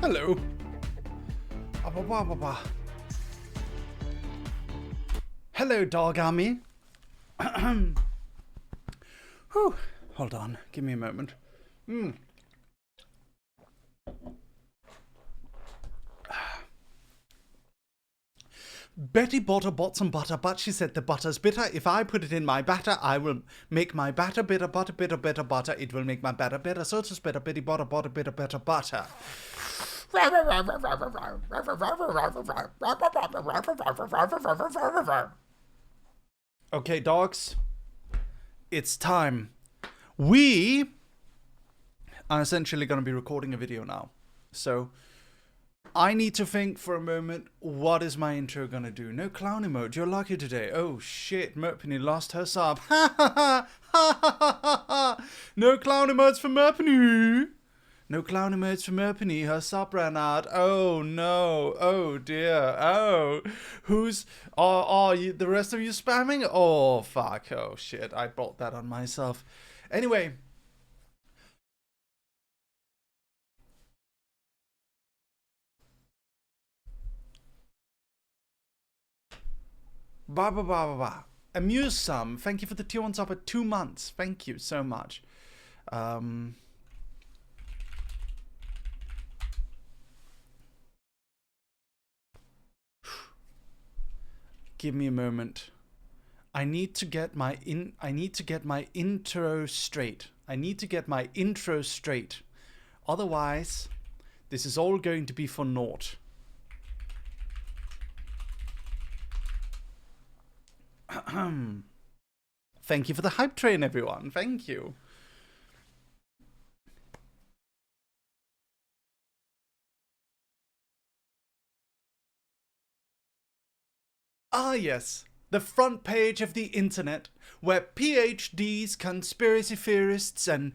Hello. Hello, dog army. Whew. Hold on. Give me a moment. Betty bought some butter, but she said the butter's bitter. If I put it in my batter, I will make my batter bitter, butter. It will make my batter bitter, so it's better. Betty bought a bitter, butter. Okay, dogs. It's time. We are essentially going to be recording a video now. So I need to think for a moment, what is my intro gonna do? No clown emote, you're lucky today. Oh shit, Merpenny lost her sub. Ha ha ha ha ha ha ha. No clown emotes for Merpenny. No clown emotes for Merpenny, her sub ran out. Oh no, oh dear, oh. Who's, are you, the rest of you spamming? Oh fuck, oh shit, I brought that on myself. Anyway. Amuse some. Thank you for the tier 1 sub at 2 months. Thank you so much. Give me a moment. I need to get my intro straight. Otherwise, this is all going to be for naught. Thank you for the hype train, everyone. Thank you. Ah, yes. The front page of the internet, where PhDs, conspiracy theorists, and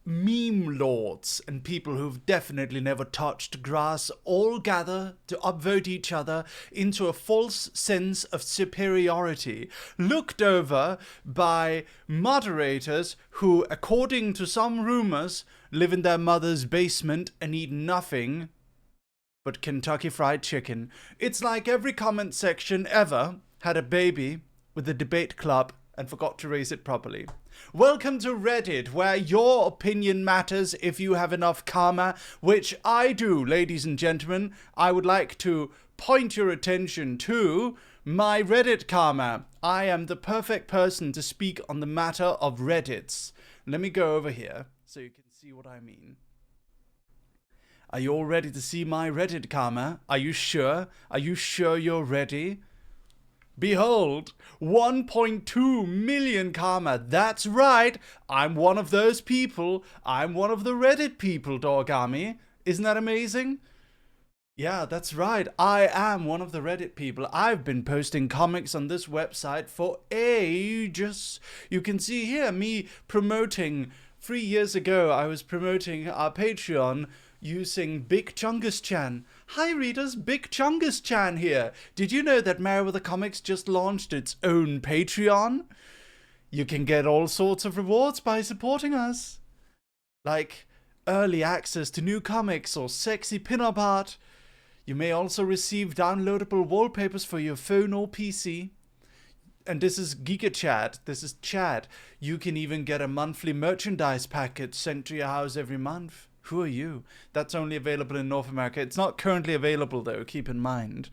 meme lords and people who've definitely never touched grass all gather to upvote each other into a false sense of superiority, looked over by moderators who, according to some rumors, live in their mother's basement and eat nothing but Kentucky Fried Chicken. It's like every comment section ever had a baby with the debate club and forgot to raise it properly. Welcome to Reddit, where your opinion matters if you have enough karma, which I do, ladies and gentlemen. I would like to point your attention to my Reddit karma. I am the perfect person to speak on the matter of Reddits. Let me go over here so you can see what I mean. Are you all ready to see my Reddit karma? Are you sure? Are you sure you're ready? Behold, 1.2 million karma. That's right. I'm one of those people. I'm one of the Reddit people, dog army. Isn't that amazing? Yeah, that's right. I am one of the Reddit people. I've been posting comics on this website for ages. You can see here me promoting. 3 years ago, I was promoting our Patreon using Big Chungus-chan. Hi readers, Big Chungus-chan here. Did you know that Merryweather Comics just launched its own Patreon? You can get all sorts of rewards by supporting us. Like early access to new comics or sexy pin-up art. You may also receive downloadable wallpapers for your phone or PC. And this is GigaChat. This is chat. You can even get a monthly merchandise package sent to your house every month. Who are you? That's only available in North America. It's not currently available, though. Keep in mind.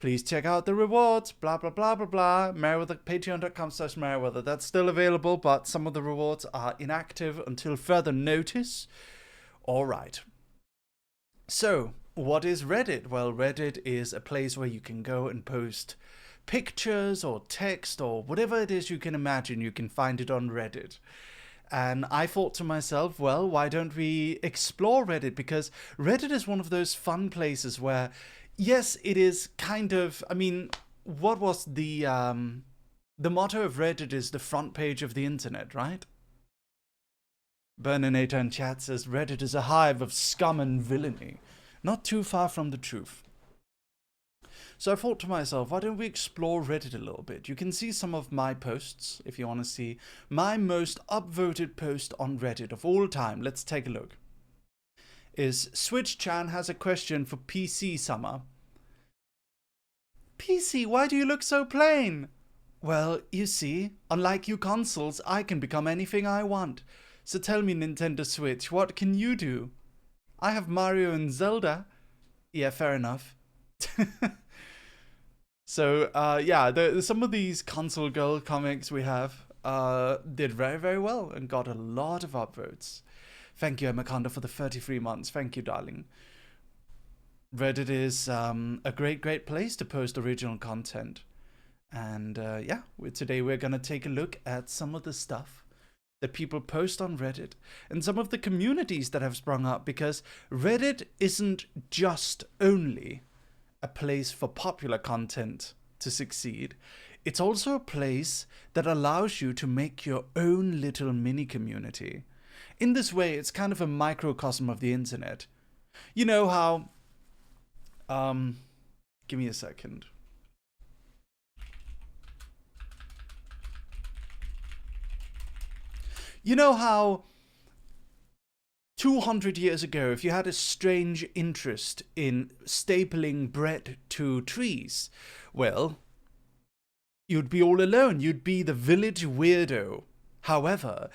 Please check out the rewards. Blah, blah, blah, blah, blah. Merryweather, patreon.com/Merryweather. That's still available, but some of the rewards are inactive until further notice. All right. So, what is Reddit? Well, Reddit is a place where you can go and post pictures or text or whatever it is you can imagine. You can find it on Reddit. And I thought to myself, well, why don't we explore Reddit? Because Reddit is one of those fun places where, yes, it is kind of, I mean, what was the motto of Reddit is the front page of the internet, right? Burninator in chat says, Reddit is a hive of scum and villainy. Not too far from the truth. So I thought to myself, why don't we explore Reddit a little bit? You can see some of my posts if you want to see my most upvoted post on Reddit of all time. Let's take a look. is Switch-chan has a question for PC Summer. PC, why do you look so plain? Well, you see, unlike you consoles, I can become anything I want. So tell me, Nintendo Switch, what can you do? I have Mario and Zelda. Yeah, fair enough. So, yeah, some of these console girl comics we have did very, very well and got a lot of upvotes. Thank you, Emma Conda, for the 33 months. Thank you, darling. Reddit is a great, great place to post original content. And yeah, today we're going to take a look at some of the stuff that people post on Reddit and some of the communities that have sprung up, because Reddit isn't just only a place for popular content to succeed. It's also a place that allows you to make your own little mini community. In this way, it's kind of a microcosm of the internet. You know how... give me a second. You know how 200 years ago, if you had a strange interest in stapling bread to trees, well, you'd be all alone. You'd be the village weirdo. However,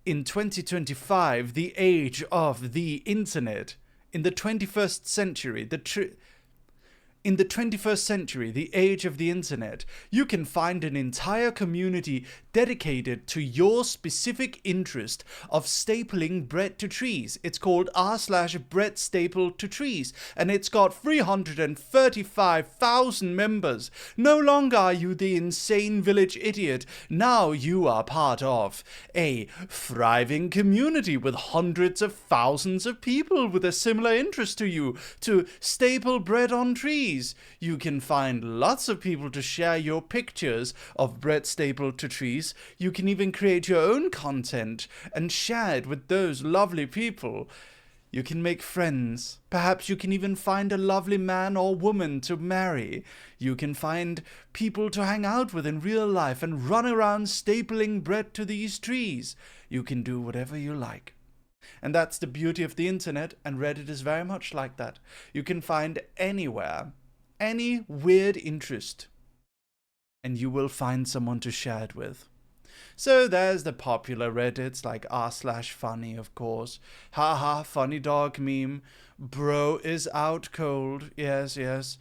in 2025, the age of the internet, in the 21st century, in the 21st century, the age of the internet, you can find an entire community dedicated to your specific interest of stapling bread to trees. It's called r/bread staple to trees, and it's got 335,000 members. No longer are you the insane village idiot. Now you are part of a thriving community with hundreds of thousands of people with a similar interest to you to staple bread on trees. You can find lots of people to share your pictures of bread stapled to trees. You can even create your own content and share it with those lovely people. You can make friends. Perhaps you can even find a lovely man or woman to marry. You can find people to hang out with in real life and run around stapling bread to these trees. You can do whatever you like. And that's the beauty of the internet, and Reddit is very much like that. You can find anywhere any weird interest, and you will find someone to share it with. So there's the popular Reddits like r/funny, of course. Haha, funny dog meme. Bro is out cold. Yes, yes.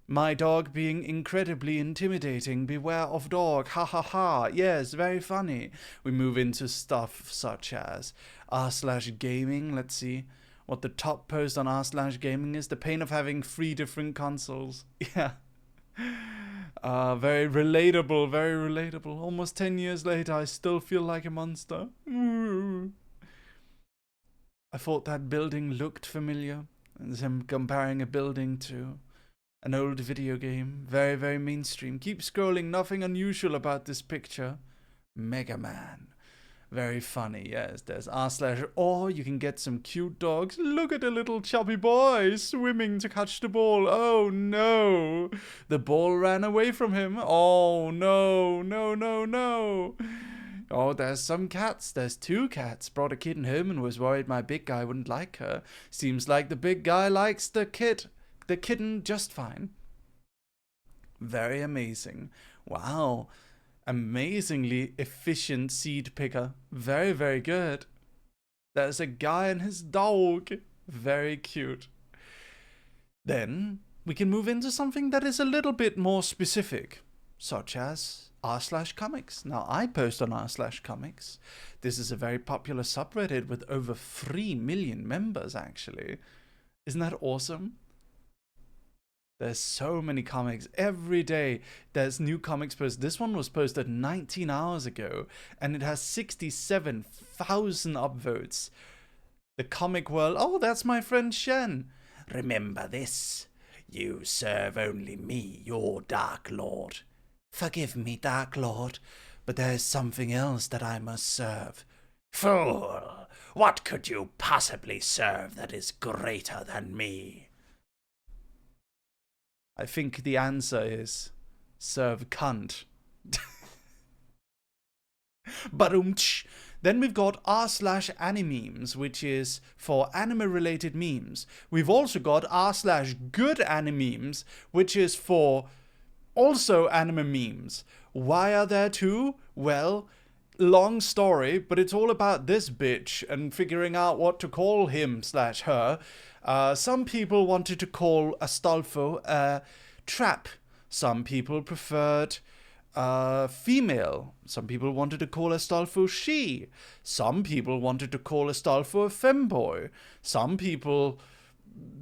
My dog being incredibly intimidating. Beware of dog. Ha ha ha. Yes, very funny. We move into stuff such as r/gaming. Let's see what the top post on r/gaming is. The pain of having 3 different consoles. Yeah. Very relatable, very relatable. Almost 10 years later, I still feel like a monster. I thought that building looked familiar. As him comparing a building to an old video game. Very, very mainstream. Keep scrolling, nothing unusual about this picture. Mega Man. Very funny, yes. There's r/or you can get some cute dogs. Look at a little chubby boy swimming to catch the ball. Oh no. The ball ran away from him. Oh no, no, no, no. Oh, there's some cats. There's 2 cats. Brought a kitten home and was worried my big guy wouldn't like her. Seems like the big guy likes the kitten just fine. Very amazing. Wow. Amazingly efficient seed picker. Very, very good. There's a guy and his dog. Very cute. Then we can move into something that is a little bit more specific, such as r/comics. Now, I post on r/comics. This is a very popular subreddit with over 3 million members, actually. Isn't that awesome? There's so many comics. Every day there's new comics posted. This one was posted 19 hours ago, and it has 67,000 upvotes. The comic world. Oh, that's my friend Shen. Remember this. You serve only me, your Dark Lord. Forgive me, Dark Lord, but there's something else that I must serve. Fool! What could you possibly serve that is greater than me? I think the answer is serve cunt. But Then we've got r/animemes, which is for anime-related memes. We've also got r/goodanimemes, which is for also anime memes. Why are there two? Well, long story, but it's all about this bitch and figuring out what to call him/her. Some people wanted to call Astolfo trap. Some people preferred female. Some people wanted to call Astolfo she. Some people wanted to call Astolfo a femboy. Some people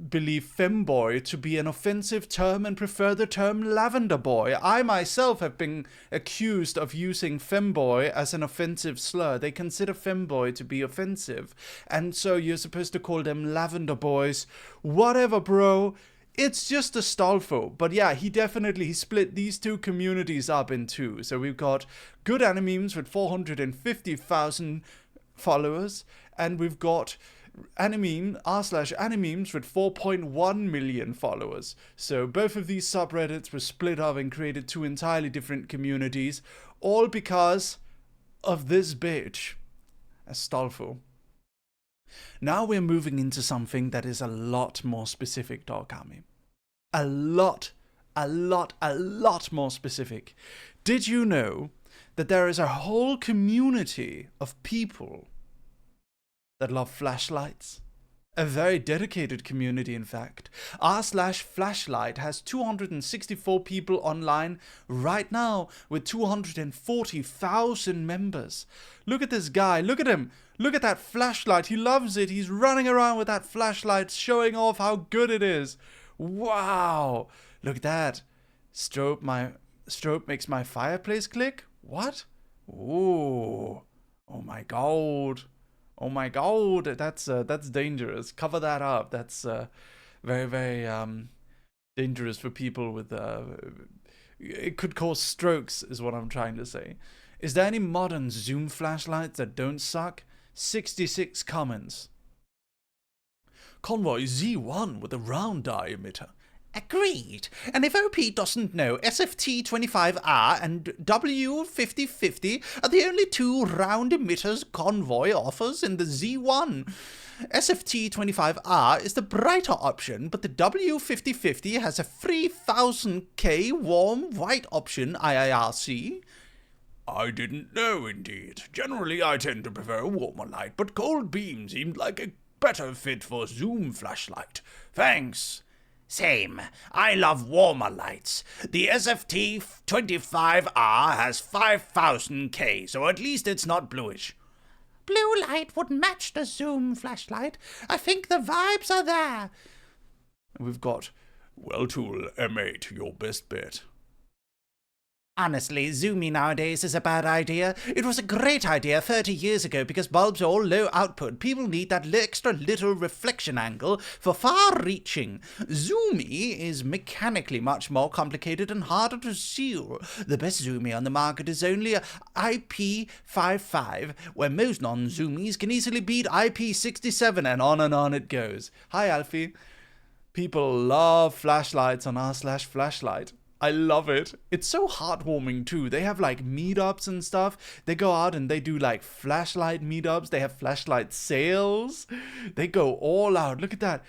believe femboy to be an offensive term and prefer the term lavender boy. I myself have been accused of using femboy as an offensive slur. They consider femboy to be offensive, and so you're supposed to call them lavender boys. Whatever, bro. It's just Astolfo. But yeah, he split these two communities up in two. So we've got good animemes with 450,000 followers, and we've got r/animemes with 4.1 million followers. So both of these subreddits were split up and created two entirely different communities, all because of this bitch, Astolfo. Now we're moving into something that is a lot more specific, Dogami. A lot more specific. Did you know that there is a whole community of people that love flashlights? A very dedicated community, in fact. r/flashlight has 264 people online right now with 240,000 members. Look at this guy. Look at him. Look at that flashlight. He loves it. He's running around with that flashlight, showing off how good it is. Wow. Look at that. Strobe makes my fireplace click. What? Ooh. Oh my god. Oh my god, that's dangerous. Cover that up. That's very, very dangerous for people with it could cause strokes, is what I'm trying to say. Is there any modern zoom flashlights that don't suck? 66 comments. Convoy Z1 with a round diameter. Agreed. And if OP doesn't know, SFT-25R and W5050 are the only two round emitters Convoy offers in the Z1. SFT-25R is the brighter option, but the W5050 has a 3000K warm white option IIRC. I didn't know, indeed. Generally, I tend to prefer a warmer light, but cold beam seemed like a better fit for zoom flashlight. Thanks. Same. I love warmer lights. The SFT-25R has 5000K, so at least it's not bluish. Blue light would match the zoom flashlight. I think the vibes are there. We've got Well-Tool M8, your best bet. Honestly, zoomy nowadays is a bad idea. It was a great idea 30 years ago because bulbs are all low output. People need that extra little reflection angle for far-reaching. Zoomy is mechanically much more complicated and harder to seal. The best zoomy on the market is only a IP55, where most non-zoomies can easily beat IP67, and on it goes. Hi, Alfie. People love flashlights on r/flashlight. I love it. It's so heartwarming too. They have like meetups and stuff. They go out and they do like flashlight meetups. They have flashlight sales. They go all out. Look at that.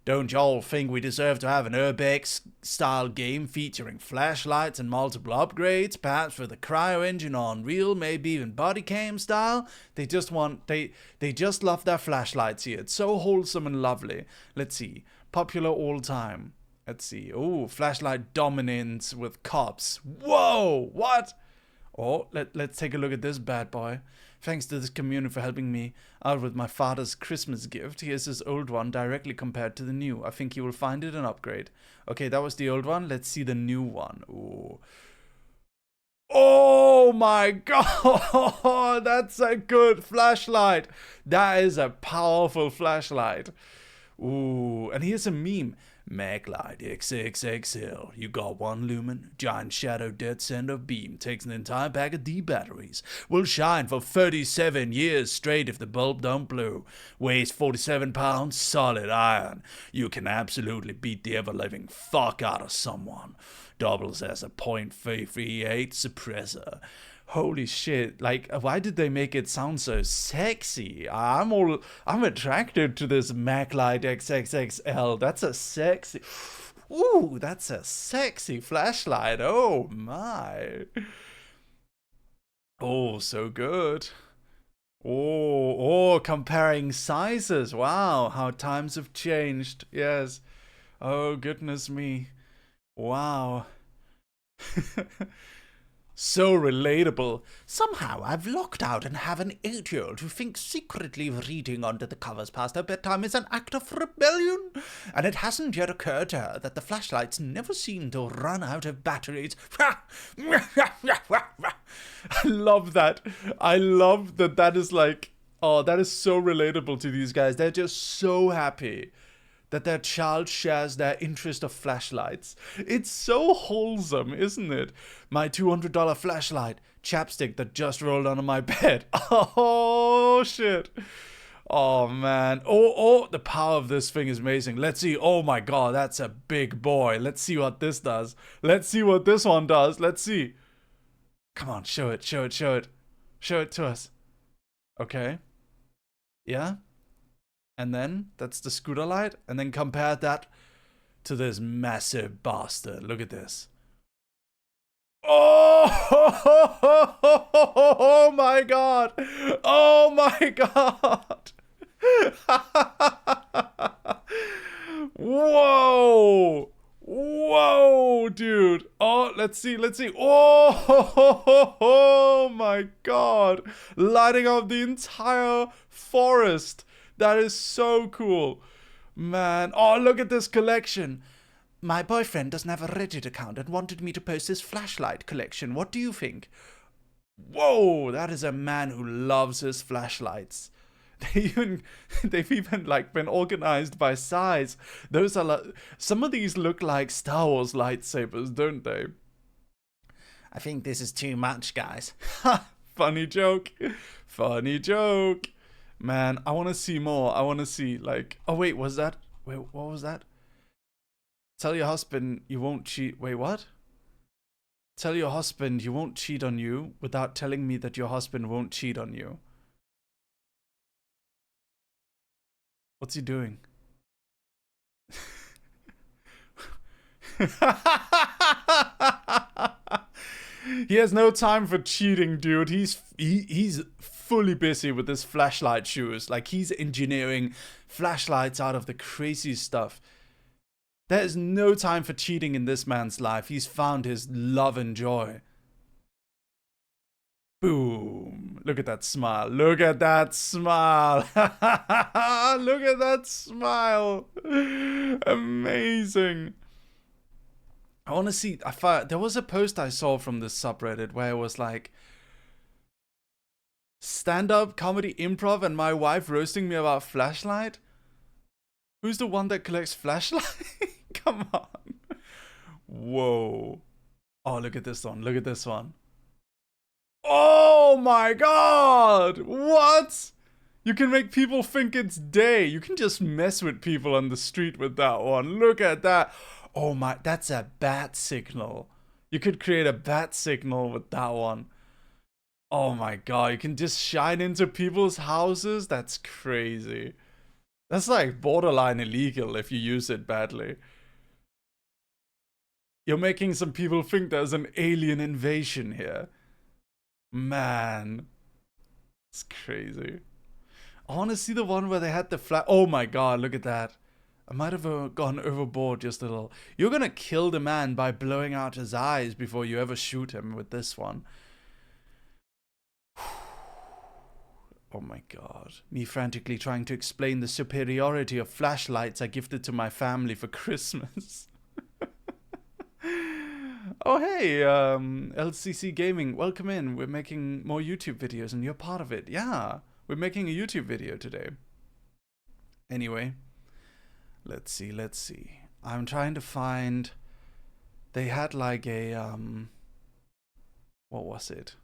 Don't y'all think we deserve to have an Urbex style game featuring flashlights and multiple upgrades, perhaps with a cryo engine on Unreal, maybe even body cam style? They just love their flashlights here. It's so wholesome and lovely. Let's see. Popular all time. Let's see. Oh, flashlight dominance with cops. Whoa, what? Oh, let's take a look at this bad boy. Thanks to this community for helping me out with my father's Christmas gift. Here's his old one directly compared to the new. I think you will find it an upgrade. Okay, that was the old one. Let's see the new one. Ooh. Oh my god, that's a good flashlight. That is a powerful flashlight. Ooh, and here's a meme. Maglite XXXL. You got one lumen, giant shadow dead center beam, takes an entire bag of D batteries, will shine for 37 years straight if the bulb don't blow, weighs 47 pounds, solid iron. You can absolutely beat the ever-living fuck out of someone. Doubles as a .338 suppressor. Holy shit. Like, why did they make it sound so sexy? I'm attracted to this MacLight XXXL. That's a sexy... Ooh, that's a sexy flashlight. Oh my. Oh, so good. Oh, comparing sizes. Wow, how times have changed. Yes. Oh, goodness me. Wow. So relatable. Somehow I've locked out and have an 8-year-old who thinks secretly reading under the covers past her bedtime is an act of rebellion. And it hasn't yet occurred to her that the flashlights never seem to run out of batteries. I love that. I love that that is like, oh, that is so relatable to these guys. They're just so happy that their child shares their interest of flashlights. It's so wholesome, isn't it? My $200 flashlight, chapstick that just rolled onto my bed. Oh, shit. Oh, man. Oh, the power of this thing is amazing. Let's see. Oh, my God, that's a big boy. Let's see what this does. Let's see what this one does. Let's see. Come on, show it, show it, show it. Show it to us. Okay. Yeah? And then, that's the scooter light. And then compare that to this massive bastard. Look at this. Oh my God. Oh my God. Whoa. Whoa, dude. Oh, let's see, let's see. Oh my God. Lighting up the entire forest. That is so cool. Man. Oh, look at this collection. My boyfriend doesn't have a Reddit account and wanted me to post his flashlight collection. What do you think? Whoa, that is a man who loves his flashlights. They've even like been organized by size. Those are some of these look like Star Wars lightsabers, don't they? I think this is too much, guys. Funny joke. Funny joke. Man, I want to see more. I want to see, like... Oh, wait, was that... Wait, what was that? Tell your husband you won't cheat... Wait, what? Tell your husband you won't cheat on you without telling me that your husband won't cheat on you. What's he doing? He has no time for cheating, dude. He's fully busy with his flashlight shoes. Like, he's engineering flashlights out of the crazy stuff. There is no time for cheating in this man's life. He's found his love and joy. Boom. Look at that smile. Look at that smile. Look at that smile. Amazing. I want to see. There was a post I saw from this subreddit where it was like, stand-up comedy improv and my wife roasting me about flashlight. Who's the one that collects flashlight? Come on. Whoa. Oh, look at this one. Look at this one. Oh my God. What? You can make people think it's day. You can just mess with people on the street with that one. Look at that. Oh my, that's a bat signal. You could create a bat signal with that one. Oh my God, you can just shine into people's houses? That's crazy. That's like borderline illegal if you use it badly. You're making some people think there's an alien invasion here. Man. It's crazy. I want to see the one where they had the flag. Oh my God, look at that. I might have gone overboard just a little. You're gonna kill the man by blowing out his eyes before you ever shoot him with this one. Oh my God. Me frantically trying to explain the superiority of flashlights I gifted to my family for Christmas. Oh hey, LCC Gaming, welcome in. We're making more YouTube videos and you're part of it. Yeah, we're making a YouTube video today. Anyway, let's see, let's see. I'm trying to find... They had like a, what was it?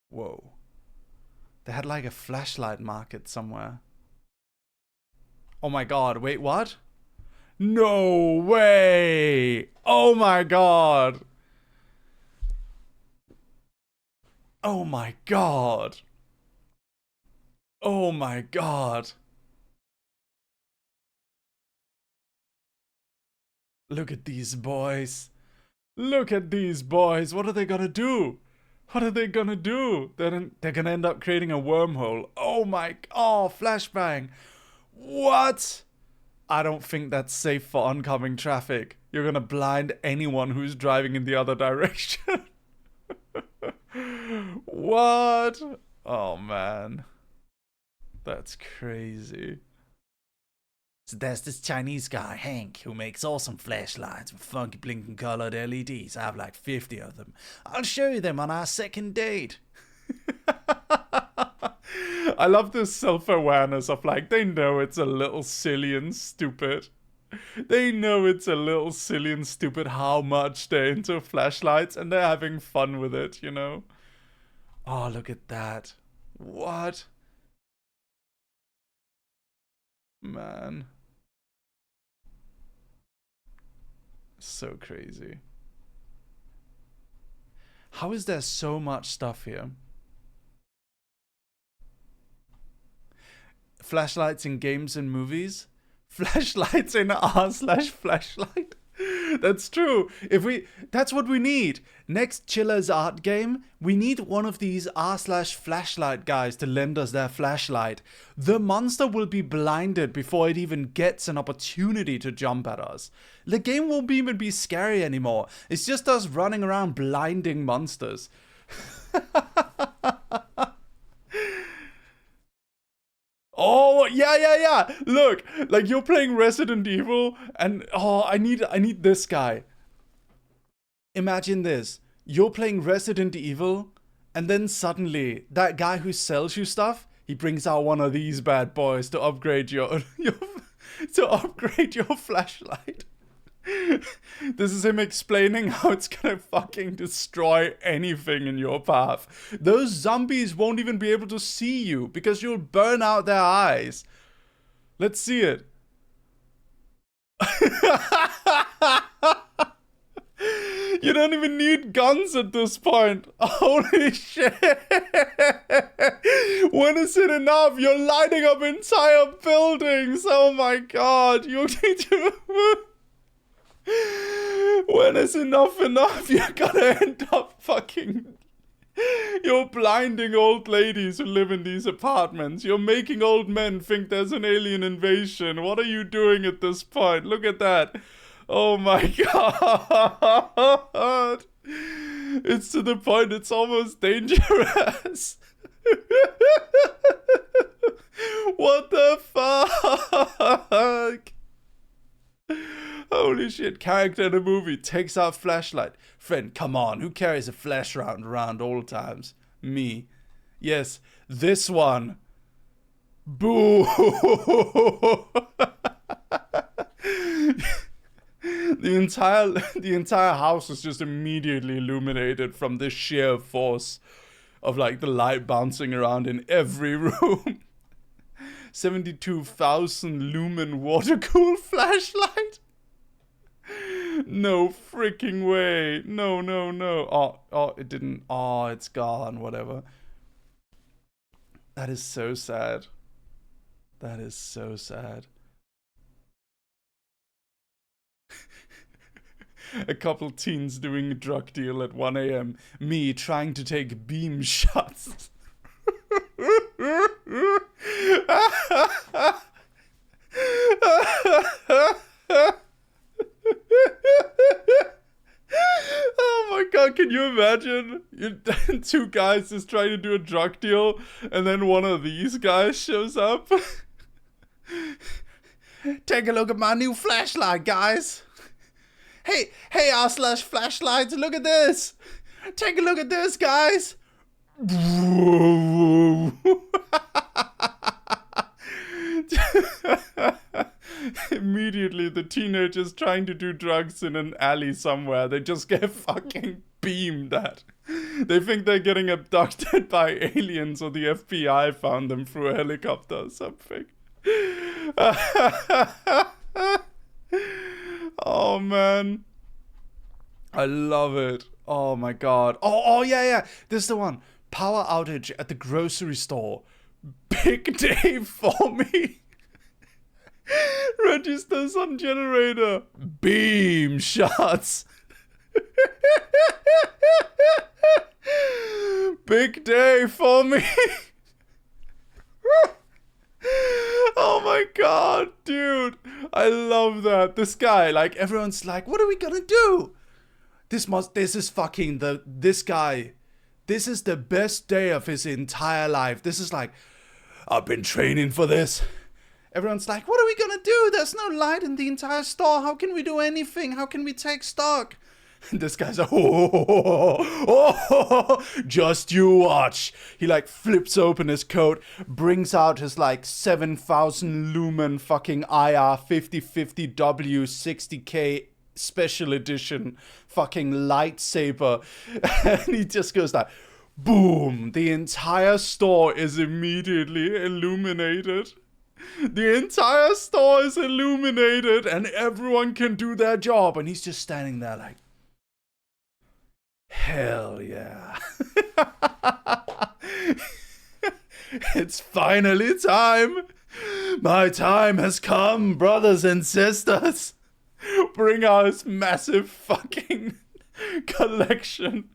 Whoa. They had like a flashlight market somewhere. Oh my God, wait, what? No way! Oh my God! Oh my god. Oh my god. Look at these boys. Look at these boys. What are they gonna do? What are they gonna do? They're gonna end up creating a wormhole. Oh my... Oh, flashbang. What? I don't think that's safe for oncoming traffic. You're gonna blind anyone who's driving in the other direction. What? Oh, man. That's crazy. So there's this Chinese guy, Hank, who makes awesome flashlights with funky blinking colored LEDs. I have like 50 of them. I'll show you them on our second date. I love this self-awareness of like, they know it's a little silly and stupid. They know it's a little silly and stupid how much they're into flashlights, and they're having fun with it, you know? Oh, look at that. What? Man. So crazy. How is there so much stuff here? Flashlights in games and movies? Flashlights in r/flashlight? That's true. That's what we need. Next Chiller's art game, we need one of these r/flashlight guys to lend us their flashlight. The monster will be blinded before it even gets an opportunity to jump at us. The game won't even be scary anymore. It's just us running around blinding monsters. Oh, yeah. Look, like you're playing Resident Evil and oh, I need this guy. Imagine this. You're playing Resident Evil and then suddenly that guy who sells you stuff, he brings out one of these bad boys to upgrade your flashlight. This is him explaining how it's gonna fucking destroy anything in your path. Those zombies won't even be able to see you because you'll burn out their eyes. Let's see it. You don't even need guns at this point. Holy shit. When is it enough? You're lighting up entire buildings. Oh my god. You need to... When is enough? You're gonna end up fucking... You're blinding old ladies who live in these apartments. You're making old men think there's an alien invasion. What are you doing at this point? Look at that. Oh my god. It's to the point it's almost dangerous. What the fuck? Holy shit, character in a movie takes out flashlight. Friend, come on, who carries a flash around all times? Me. Yes, this one. Boo! The entire house is just immediately illuminated from the sheer force of like the light bouncing around in every room. 72,000 lumen water cooled flashlight. No freaking way. No. Oh, it didn't. Oh, it's gone. Whatever. That is so sad. That is so sad. A couple teens doing a drug deal at 1 a.m. Me trying to take beam shots. Oh my god, can you imagine? Two guys just trying to do a drug deal and then one of these guys shows up. Take a look at my new flashlight, guys. Hey, r/flashlights, look at this. Take a look at this, guys. Immediately, the teenagers trying to do drugs in an alley somewhere, they just get fucking beamed at. They think they're getting abducted by aliens or the FBI found them through a helicopter or something. Oh, man. I love it. Oh, my God. Oh, yeah. This is the one. power outage at the grocery store. Big day for me. Registers on generator. Beam shots. Big day for me. Oh my god, dude. I love that. This guy, like, everyone's like, what are we gonna do? This is fucking this guy. This is the best day of his entire life. This is like, I've been training for this. Everyone's like, what are we gonna do? There's no light in the entire store. How can we do anything? How can we take stock? And this guy's like, just you watch. He like flips open his coat, brings out his like 7,000 lumen fucking IR 5050W 60K special edition fucking lightsaber. And he just goes like, boom. The entire store is immediately illuminated. The entire store is illuminated and everyone can do their job. And he's just standing there like, hell yeah. It's finally time. My time has come, brothers and sisters. Bring out his massive fucking collection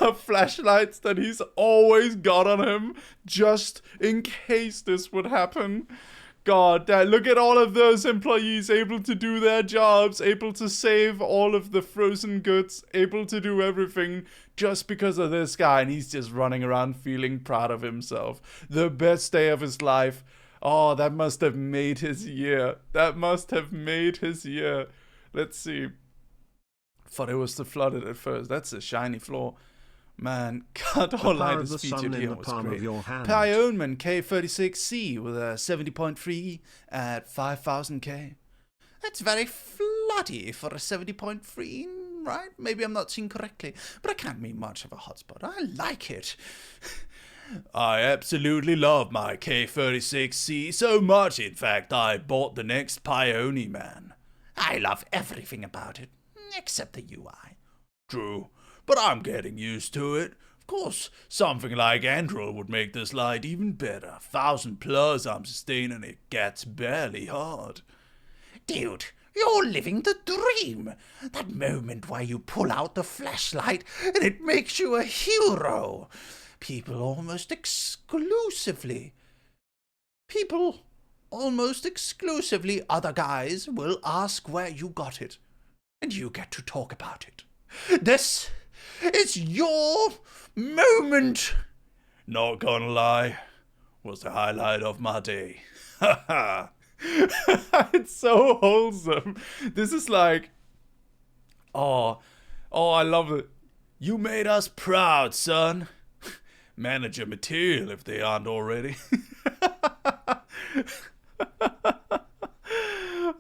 of flashlights that he's always got on him, just in case this would happen. God, Dad, look at all of those employees able to do their jobs, able to save all of the frozen goods, able to do everything just because of this guy. And he's just running around feeling proud of himself. The best day of his life. Oh, that must have made his year. That must have made his year. Let's see. Thought it was the flooded at first. That's a shiny floor. Man, God, all light is featured here was great. Pyoneman K36C with a 70.3 at 5,000K. That's very floody for a 70.3, right? Maybe I'm not seeing correctly, but I can't mean much of a hotspot. I like it. I absolutely love my K36C so much, in fact, I bought the next Pyoneman. I love everything about it, except the UI. True. But I'm getting used to it. Of course, something like Android would make this light even better. 1,000 plus I'm sustaining, it gets barely hard. Dude, you're living the dream. That moment where you pull out the flashlight and it makes you a hero. People almost exclusively, other guys will ask where you got it. And you get to talk about it. This is your moment. Not gonna lie, was the highlight of my day. It's so wholesome. This is like, oh, I love it. You made us proud, son. Manager material if they aren't already.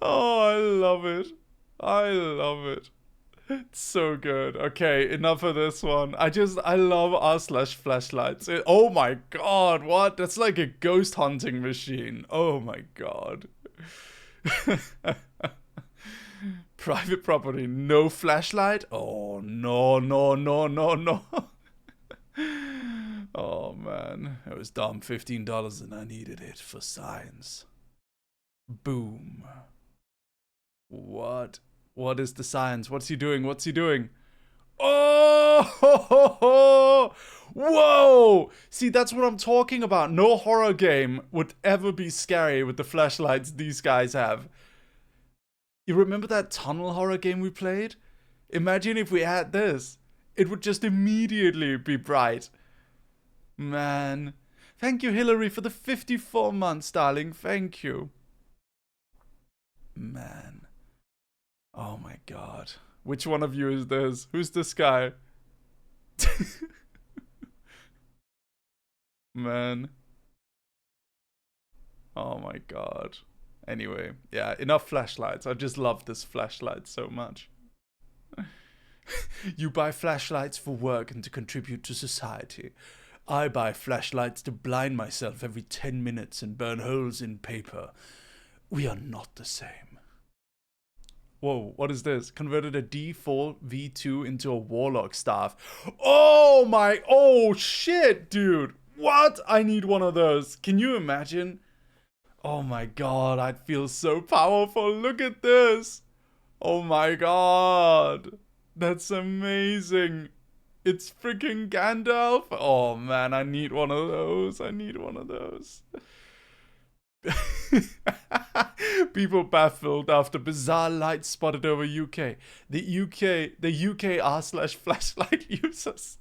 Oh, I love it. I love it. It's so good. Okay, enough of this one. I love r/flashlights. Oh my god, what? That's like a ghost hunting machine. Oh my god. Private property, no flashlight? Oh, no. Oh man, it was dumb. $15 and I needed it for science. Boom. What? What is the science? What's he doing? What's he doing? Oh! Whoa! See, that's what I'm talking about. No horror game would ever be scary with the flashlights these guys have. You remember that tunnel horror game we played? Imagine if we had this. It would just immediately be bright. Man. Thank you, Hillary, for the 54 months, darling. Thank you. Man. Oh my god. Which one of you is this? Who's this guy? Man. Oh my god. Anyway, yeah, enough flashlights. I just love this flashlight so much. You buy flashlights for work and to contribute to society. I buy flashlights to blind myself every 10 minutes and burn holes in paper. We are not the same. Whoa, what is this? Converted a D4 V2 into a Warlock staff. Oh my, oh shit, dude. What? I need one of those. Can you imagine? Oh my god, I'd feel so powerful. Look at this. Oh my god. That's amazing. It's freaking Gandalf. Oh man, I need one of those. I need one of those. People baffled after bizarre light spotted over UK. The UK r/flashlight users.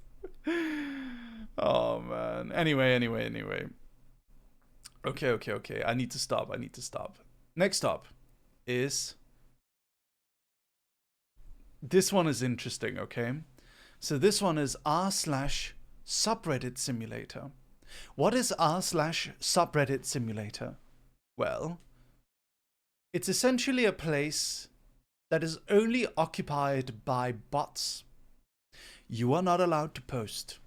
Oh man. Anyway. Okay. I need to stop. Next up is this one is interesting, okay? So this one is r/subreddit simulator. What is r/subreddit simulator? Well, it's essentially a place that is only occupied by bots. You are not allowed to post.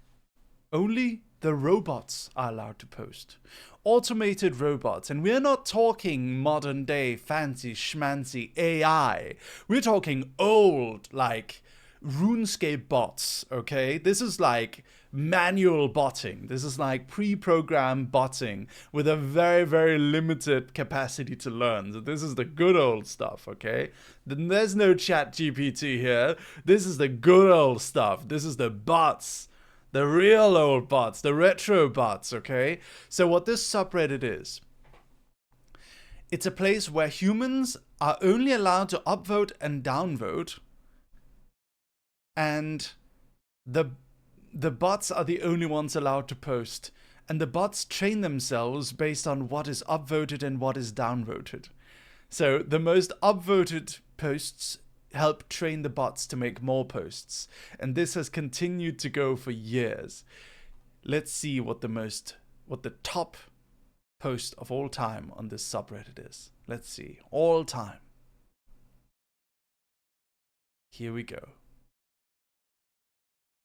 Only the robots are allowed to post. Automated robots. And we're not talking modern day fancy schmancy AI. We're talking old, like RuneScape bots, okay? This is like manual botting. This is like pre-programmed botting with a very, very limited capacity to learn. So this is the good old stuff, okay? Then there's no chat GPT here. This is the good old stuff. This is the bots. The real old bots, the retro bots, okay? So what this subreddit is, it's a place where humans are only allowed to upvote and downvote, and the bots are the only ones allowed to post. And the bots train themselves based on what is upvoted and what is downvoted. So the most upvoted posts help train the bots to make more posts. And this has continued to go for years. Let's see what the top post of all time on this subreddit is. Let's see. All time. Here we go.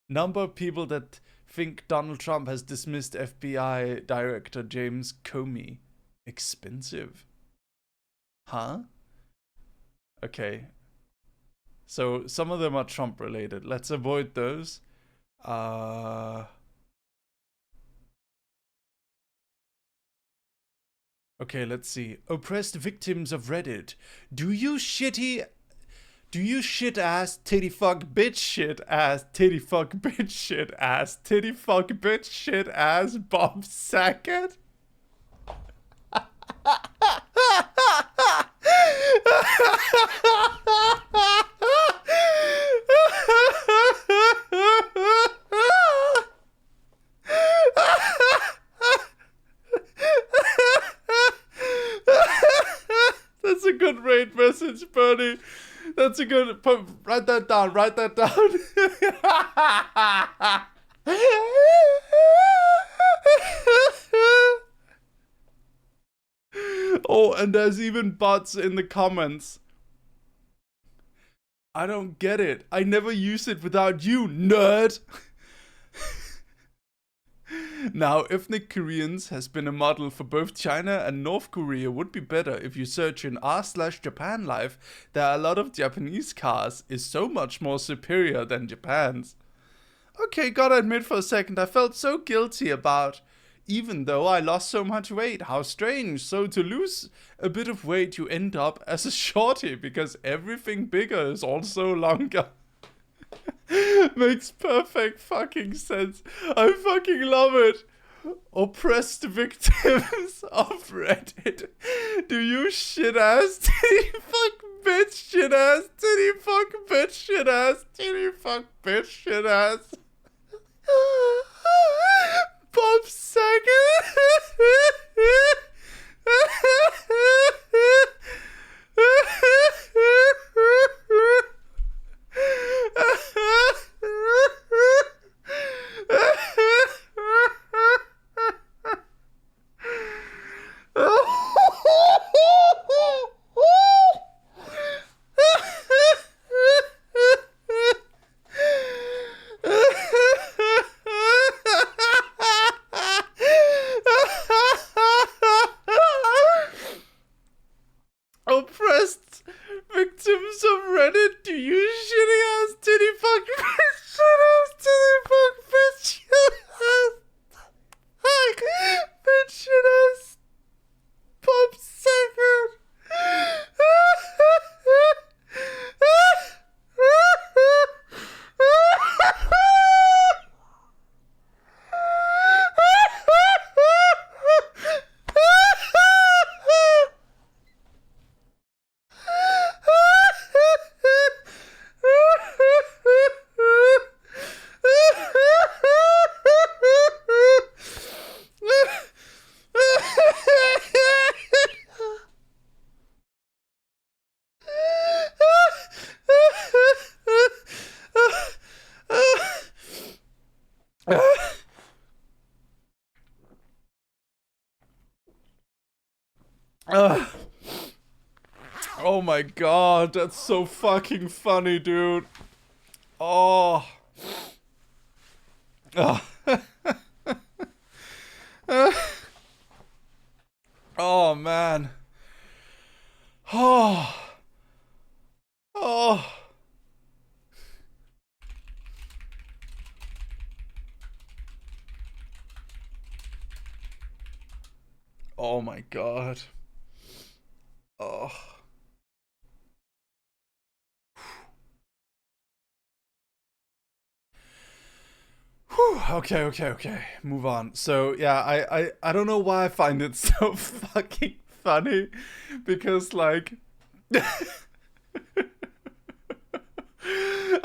Number of people that think Donald Trump has dismissed FBI Director James Comey. Expensive. Huh? Okay. So some of them are Trump related. Let's avoid those. Okay, let's see. Oppressed victims of Reddit. Do you shit ass titty fuck bitch shit ass titty fuck bitch shit ass titty fuck bitch shit ass Bob Saget? That's a good raid message, Bernie. That's a good... Write that down. Oh, and there's even bots in the comments. I don't get it. I never use it without you, nerd. Now, ethnic Koreans has been a model for both China and North Korea. Would be better if you search in r/Japan life. There are a lot of Japanese cars is so much more superior than Japan's. Okay, gotta admit for a second, I felt so guilty about, even though I lost so much weight. How strange. So to lose a bit of weight, you end up as a shorty because everything bigger is also longer. Makes perfect fucking sense. I fucking love it. Oppressed victims of Reddit. Do you shit ass titty fuck bitch shit ass titty fuck bitch shit ass titty fuck bitch shit ass Bob Saget. Oh my god, that's so fucking funny, dude. Oh. Oh man. Oh. Oh. Oh my god. Oh. Whew. Okay. Move on. So yeah, I don't know why I find it so fucking funny, because like I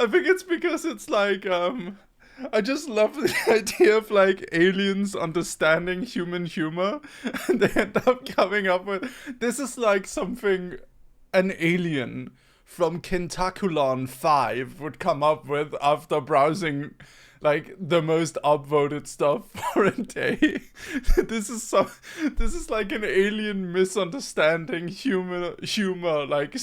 think it's because it's like I just love the idea of like aliens understanding human humor, and they end up coming up with this is like something an alien from Kentaculon 5 would come up with after browsing like the most upvoted stuff for a day. This is like an alien misunderstanding humor like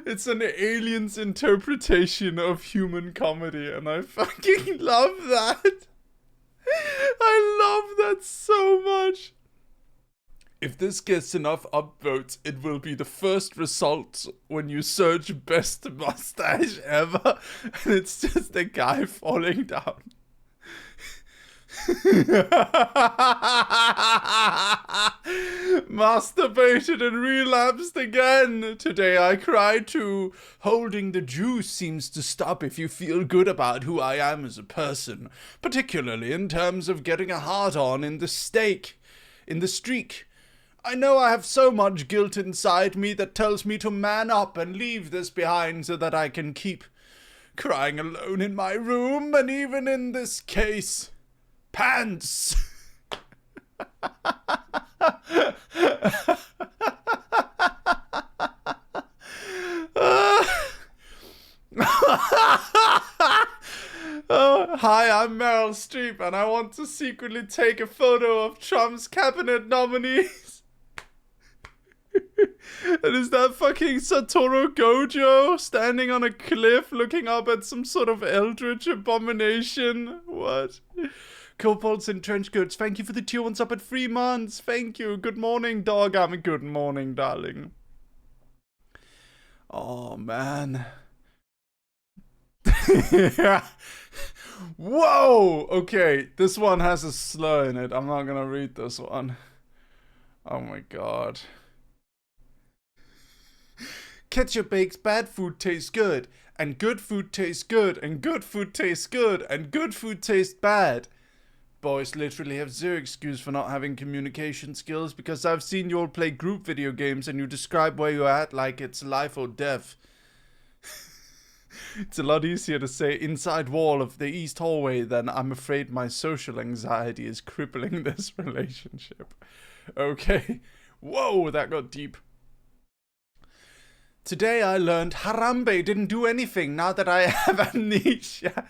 it's an alien's interpretation of human comedy, and I fucking love that. I love that so much. If this gets enough upvotes, it will be the first result when you search best mustache ever, and it's just a guy falling down. Masturbated and relapsed again. Today I cried too. Holding the juice seems to stop if you feel good about who I am as a person, particularly in terms of getting a hard on in the streak. I know I have so much guilt inside me that tells me to man up and leave this behind so that I can keep crying alone in my room, and even in this case, pants. Oh, hi, I'm Meryl Streep, and I want to secretly take a photo of Trump's cabinet nominees. And is that fucking Satoru Gojo standing on a cliff looking up at some sort of eldritch abomination? What? Kobolds in trench coats, thank you for the tier 1 sub at 3 months. Thank you. Good morning, dog. I mean, good morning, darling. Oh, man. Whoa! Okay, this one has a slur in it. I'm not gonna read this one. Oh my god. Ketchup makes bad food taste good, and good food tastes good, and good food tastes good, and good food tastes bad. Boys literally have zero excuse for not having communication skills, because I've seen you all play group video games and you describe where you're at like it's life or death. It's a lot easier to say inside wall of the east hallway than I'm afraid my social anxiety is crippling this relationship. Okay. Whoa, that got deep. Today I learned Harambe didn't do anything now that I have amnesia.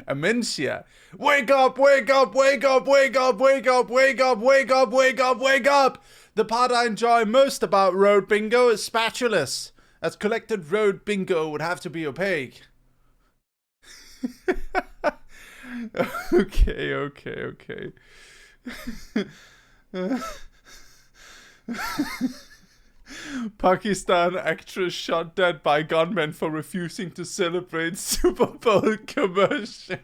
Amencia. Wake up, wake up, wake up, wake up, wake up, wake up, wake up, wake up, wake up. The part I enjoy most about road bingo is spatulas, as collected road bingo would have to be opaque. Okay. Pakistan actress shot dead by gunmen for refusing to celebrate Super Bowl commercial.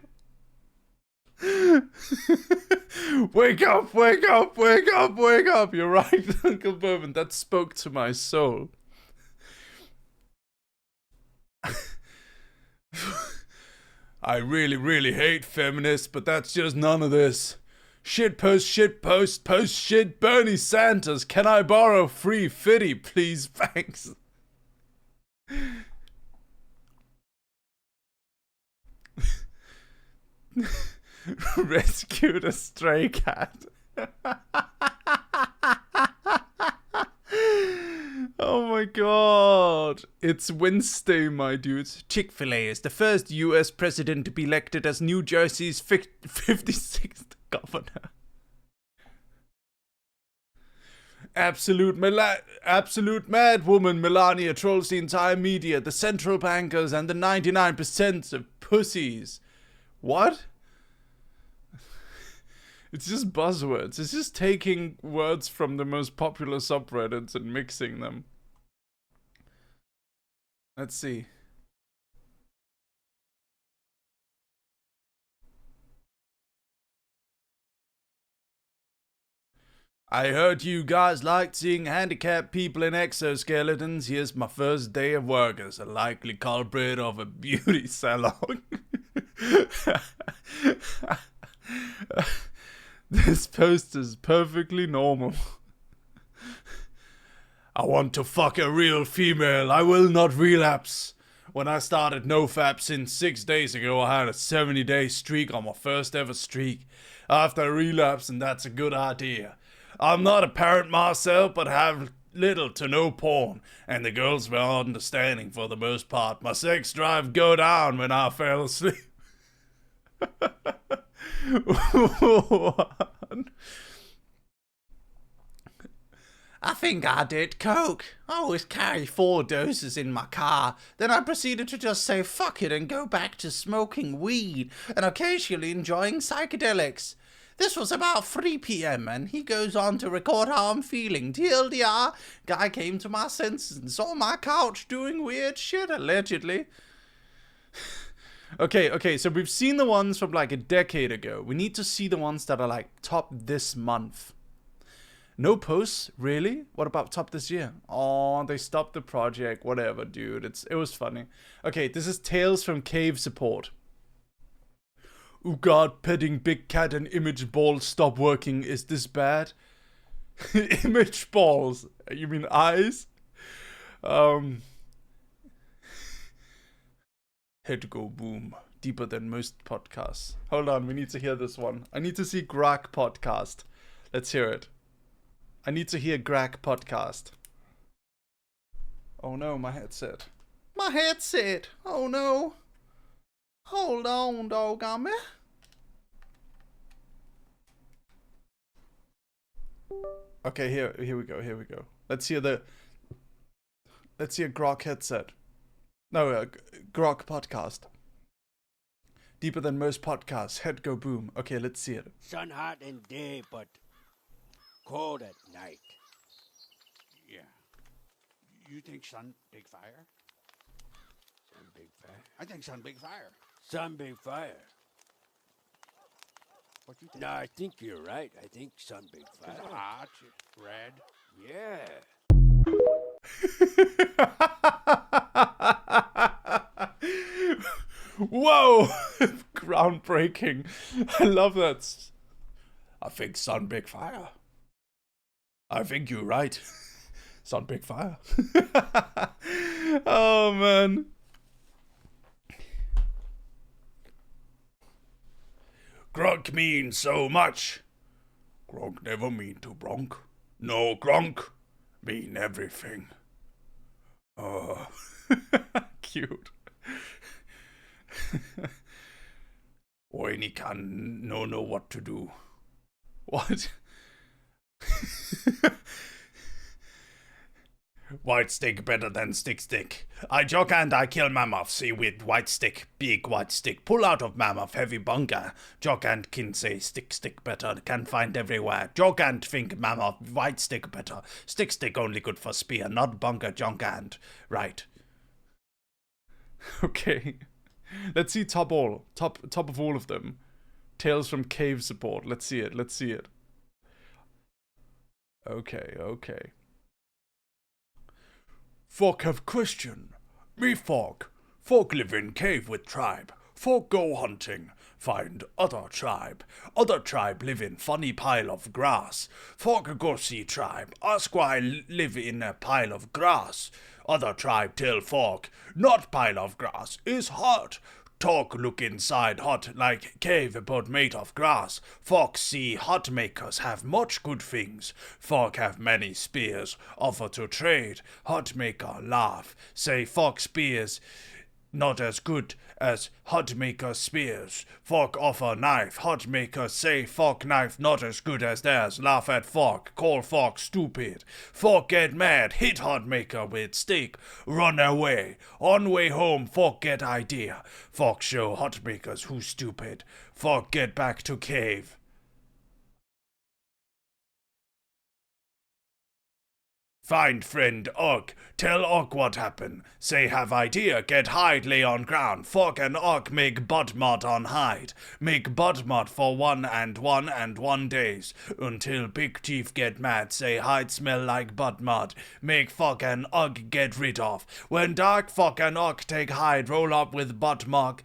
Wake up, wake up, wake up, wake up. You're right, Uncle Bourbon. That spoke to my soul. I really hate feminists, but that's just none of this. Shit post, post shit, Bernie Sanders. Can I borrow free fitty, please? Thanks. Rescued a stray cat. Oh my god. It's Wednesday, my dudes. Chick-fil-A is the first US president to be elected as New Jersey's 56th governor. Absolute mad woman Melania trolls the entire media, the central bankers, and the 99% of pussies. What? It's just buzzwords. It's just taking words from the most popular subreddits and mixing them. Let's see. I heard you guys liked seeing handicapped people in exoskeletons. Here's my first day of work as a likely culprit of a beauty salon. This post is perfectly normal. I want to fuck a real female. I will not relapse. When I started NoFap since 6 days ago, I had a 70-day streak on my first ever streak. After I relapsed, and that's a good idea. I'm not a parent myself, but have little to no porn, and the girls were understanding for the most part. My sex drive go down when I fell asleep. I think I did coke. I always carry 4 doses in my car. Then I proceeded to just say fuck it and go back to smoking weed and occasionally enjoying psychedelics. This was about 3 p.m. and he goes on to record how I'm feeling. TLDR, guy came to my senses and saw my couch doing weird shit, allegedly. Okay, so we've seen the ones from like a decade ago. We need to see the ones that are like top this month. No posts? Really? What about top this year? Oh, they stopped the project. Whatever, dude. It was funny. Okay, this is Tales from Cave Support. Oh god, petting big cat and image balls stop working. Is this bad? Image balls? You mean eyes? Head go boom. Deeper than most podcasts. Hold on, we need to hear this one. I need to see Greg podcast. Let's hear it. I need to hear Greg podcast. Oh no, my headset. My headset! Oh no. Hold on, dog on me. Okay, here we go. Let's hear Grok headset. No, Grok podcast. Deeper than most podcasts. Head go boom. Okay, let's see it. Sun hot in day, but cold at night. Yeah. You think sun big fire? Sun big fire? I think sun big fire. Sun big fire. What you think? No, I think you're right. I think sun big fire. It's hot, red. Yeah. Whoa! Groundbreaking. I love that. I think sun big fire. I think you're right. Sun big fire. Oh man. Grunk means so much. Grunk never mean to bronk. No, Grunk mean everything. Oh, cute. Oini can no know what to do. What? White stick better than stick. I jog and I kill mammoth, see with white stick, big white stick. Pull out of mammoth, heavy bunker. Jog and kin say stick better, can find everywhere. Jog and think mammoth, white stick better. Stick only good for spear, not bunker junk and. Right. Okay. Let's see top of all of them. Tales from Cave Support. Let's see it. Okay. Folk have question. Me folk. Folk live in cave with tribe. Folk go hunting. Find other tribe. Other tribe live in funny pile of grass. Folk go see tribe. Ask why live in a pile of grass. Other tribe tell folk. Not pile of grass. Is hot. Talk look inside hut like cave but made of grass. Folk see hut makers have much good things. Folk have many spears, offer to trade. Hut maker laugh, say folk spears not as good as hot maker spears. Fork offer knife, hot maker say fork knife not as good as theirs. Laugh at fork, call fork stupid. Fork get mad, hit hot maker with stick, run away. On way home, fork get idea. Fork show hot makers who's stupid. Fork get back to cave. Find friend Og, tell Og what happened. Say have idea, get hide lay on ground. Fork and Og make butt mod on hide. Make butt mod for 1 days. Until Big Chief get mad, say hide smell like butt mod. Make Fork and Og get rid of. When dark, Fork and Og take hide, roll up with butt mod.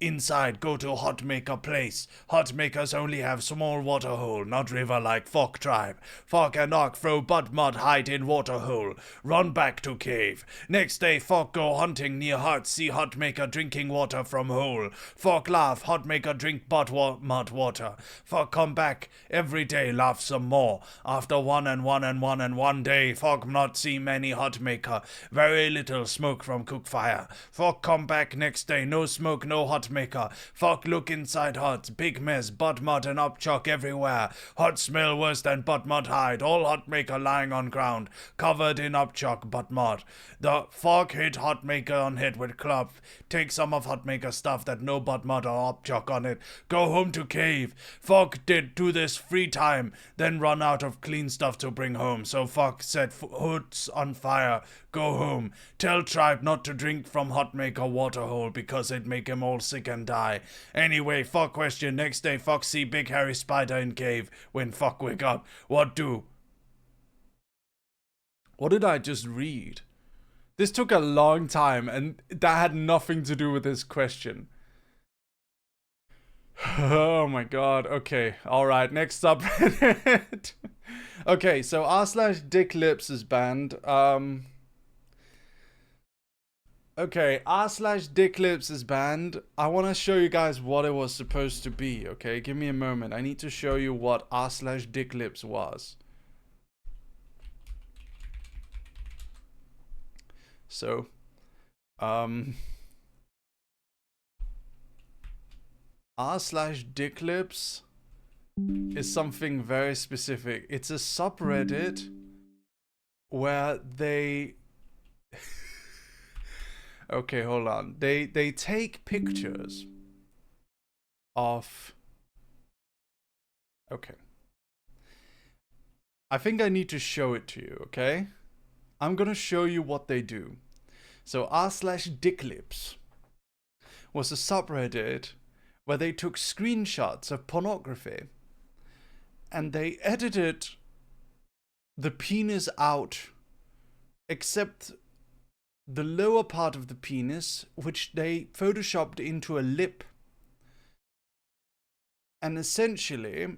Inside, go to hot maker place. Hot makers only have small water hole, not river like Fork tribe. Fork and Og throw butt mod hide in water hole. Run back to cave. Next day, Fork go hunting near hut, see hot maker drinking water from hole. Fork laugh, hot maker drink butt mod water. Fork come back every day, laugh some more. After 1 day, Fork not see many hot maker. Very little smoke from cook fire. Fork come back next day, no smoke, no hot maker. Fork look inside hut, big mess, butt mud and upchuck everywhere. Hot smell worse than butt mud hide, all hot maker lying on ground, covered in upchuck butt mud. The Fork hit hot maker on head with club, take some of hot maker stuff that no butt mud or upchuck on it, go home to cave. Fork did do this free time, then run out of clean stuff to bring home, so Fork set hoods on fire, go home. Tell tribe not to drink from hot maker water hole because it make him all sick and die. Anyway, Fork question, next day Fork see big hairy spider in cave. When Fork wake up, what do? What did I just read? This took a long time and that had nothing to do with this question. Oh my god, okay, alright, next subreddit. Okay, so r/dicklips is banned. Okay, r/dicklips is banned. I want to show you guys what it was supposed to be, okay? Give me a moment. I need to show you what r/dicklips was. So, r/dicklips is something very specific. It's a subreddit where they... Okay, hold on. They take pictures of... Okay. I think I need to show it to you, okay? I'm gonna show you what they do. So r/dicklips was a subreddit where they took screenshots of pornography and they edited the penis out except the lower part of the penis, which they photoshopped into a lip. And essentially,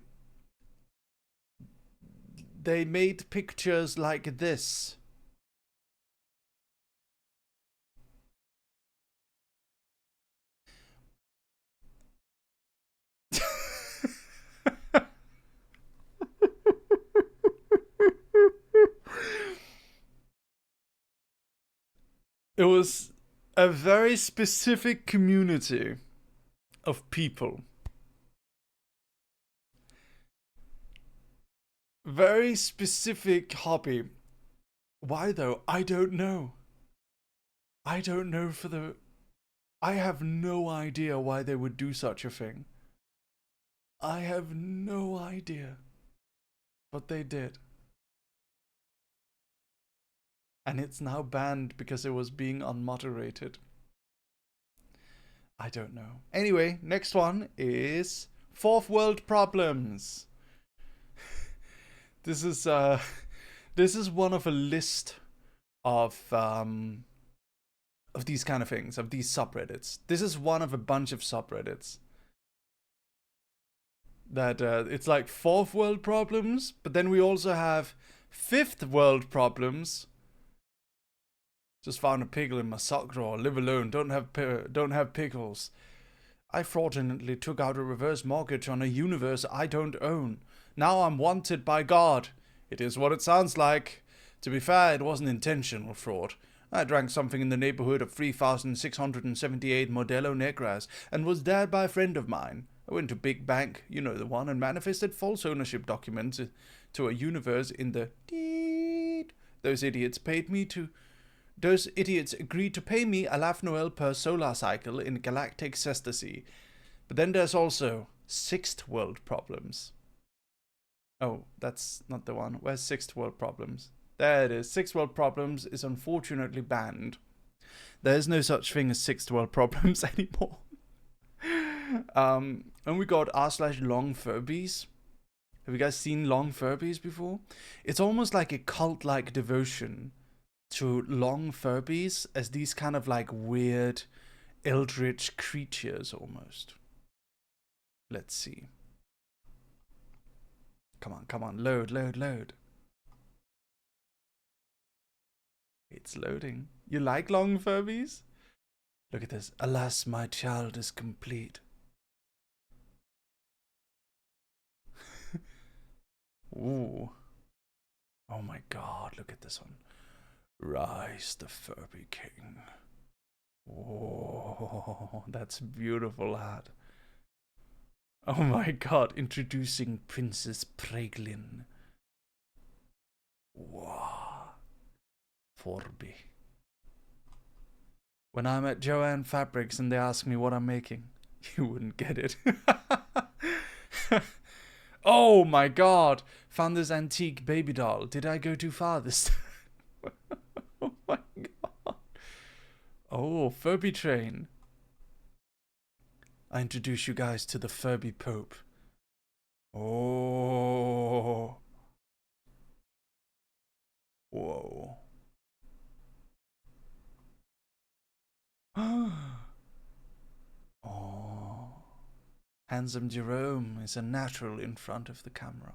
they made pictures like this. It was a very specific community of people. Very specific hobby. Why though? I don't know. I don't know for the... I have no idea why they would do such a thing. I have no idea. But they did. And it's now banned because it was being unmoderated. I don't know. Anyway, next one is fourth world problems. This is one of a list of these kind of things, of these subreddits. This is one of a bunch of subreddits. That it's like fourth world problems, but then we also have fifth world problems. Just found a pickle in my sock drawer. Live alone. Don't have pickles. I fraudulently took out a reverse mortgage on a universe I don't own. Now I'm wanted by God. It is what it sounds like. To be fair, it wasn't intentional fraud. I drank something in the neighborhood of 3,678 Modelo Negras and was dared by a friend of mine. I went to Big Bank, you know the one, and manifested false ownership documents to a universe in the deed. Those idiots agreed to pay me a laugh Noel per solar cycle in galactic ecstasy. But then there's also sixth world problems. Oh, that's not the one. Where's sixth world problems? There it is. Sixth world problems is unfortunately banned. There is no such thing as sixth world problems anymore. And we got r/long Furbies. Have you guys seen long Furbies before? It's almost like a cult-like devotion to long Furbies as these kind of like weird eldritch creatures almost. Let's see. Come on, load. It's loading. You like long Furbies? Look at this. Alas, my child is complete. Ooh. Oh my god, look at this one. Rise the Furby King. Oh, that's beautiful, lad. Oh my god, introducing Princess Preglin. Wow. Furby. When I'm at Joanne Fabrics and they ask me what I'm making, you wouldn't get it. Oh my god! Found this antique baby doll. Did I go too far this time? Oh my god. Oh, Furby train. I introduce you guys to the Furby Pope. Oh. Whoa. Oh. Handsome Jerome is a natural in front of the camera.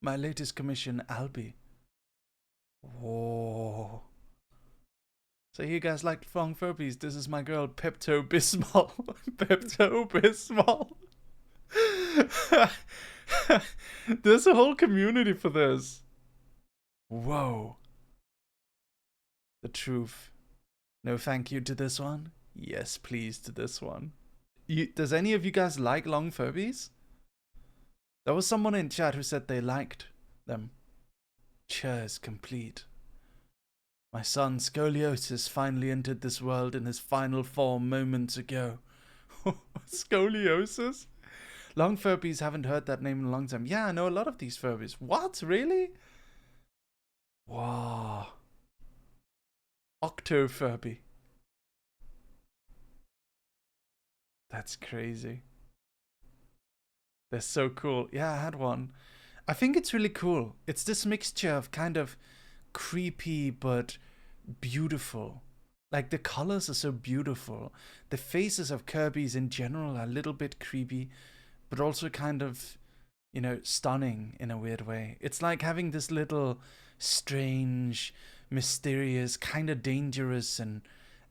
My latest commission, Albie. Whoa. So you guys like Fong Furbies? This is my girl, Pepto-Bismol. Pepto-Bismol. There's a whole community for this. Whoa. The truth. No thank you to this one. Yes, please to this one. Does any of you guys like long Furbies? There was someone in chat who said they liked them. Cheer is complete. My son Scoliosis finally entered this world in his final form moments ago. Scoliosis? Long Furbies, haven't heard that name in a long time. Yeah, I know a lot of these Furbies. What? Really? Wow. Octo Furby. That's crazy. They're so cool. Yeah, I had one. I think it's really cool. It's this mixture of kind of creepy but beautiful. Like the colors are so beautiful. The faces of Kirby's in general are a little bit creepy, but also kind of, you know, stunning in a weird way. It's like having this little strange, mysterious, kind of dangerous and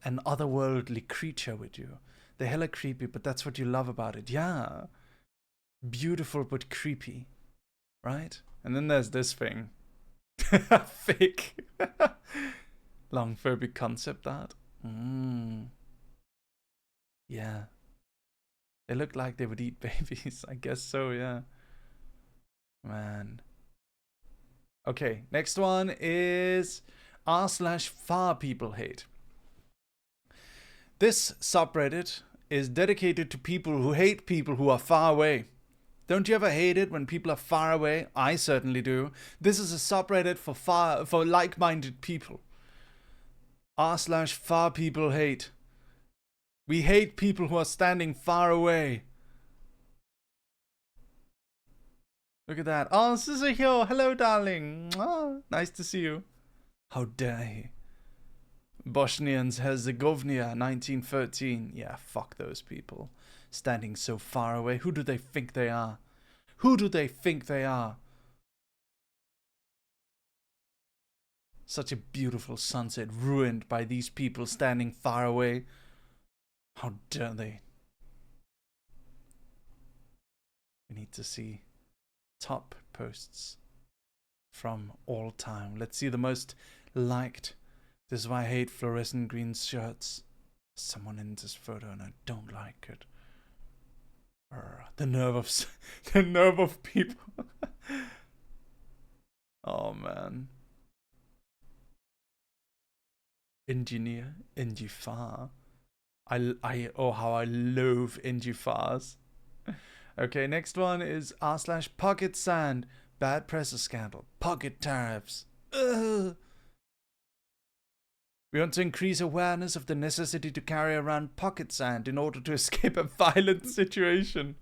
otherworldly creature with you. They're hella creepy, but that's what you love about it. Yeah. Beautiful but creepy. Right? And then there's this thing. Fake. Long Furby concept art. Yeah. They look like they would eat babies. I guess so, yeah. Man. Okay, next one is r/far people hate. This subreddit is dedicated to people who hate people who are far away. Don't you ever hate it when people are far away? I certainly do. This is a subreddit for like-minded people. r/far people hate. We hate people who are standing far away. Look at that. Oh, Suzuhyo, hello, darling. Oh, nice to see you. How dare he? Bosnians Herzegovina, 1913. Yeah, fuck those people. Standing so far away. Who do they think they are? Who do they think they are? Such a beautiful sunset ruined by these people standing far away. How dare they? We need to see top posts from all time. Let's see the most liked. This is why I hate fluorescent green shirts. Someone in this photo and I don't like it. The nerve of people. Oh man. Engineer, Engifar. Oh, how I loathe Engifars. Okay, next one is r/pocket sand. Bad presser scandal. Pocket tariffs. Ugh. We want to increase awareness of the necessity to carry around pocket sand in order to escape a violent situation.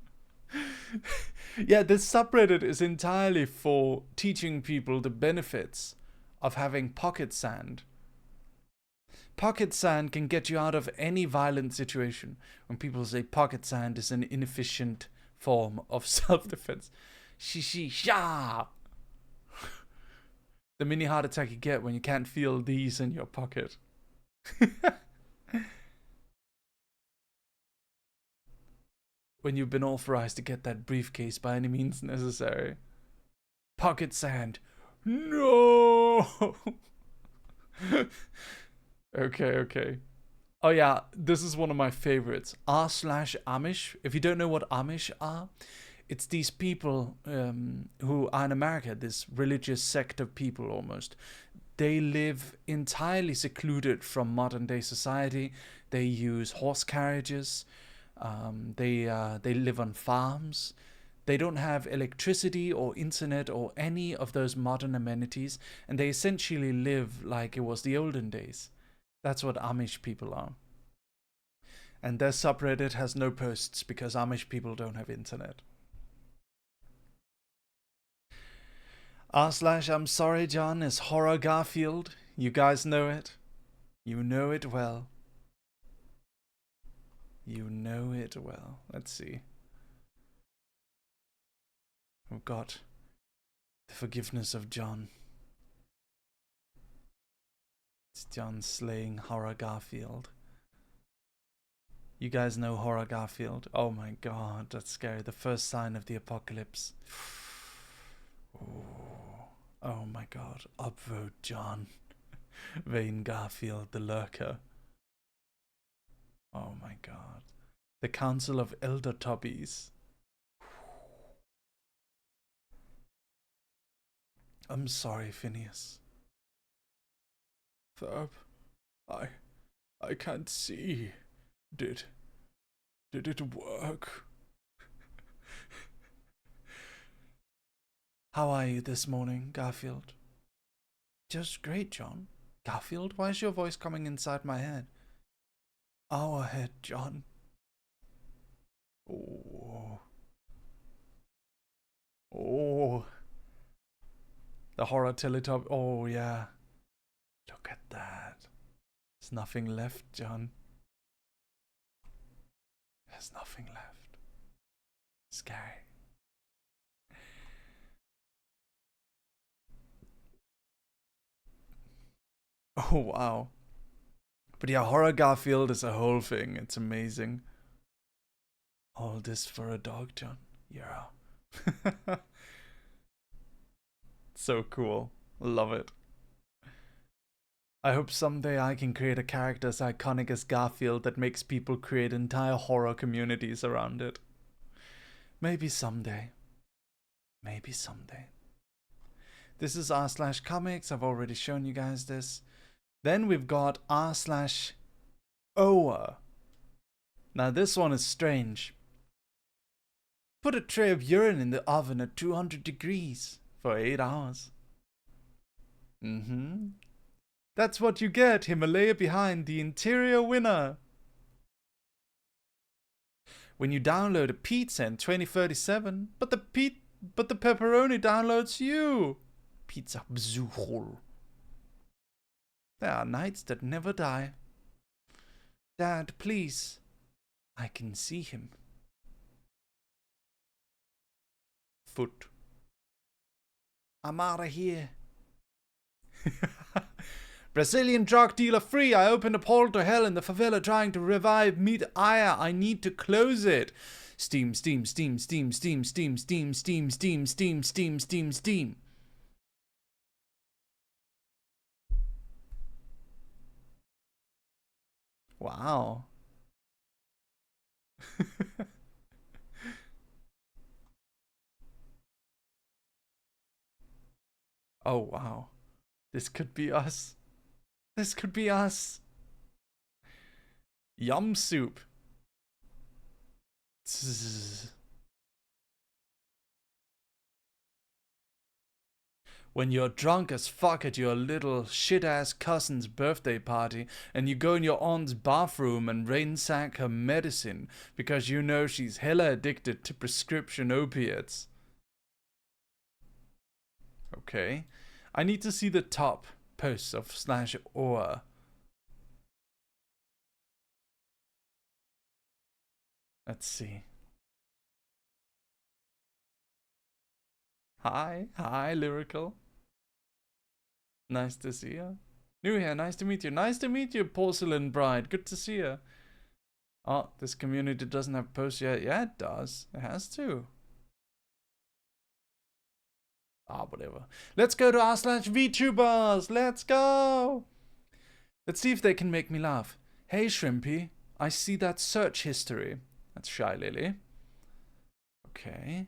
Yeah, this subreddit is entirely for teaching people the benefits of having pocket sand. Pocket sand can get you out of any violent situation. When people say pocket sand is an inefficient form of self-defense. Sha. The mini heart attack you get when you can't feel these in your pocket. When you've been authorized to get that briefcase by any means necessary. Pocket sand. No! Okay. Oh yeah, this is one of my favorites. r/Amish. If you don't know what Amish are, it's these people who are in America, this religious sect of people almost. They live entirely secluded from modern day society. They use horse carriages. They live on farms. They don't have electricity or internet or any of those modern amenities. And they essentially live like it was the olden days. That's what Amish people are. And their subreddit has no posts because Amish people don't have internet. r/I'm sorry, John is Horror Garfield. You guys know it. You know it well. You know it well. Let's see. We've got the forgiveness of John. It's John slaying Horror Garfield. You guys know Horror Garfield? Oh my god, that's scary. The first sign of the apocalypse. Oh my god. Upvote John. Vane Garfield, the lurker. Oh my god. The Council of Elder Tubbies. I'm sorry, Phineas. Ferb, I can't see. Did it work? How are you this morning, Garfield? Just great, John. Garfield, why is your voice coming inside my head? Our head, John. Oh. The horror Teletubby. Oh, yeah. Look at that. There's nothing left, John. There's nothing left. Scary. Oh, wow. But yeah, Horror Garfield is a whole thing. It's amazing. All this for a dog, John? Yeah. So cool. Love it. I hope someday I can create a character as iconic as Garfield that makes people create entire horror communities around it. Maybe someday. Maybe someday. This is r/comics. I've already shown you guys this. Then we've got r/Oa. Now this one is strange. Put a tray of urine in the oven at 200 degrees for 8 hours. That's what you get, Himalaya behind, the interior winner. When you download a pizza in 2037, but the pepperoni downloads you. Pizza Besucher. There are nights that never die. Dad, please. I can see him. Foot. I'm out of here. Brazilian drug dealer free. I opened a portal to hell in the favela trying to revive Meat Aya. I need to close it. Steam, steam, steam, steam, steam, steam, steam, steam, steam, steam, steam, steam, steam. Wow. Oh, wow. This could be us. This could be us. Yum soup. Tzzz. When you're drunk as fuck at your little shit-ass cousin's birthday party and you go in your aunt's bathroom and ransack her medicine because you know she's hella addicted to prescription opiates. Okay. I need to see the top posts of /or. Let's see. Hi, Lyrical. Nice to see you. New here, nice to meet you. Nice to meet you, Porcelain Bride. Good to see you. Oh, this community doesn't have posts yet. Yeah, it does. It has to. Ah, whatever. Let's go to r/VTubers. Let's go. Let's see if they can make me laugh. Hey, Shrimpy. I see that search history. That's Shy Lily. Okay.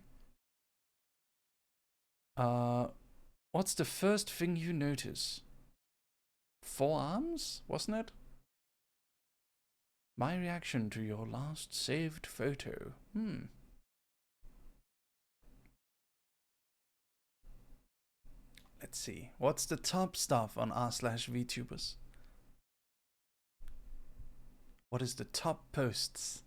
What's the first thing you notice? Forearms, wasn't it? My reaction to your last saved photo. Let's see. What's the top stuff on r/VTubers? What is the top posts?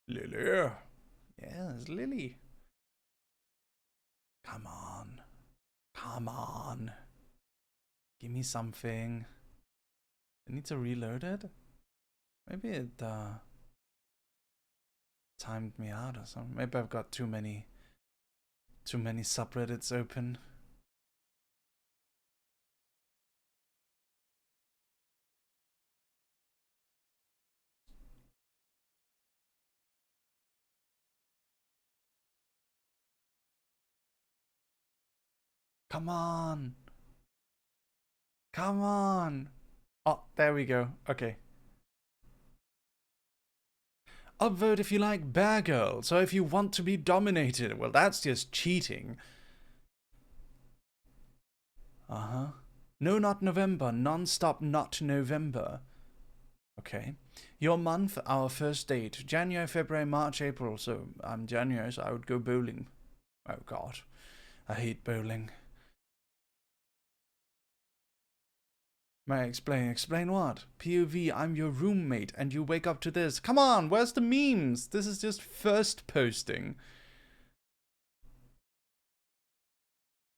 Lily. Yes, Lily. Come on. Come on. Give me something. I need to reload it? Maybe it timed me out or something. Maybe I've got too many subreddits open. Come on. Come on. Oh, there we go. Okay. Upvote if you like Bear Girl. So if you want to be dominated. Well, that's just cheating. No, not November. Non-stop not November. Okay. Your month, our first date. January, February, March, April. So I'm January, so I would go bowling. Oh, God. I hate bowling. May I explain? Explain what? POV, I'm your roommate and you wake up to this. Come on, where's the memes? This is just first posting.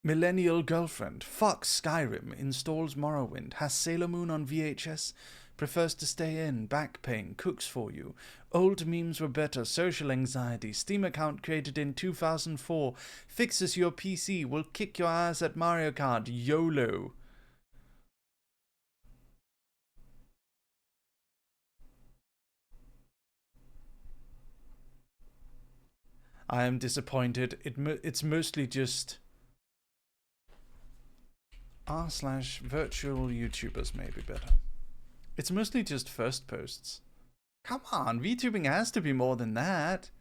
Millennial girlfriend. Fuck Skyrim. Installs Morrowind. Has Sailor Moon on VHS. Prefers to stay in. Back pain. Cooks for you. Old memes were better. Social anxiety. Steam account created in 2004. Fixes your PC. Will kick your ass at Mario Kart. YOLO. I am disappointed. It's mostly just r/virtual YouTubers may be better. It's mostly just first posts. Come on, VTubing has to be more than that.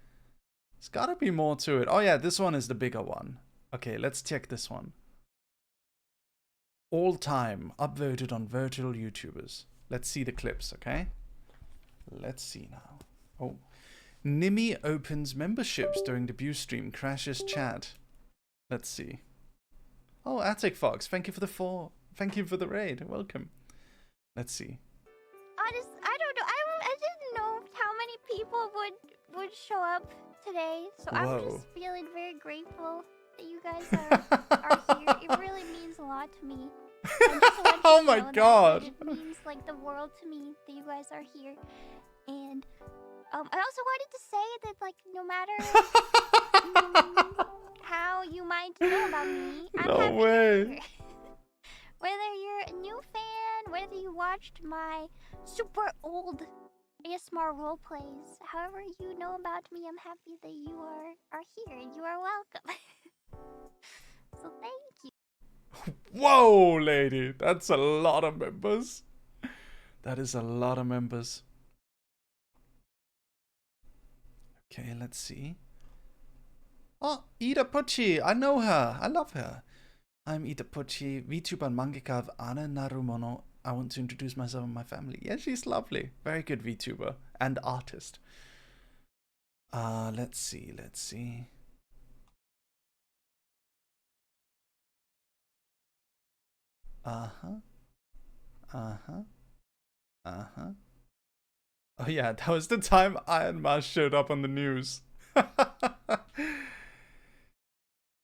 There's gotta be more to it. Oh yeah, this one is the bigger one. Okay, let's check this one. All time upvoted on virtual YouTubers. Let's see the clips, okay? Let's see now. Oh. Nimi opens memberships during debut stream, crashes chat. Let's see. Oh, Attic Fox, thank you for the raid. Welcome. Let's see. I don't know. I didn't know how many people would show up today, so Whoa. I'm just feeling very grateful that you guys are here. It really means a lot to me. Oh my God. It means like the world to me that you guys are here. And I also wanted to say that, like, no matter how you might know about me, I'm No happy way. you're here. Whether you're a new fan, whether you watched my super old ASMR roleplays, however you know about me, I'm happy that you are here and you are welcome. So thank you. Whoa, lady. That's a lot of members. That is a lot of members. Okay, let's see. Oh, Ida Pucci. I know her. I love her. I'm Ida Pucci, VTuber and mangaka of Anna Narumono. I want to introduce myself and my family. Yeah, she's lovely. Very good VTuber and artist. Let's see. Oh yeah, that was the time Iron Man showed up on the news.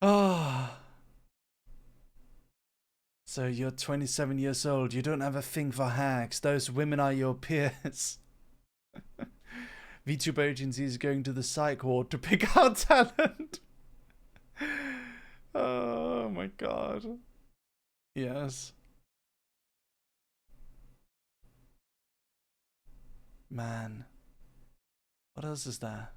Oh. So you're 27 years old. You don't have a thing for hacks. Those women are your peers. VTuber agency is going to the psych ward to pick out talent. Oh my god. Yes. Man. What else is there?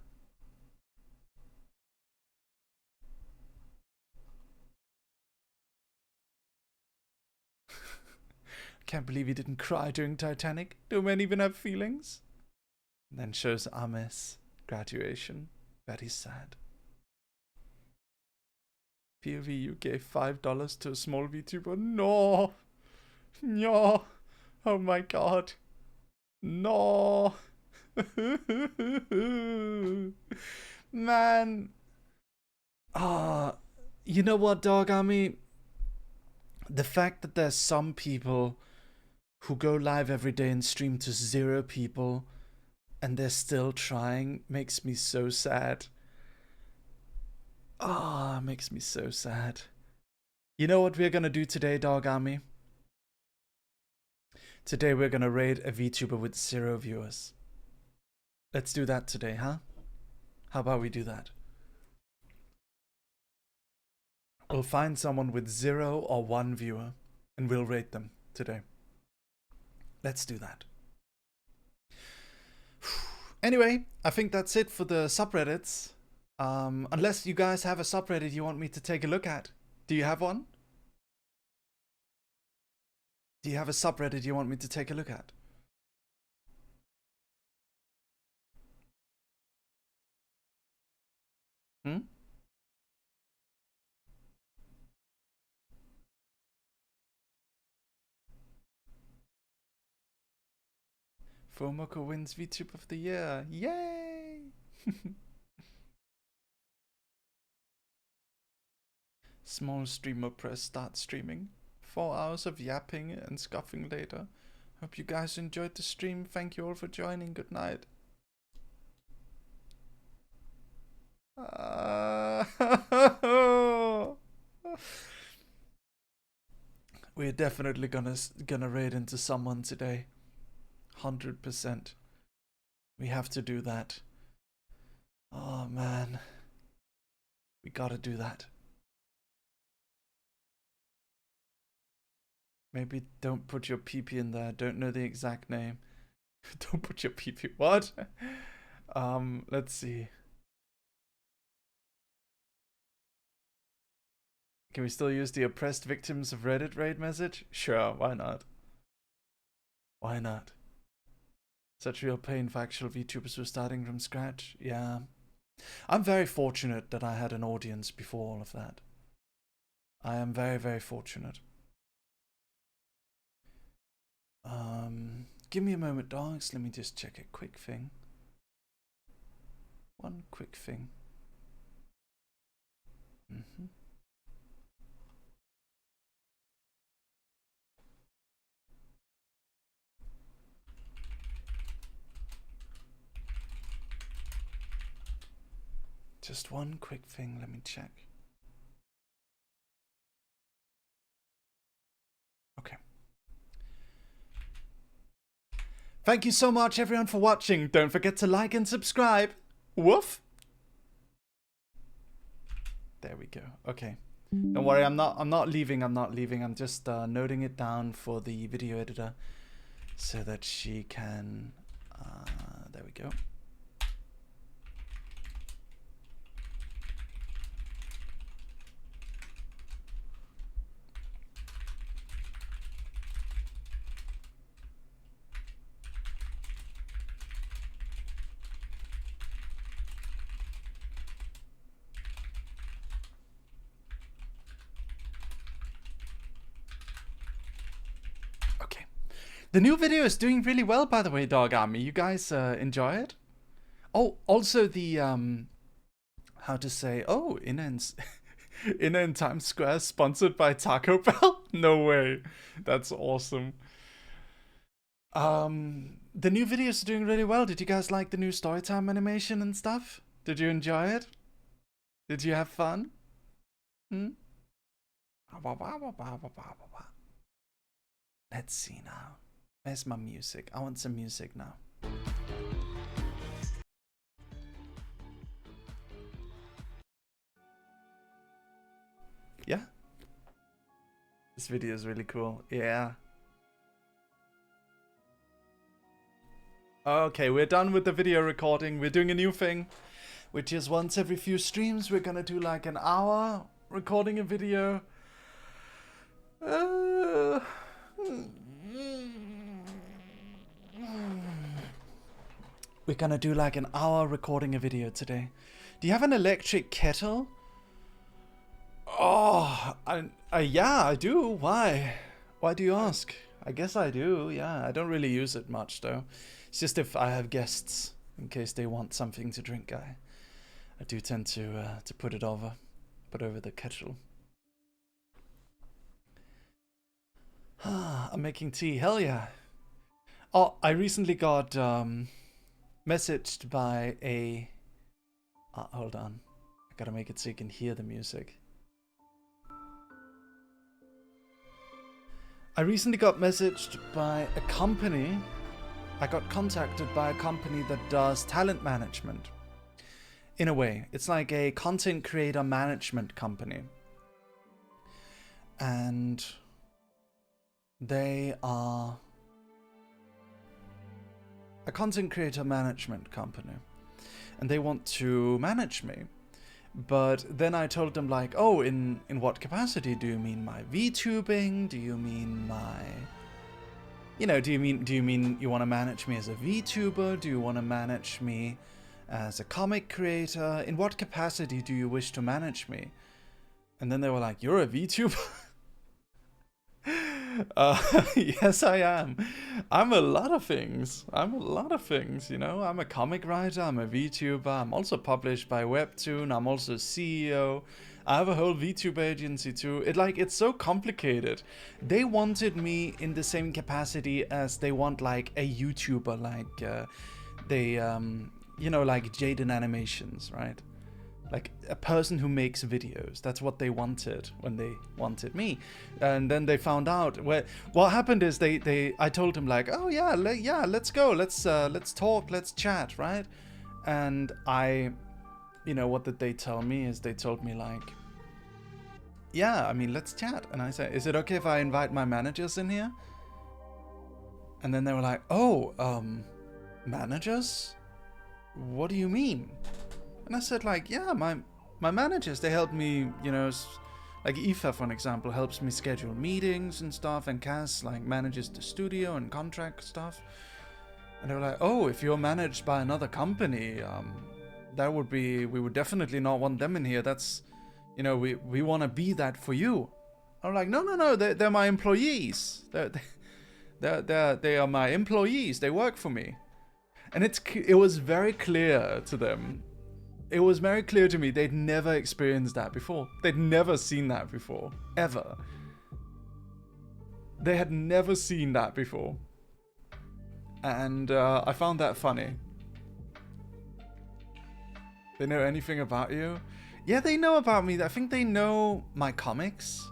Can't believe he didn't cry during Titanic. Do men even have feelings? And then shows Ames graduation. Very sad. POV, you gave $5 to a small VTuber. No. No. Oh my god. No. Man. You know what, Dog Army? The fact that there's some people who go live every day and stream to 0 people and they're still trying makes me so sad. Makes me so sad. You know what we're gonna do today, Dog Army? Today we're gonna raid a VTuber with 0 viewers. Let's do that today, huh? How about we do that? We'll find someone with 0 or 1 viewer and we'll raid them today. Let's do that. Anyway, I think that's it for the subreddits. Unless you guys have a subreddit you want me to take a look at. Do you have one? Do you have a subreddit you want me to take a look at? Fomoko wins VTuber of the year. Yay! Small streamer press start streaming. 4 hours of yapping and scoffing later. Hope you guys enjoyed the stream. Thank you all for joining. Good night. We're definitely gonna raid into someone today. 100%. We have to do that. Oh man. We gotta do that. Maybe don't put your PP in there. Don't know the exact name. Don't put your PP. What? Let's see. Can we still use the oppressed victims of Reddit raid message? Sure, why not? Why not? Such real pain for actual VTubers who are starting from scratch. Yeah. I'm very fortunate that I had an audience before all of that. I am very, very fortunate. Give me a moment, dogs. Let me just check a quick thing. One quick thing. Just one quick thing. Let me check. Okay. Thank you so much everyone for watching. Don't forget to like and subscribe. Woof. There we go. Okay. Don't worry, I'm not leaving. I'm just noting it down for the video editor so that she can there we go. The new video is doing really well, by the way, Dog Army. You guys enjoy it? Oh, also the how to say? Oh, Inner in Times Square sponsored by Taco Bell? No way. That's awesome. The new videos are doing really well. Did you guys like the new storytime animation and stuff? Did you enjoy it? Did you have fun? Let's see now. Where's my music? I want some music now. Yeah? This video is really cool. Yeah. Okay, we're done with the video recording. We're doing a new thing, which is once every few streams, we're gonna do like an hour recording a video. We're gonna do like an hour recording a video today. Do you have an electric kettle? Oh, yeah, I do. Why? Why do you ask? I guess I do, yeah. I don't really use it much though. It's just if I have guests, in case they want something to drink, I do tend to put over the kettle. I'm making tea, hell yeah. Oh, I recently got messaged by a... hold on. I gotta make it so you can hear the music. I recently got messaged by a company. I got contacted by a company that does talent management. In a way, it's like a content creator management company. And they are a content creator management company. And they want to manage me. But then I told them like, oh, in what capacity? Do you mean my VTubing? Do you mean my... You know, do you mean you want to manage me as a VTuber? Do you want to manage me as a comic creator? In what capacity do you wish to manage me? And then they were like, you're a VTuber? Yes, I am. I'm a lot of things. You know. I'm a comic writer, I'm a VTuber, I'm also published by Webtoon, I'm also CEO. I have a whole VTube agency too. It's so complicated. They wanted me in the same capacity as they want like a YouTuber, like you know, like Jaden Animations, right? Like a person who makes videos. That's what they wanted when they wanted me. And then they found out what happened is I told them like, oh yeah, let's go, let's talk, let's chat, right? And you know, what did they tell me is they told me like, yeah, I mean, let's chat. And I said, is it okay if I invite my managers in here? And then they were like, oh, managers? What do you mean? And I said like, yeah, my managers, they help me, you know, like Aoife, for an example, helps me schedule meetings and stuff, and Kaz like manages the studio and contract stuff. And they were like, oh, if you're managed by another company, we would definitely not want them in here. That's, you know, we want to be that for you. I'm like, no, they're my employees. They are my employees. They work for me. And it was very clear to them. It was very clear to me they'd never experienced that before. They'd never seen that before. Ever. They had never seen that before. And I found that funny. They know anything about you? Yeah, they know about me. I think they know my comics.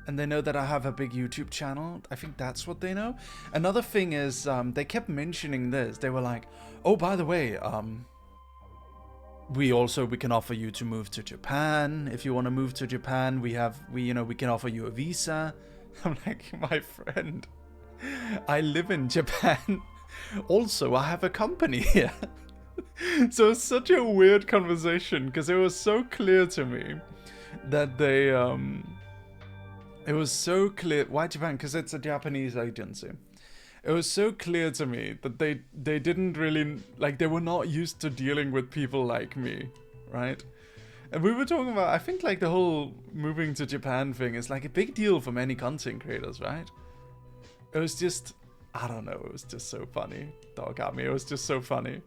And they know that I have a big YouTube channel. I think that's what they know. Another thing is, they kept mentioning this. They were like, oh, by the way, we can offer you to move to Japan. If you want to move to Japan, we can offer you a visa. I'm like, my friend, I live in Japan. Also, I have a company here. So it's such a weird conversation because it was so clear to me that they, it was so clear. Why Japan? Because it's a Japanese agency. It was so clear to me that they didn't really, like, they were not used to dealing with people like me, right? And we were talking about, I think, like, the whole moving to Japan thing is, like, a big deal for many content creators, right? It was just, I don't know, it was just so funny. Dog at me, it was just so funny.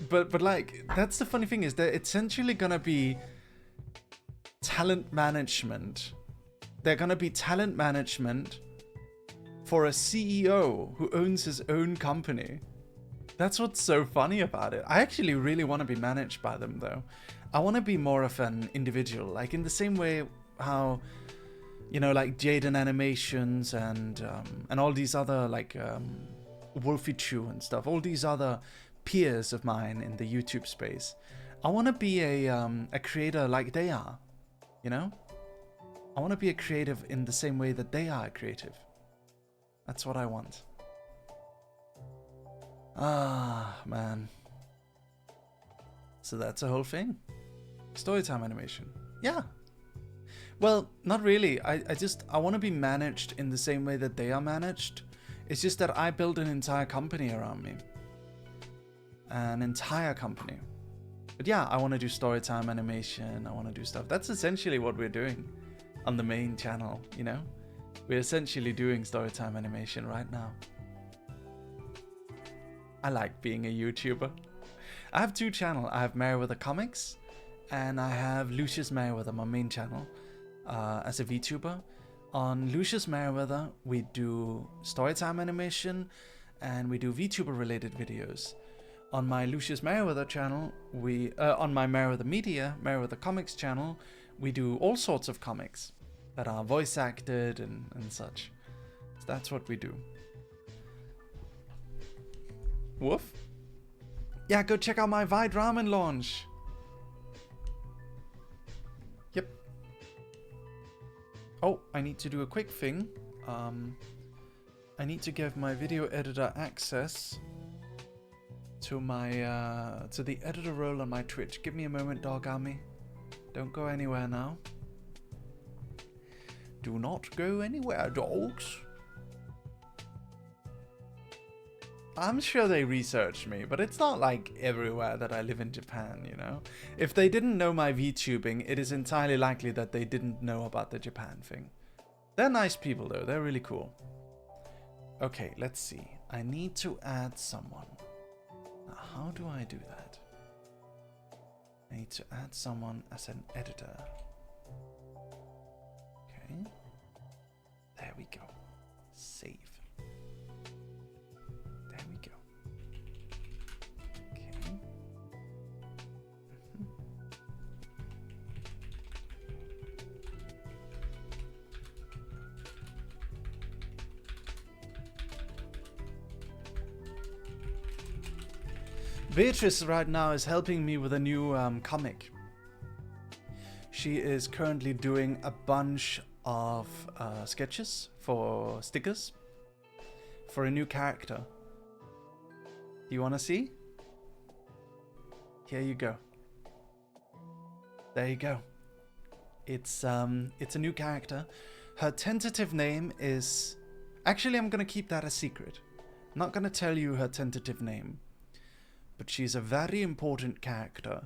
But like, that's the funny thing is they're essentially gonna be talent management. They're gonna be talent management for a CEO who owns his own company. That's what's so funny about it. I actually really want to be managed by them though. I want to be more of an individual, like in the same way how, you know, like Jaden Animations and all these other like Wolfie Chew and stuff, all these other peers of mine in the YouTube space. I want to be a creator like they are, you know? I want to be a creative in the same way that they are creative. That's what I want. Ah, man. So that's a whole thing. Storytime animation. Yeah. Well, not really. I want to be managed in the same way that they are managed. It's just that I built an entire company around me. An entire company. But yeah, I want to do storytime animation. I want to do stuff. That's essentially what we're doing on the main channel, you know? We're essentially doing storytime animation right now. I like being a YouTuber. I have two channels. I have Merryweather Comics and I have Lucius Merryweather, my main channel, as a VTuber. On Lucius Merryweather, we do storytime animation and we do VTuber related videos. On my Lucius Merryweather channel, on my Merryweather Media, Merryweather Comics channel, we do all sorts of comics that are voice acted and such. So that's what we do. Woof. Yeah, go check out my Vide Ramen launch. Yep. Oh, I need to do a quick thing. I need to give my video editor access to my to the editor role on my Twitch. Give me a moment, Dog Army. Don't go anywhere now. Do not go anywhere, dogs. I'm sure they researched me, but it's not like everywhere that I live in Japan, you know? If they didn't know my VTubing, it is entirely likely that they didn't know about the Japan thing. They're nice people though, they're really cool. Okay, let's see. I need to add someone. Now, how do I do that? I need to add someone as an editor. Okay. There we go. Save. There we go. Okay. Beatrice right now is helping me with a new comic. She is currently doing a bunch of sketches for stickers for a new character. Do you want to see? Here you go. There you go. It's a new character. Her tentative name is... Actually, I'm going to keep that a secret. I'm not going to tell you her tentative name. But she's a very important character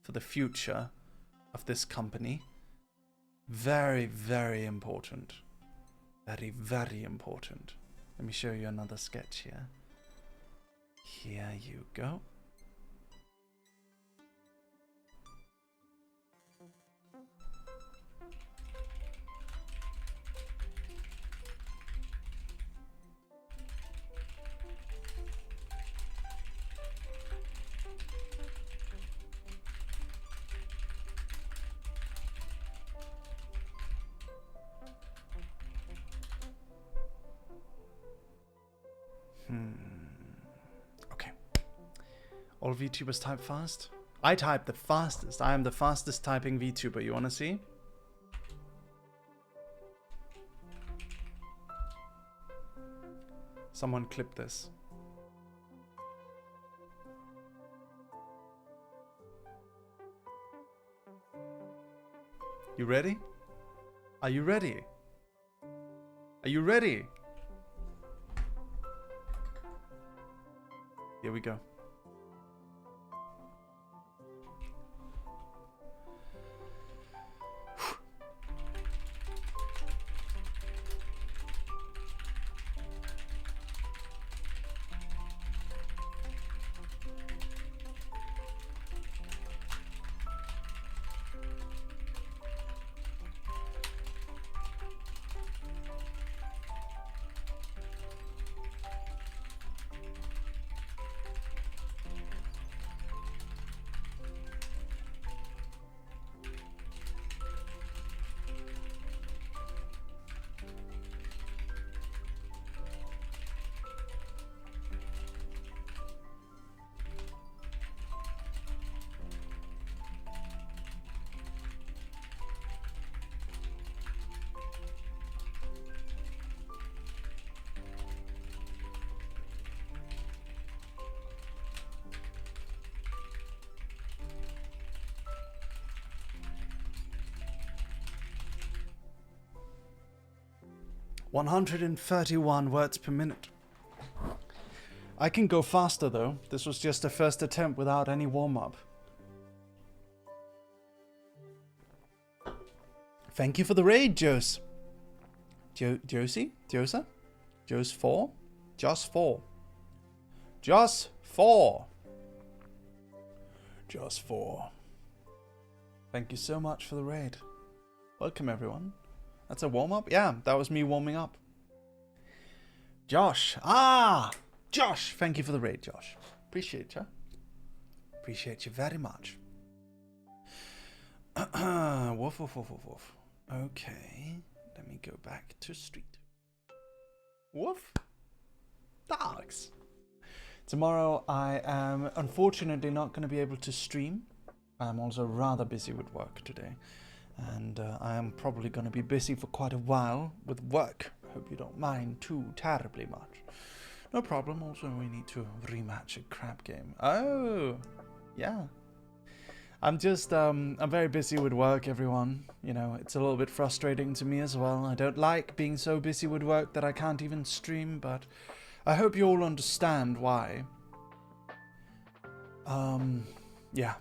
for the future of this company. Very, very important. Very, very important. Let me show you another sketch here. Here you go. Okay. All VTubers type fast? I type the fastest. I am the fastest typing VTuber. You wanna see? Someone clip this. You ready? Are you ready? Are you ready? Here we go. 131 words per minute. I can go faster though. This was just a first attempt without any warm-up. Thank you for the raid, Jose. Josie? Josa? Jos 4? Jos 4. Jos 4. Jos 4. Thank you so much for the raid. Welcome everyone. That's a warm-up? Yeah, that was me warming up. Josh. Ah! Josh! Thank you for the raid, Josh. Appreciate you. Appreciate you very much. Woof, woof, woof, woof, woof. Okay. Let me go back to street. Woof. Dogs. Tomorrow I am unfortunately not going to be able to stream. I'm also rather busy with work today. And I am probably going to be busy for quite a while with work. Hope you don't mind too terribly much. No problem. Also, we need to rematch a crab game. Oh, yeah. I'm very busy with work, everyone. You know, it's a little bit frustrating to me as well. I don't like being so busy with work that I can't even stream, but I hope you all understand why. Yeah.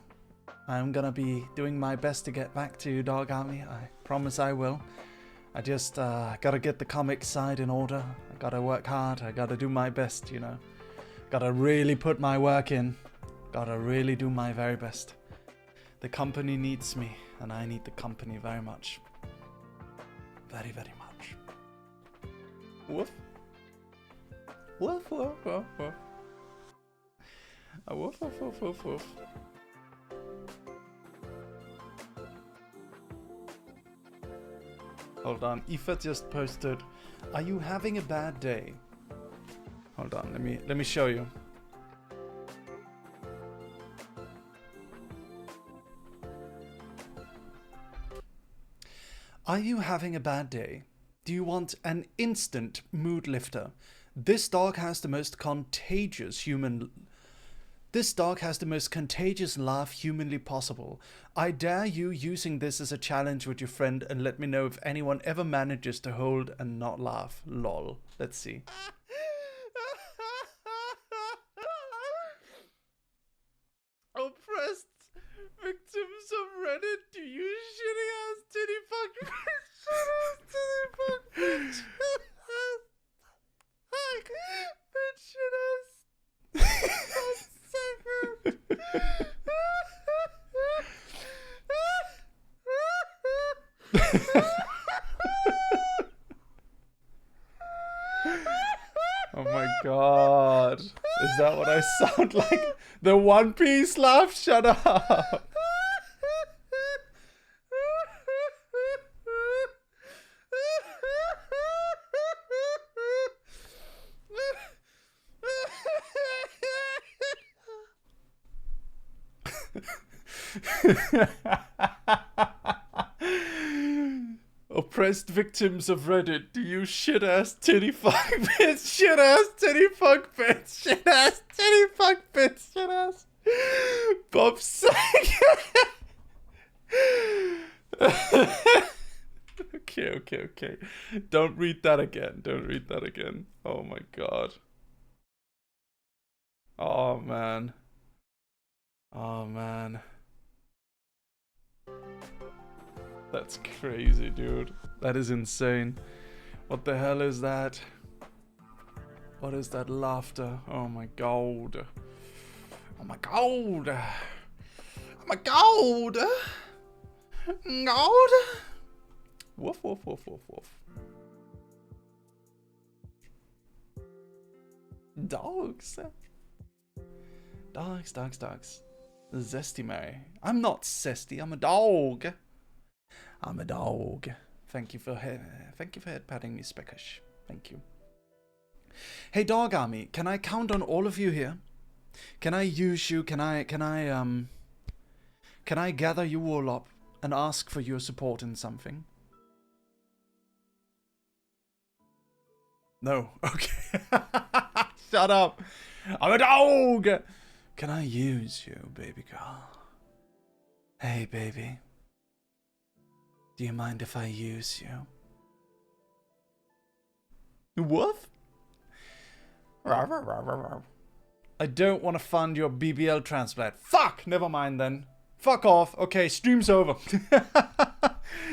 I'm gonna be doing my best to get back to Dog Army. I promise I will. I just gotta get the comic side in order. I gotta work hard. I gotta do my best, you know. Gotta really put my work in. Gotta really do my very best. The company needs me, and I need the company very much. Very, very much. Woof. Woof, woof, woof, woof. Woof, woof, woof, woof, woof. Hold on, Aoife just posted, "Are you having a bad day?" Hold on, let me show you. Are you having a bad day? Do you want an instant mood lifter? This dog has the most contagious laugh humanly possible. I dare you using this as a challenge with your friend and let me know if anyone ever manages to hold and not laugh. Lol. Let's see. Oppressed victims of Reddit, do you shitty ass titty fuck bitch shit ass Oh my god. Is that what I sound like? The One Piece laugh? Shut up. Oppressed victims of Reddit, do you shit ass titty fuck bitch, shit ass titty fuck bitch, shit ass titty fuck bitch, shit ass. Bob saying. Okay. Don't read that again. Don't read that again. Oh my god. Oh man. Oh man. That's crazy, dude. That is insane. What the hell is that? What is that laughter? Oh my god. Oh my god. Oh my god. God. Woof, woof, woof, woof, woof. Dogs. Dogs. Zesty Mary. I'm not zesty, I'm a dog. I'm a dog. Thank you for head patting me, Speckish. Thank you. Hey, Dog Army, can I count on all of you here? Can I use you? Can I gather you all up and ask for your support in something? No. Okay. Shut up. I'm a dog. Can I use you, baby girl? Hey, baby. Do you mind if I use you? Woof. I don't want to fund your BBL transplant. Fuck! Never mind then. Fuck off. Okay, stream's over.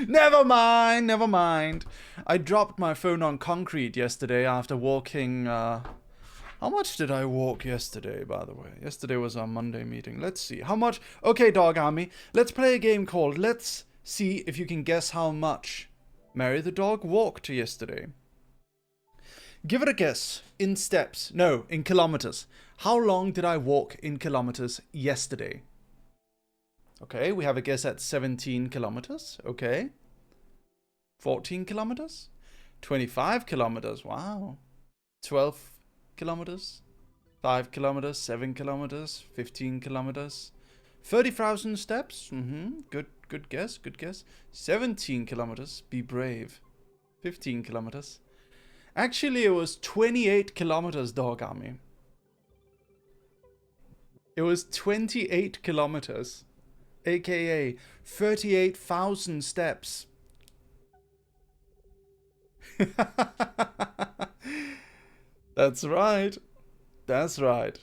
Never mind, never mind. I dropped my phone on concrete yesterday after walking... How much did I walk yesterday, by the way? Yesterday was our Monday meeting. Let's see. How much... Okay, Dog Army. Let's play a game called Let's See If You Can Guess How Much Mary the Dog walked yesterday. Give it a guess. In steps. No, in kilometers. How long did I walk in kilometers yesterday? Okay, we have a guess at 17 kilometers. Okay. 14 kilometers? 25 kilometers. Wow. 12 kilometers? 5 kilometers? 7 kilometers? 15 kilometers? 30,000 steps? Good guess, good guess. 17 kilometers. Be brave. 15 kilometers. Actually, it was 28 kilometers, Dog Army. It was 28 kilometers. AKA 38,000 steps. That's right. That's right.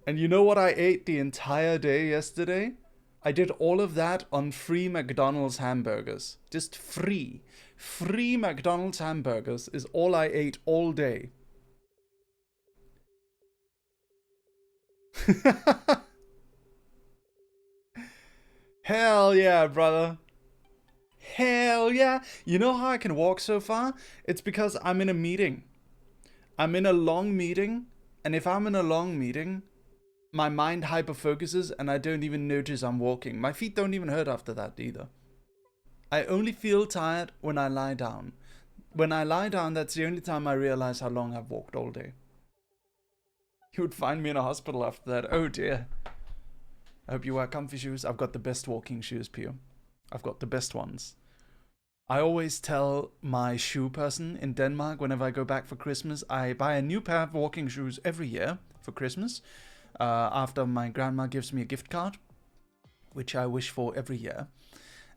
And you know what I ate the entire day yesterday? I did all of that on free McDonald's hamburgers. Just free. Free McDonald's hamburgers is all I ate all day. Hell yeah, brother. Hell yeah. You know how I can walk so far? It's because I'm in a meeting. I'm in a long meeting. And if I'm in a long meeting, my mind hyperfocuses and I don't even notice I'm walking. My feet don't even hurt after that either. I only feel tired when I lie down. When I lie down, that's the only time I realize how long I've walked all day. You would find me in a hospital after that. Oh dear. I hope you wear comfy shoes. I've got the best walking shoes, Pio. I've got the best ones. I always tell my shoe person in Denmark, whenever I go back for Christmas, I buy a new pair of walking shoes every year for Christmas. After my grandma gives me a gift card, which I wish for every year.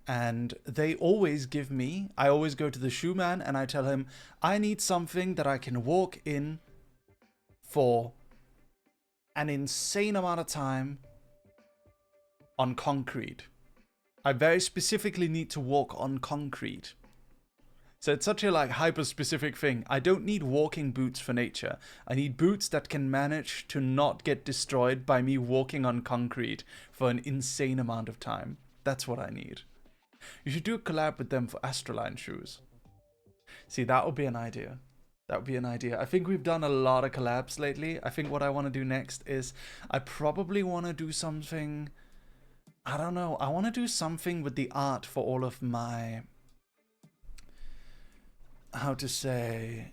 And they always give me, I always go to the shoe man and I tell him, I need something that I can walk in for an insane amount of time on concrete. I very specifically need to walk on concrete. So it's such a like hyper specific thing. I don't need walking boots for nature. I need boots that can manage to not get destroyed by me walking on concrete for an insane amount of time. That's what I need. You should do a collab with them for ASTRALINE'S shoes. See, that would be an idea. That would be an idea. I think we've done a lot of collabs lately. I think what I want to do next is I probably want to do something... I don't know. I want to do something with the art for all of my... How to say...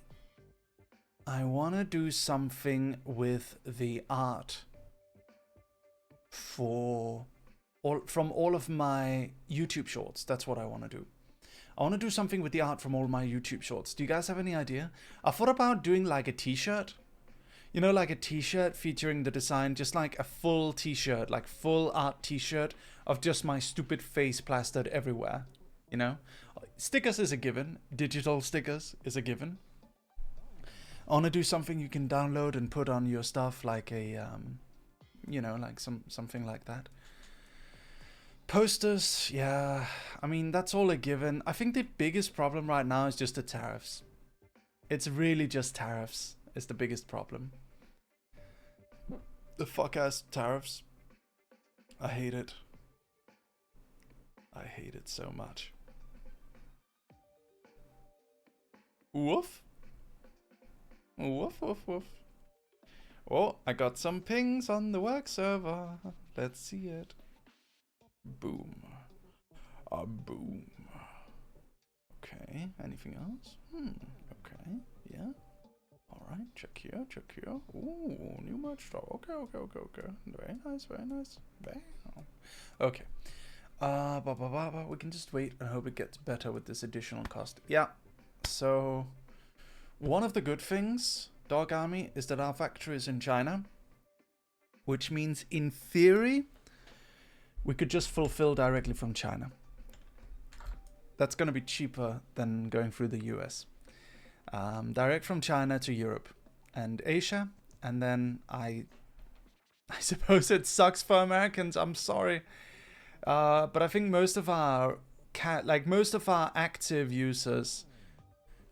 I want to do something with the art for... from all of my YouTube shorts. That's what I want to do. I want to do something with the art from all my YouTube shorts. Do you guys have any idea? I thought about doing like a t-shirt. You know, like a t-shirt featuring the design, just like a full t-shirt, like full art t-shirt of just my stupid face plastered everywhere. You know? Stickers is a given. Digital stickers is a given. I want to do something you can download and put on your stuff, like a, you know, like something like that. Posters, yeah, I mean, that's all a given. I think the biggest problem right now is just the tariffs. It's really just tariffs is the biggest problem. The fuck-ass tariffs. I hate it. I hate it so much. Woof. Woof, woof, woof. Oh, I got some pings on the work server. Let's see it. Boom. A boom. Okay, anything else? Okay, yeah. Alright, check here, check here. Ooh, new merch store. Okay. Very nice, very nice. Bam. Okay. We can just wait and hope it gets better with this additional cost. Yeah. So, one of the good things, Dog Army, is that our factory is in China. Which means, in theory, we could just fulfill directly from China. That's going to be cheaper than going through the US. direct from China to Europe and Asia, and then I suppose it sucks for Americans. I'm sorry, but I think most of our active users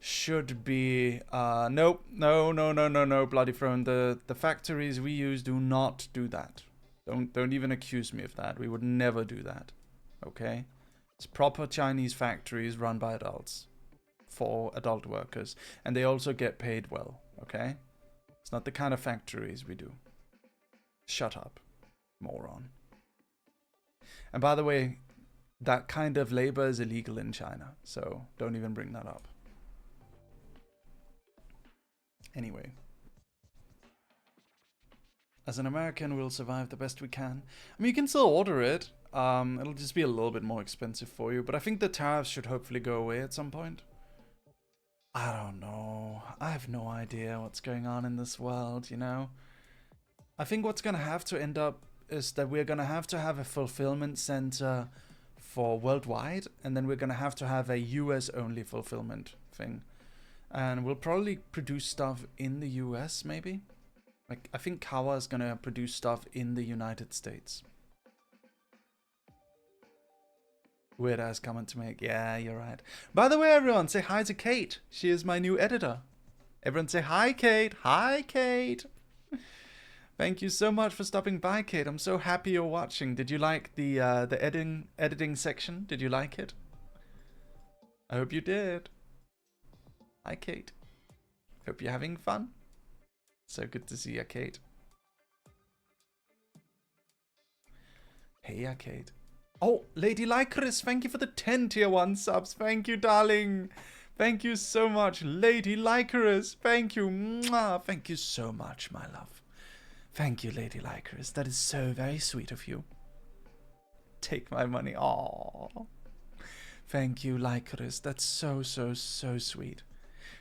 should be nope, no, bloody throne. The factories we use do not do that. Don't even accuse me of that. We would never do that. Okay, it's proper Chinese factories run by adults for adult workers, and they also get paid well. Okay, it's not the kind of factories we do. Shut up, moron. And by the way, that kind of labor is illegal in China, so don't even bring that up. Anyway, as an American, we'll survive the best we can. I mean, you can still order it. It'll just be a little bit more expensive for you, but I think the tariffs should hopefully go away at some point. I don't know. I have no idea what's going on in this world, you know? I think what's going to have to end up is that we're going to have a fulfillment center for worldwide, and then we're going to have a US only fulfillment thing. And we'll probably produce stuff in the US, maybe? Like, I think Kawa is going to produce stuff in the United States. Weird ass comment to make. Yeah, you're right. By the way, everyone, say hi to Kate. She is my new editor. Everyone say hi, Kate. Hi, Kate. Thank you so much for stopping by, Kate. I'm so happy you're watching. Did you like the editing section? Did you like it? I hope you did. Hi, Kate. Hope you're having fun. So good to see you, Kate. Hey, Kate. Oh, Lady Lycris, thank you for the 10 tier 1 subs. Thank you, darling. Thank you so much, Lady Lycris. Thank you. Mwah. Thank you so much, my love. Thank you, Lady Lycris. That is so very sweet of you. Take my money. Aww. Thank you, Lycris. That's so sweet.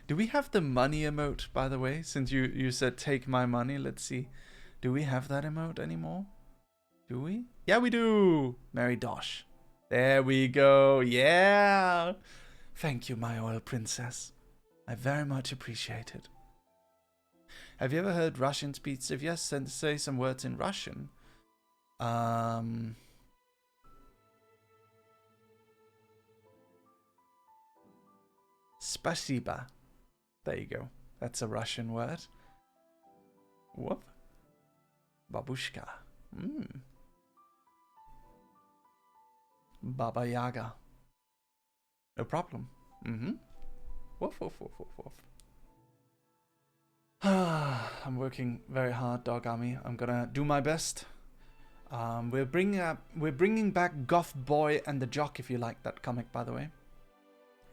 Do we have the money emote, by the way? Since you said take my money, let's see. Do we have that emote anymore? Do we? Yeah, we do. Mary Dosh. There we go. Yeah. Thank you, my oil princess. I very much appreciate it. Have you ever heard Russian speech? If yes, then say some words in Russian. Spasiba. There you go. That's a Russian word. Whoop. Babushka. Baba Yaga. No problem. Woof, woof, woof, woof, woof. I'm working very hard, Dog Army. I'm gonna do my best. We're bringing back Goth Boy and the Jock, if you like that comic, by the way,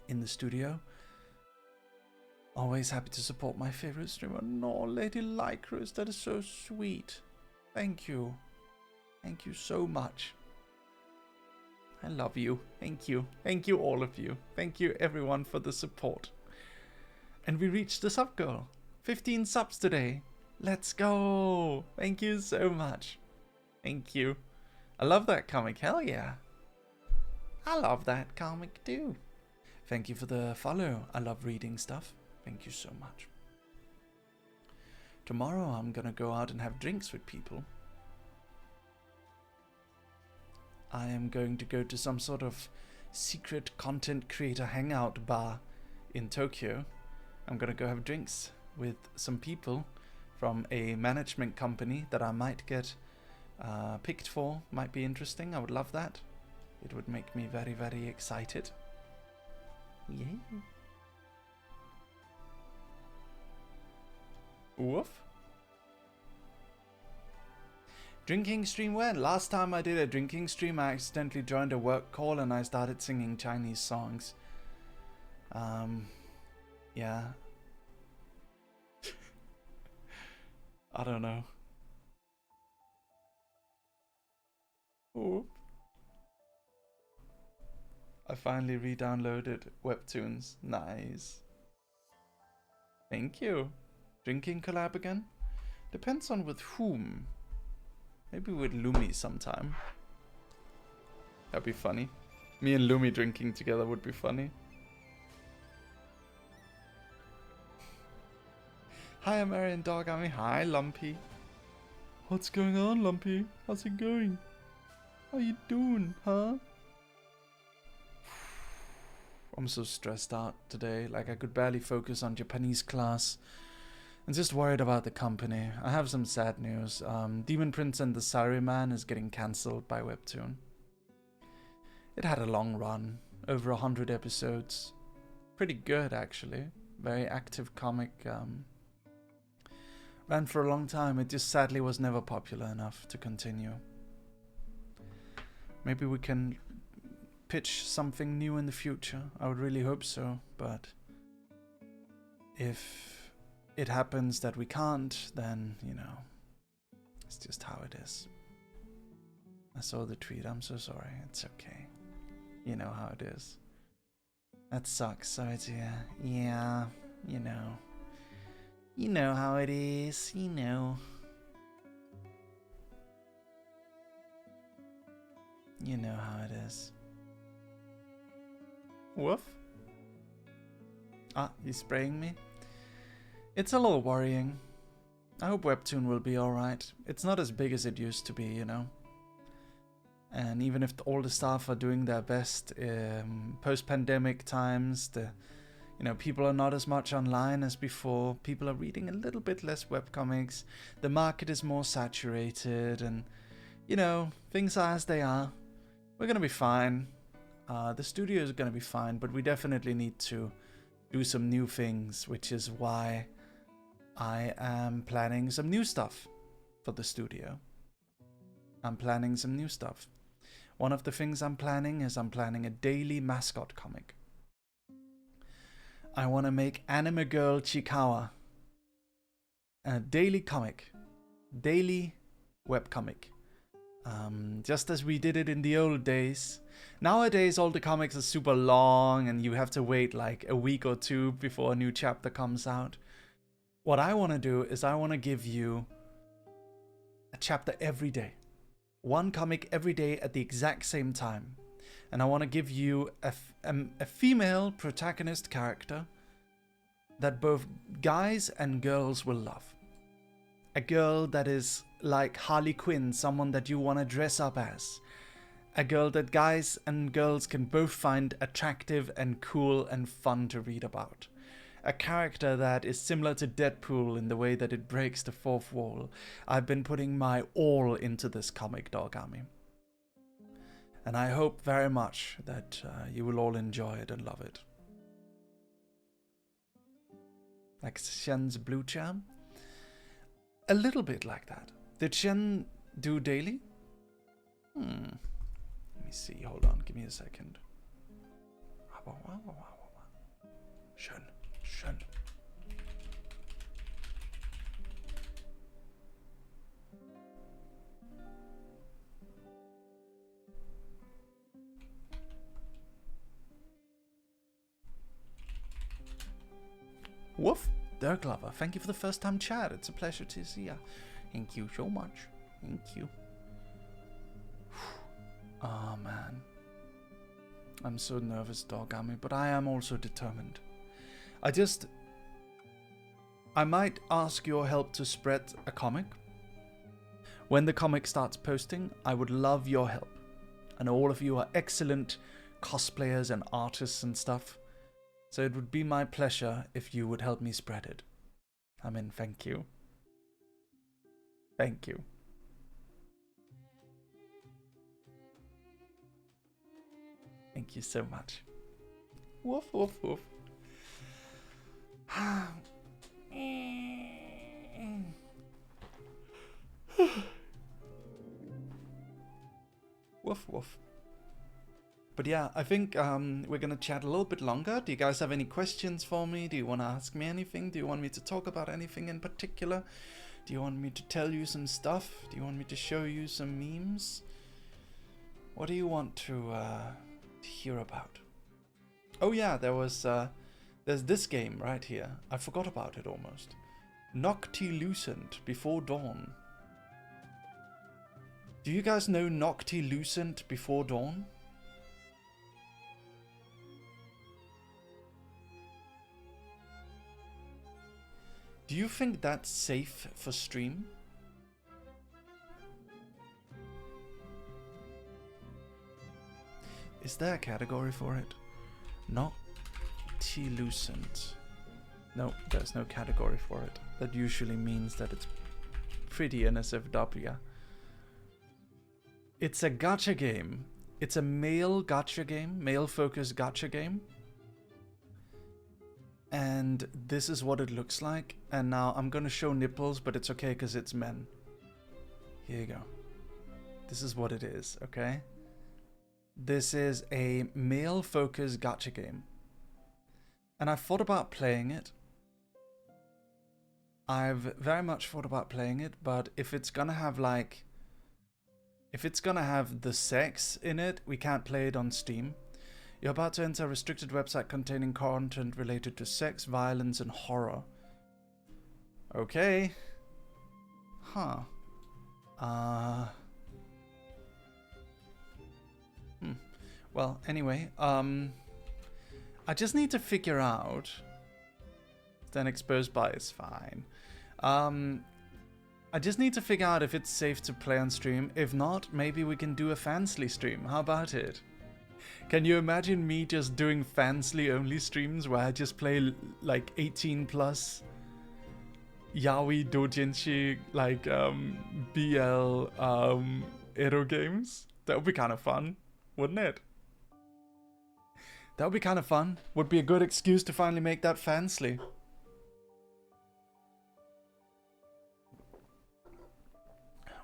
in the studio. Always happy to support my favorite streamer. No, Lady Lycris, that is so sweet. Thank you. Thank you so much. I love you. Thank you. Thank you, all of you. Thank you, everyone, for the support. And we reached the sub goal. 15 subs today. Let's go. Thank you so much. Thank you. I love that comic. Hell yeah. I love that comic too. Thank you for the follow. I love reading stuff. Thank you so much. Tomorrow I'm gonna go out and have drinks with people. I am going to go to some sort of secret content creator hangout bar in Tokyo. I'm gonna go have drinks with some people from a management company that I might get picked for. Might be interesting. I would love that. It would make me very, very excited. Yeah. Woof. Drinking stream when? Last time I did a drinking stream, I accidentally joined a work call and I started singing Chinese songs. Yeah. I don't know. Ooh. I finally re-downloaded Webtoons. Nice. Thank you. Drinking collab again? Depends on with whom. Maybe with Lumi sometime. That'd be funny. Me and Lumi drinking together would be funny. Hi, American Dog Army. Hi, Lumpy. What's going on, Lumpy? How's it going? How you doing, huh? I'm so stressed out today. Like, I could barely focus on Japanese class. I'm just worried about the company. I have some sad news. Demon Prince and the Salaryman is getting cancelled by Webtoon. It had a long run, over 100 episodes. Pretty good, actually. Very active comic. Ran for a long time. It just sadly was never popular enough to continue. Maybe we can pitch something new in the future. I would really hope so, but if it happens that we can't, then, you know, it's just how it is. I saw the tweet. I'm so sorry. It's okay. You know how it is. That sucks. Sorry to hear. Yeah, you know. You know how it is. You know. You know how it is. Woof. Ah, he's spraying me. It's a little worrying. I hope Webtoon will be alright. It's not as big as it used to be, you know. And even if all the staff are doing their best, post-pandemic times, you know, people are not as much online as before. People are reading a little bit less webcomics. The market is more saturated, and, you know, things are as they are. We're gonna be fine. The studio is gonna be fine, but we definitely need to do some new things, which is why I am planning some new stuff for the studio. I'm planning some new stuff. One of the things I'm planning is I'm planning a daily mascot comic. I want to make Anime Girl Chikawa a daily comic, daily webcomic. Just as we did it in the old days. Nowadays all the comics are super long and you have to wait like a week or two before a new chapter comes out. What I want to do is I want to give you a chapter every day. One comic every day at the exact same time. And I want to give you a female protagonist character that both guys and girls will love. A girl that is like Harley Quinn, someone that you want to dress up as. A girl that guys and girls can both find attractive and cool and fun to read about. A character that is similar to Deadpool in the way that it breaks the fourth wall. I've been putting my all into this comic, Dog Army. And I hope very much that you will all enjoy it and love it. Like Shen's Blue Jam? A little bit like that. Did Shen do daily? Let me see. Hold on. Give me a second. Shen. Shen. Woof. Dirk Lover, thank you for the first time chat. It's a pleasure to see you. Thank you so much. Thank you. Oh man. I'm so nervous, Dog Army, but I am also determined. I might ask your help to spread a comic. When the comic starts posting, I would love your help. I know all of you are excellent cosplayers and artists and stuff. So it would be my pleasure if you would help me spread it. I mean, thank you. Thank you. Thank you so much. Woof, woof, woof. Woof, woof. But yeah, I think we're gonna chat a little bit longer. Do you guys have any questions for me? Do you want to ask me anything? Do you want me to talk about anything in particular? Do you want me to tell you some stuff? Do you want me to show you some memes? What do you want to hear about? Oh yeah, there's this game right here. I forgot about it almost. Noctilucent Before Dawn. Do you guys know Noctilucent Before Dawn? Do you think that's safe for stream? Is there a category for it? Not T-lucent. No, there's no category for it. That usually means that it's pretty NSFW. It's a gacha game. It's a male gacha game, male-focused gacha game. And this is what it looks like. And now I'm gonna show nipples, but it's okay because it's men. Here you go. This is what it is, okay? This is a male-focused gacha game. And I've thought about playing it. I've very much thought about playing it, but if it's gonna have like... If it's gonna have the sex in it, we can't play it on Steam. You're about to enter a restricted website containing content related to sex, violence, and horror. Okay. Huh. Well, anyway, I just need to figure out... Then exposed by is fine. I just need to figure out if it's safe to play on stream. If not, maybe we can do a fansly stream. How about it? Can you imagine me just doing fansly only streams where I just play like 18 plus yaoi doujinshi like BL ero games? That would be kind of fun, wouldn't it? That would be kind of fun. Would be a good excuse to finally make that fansly.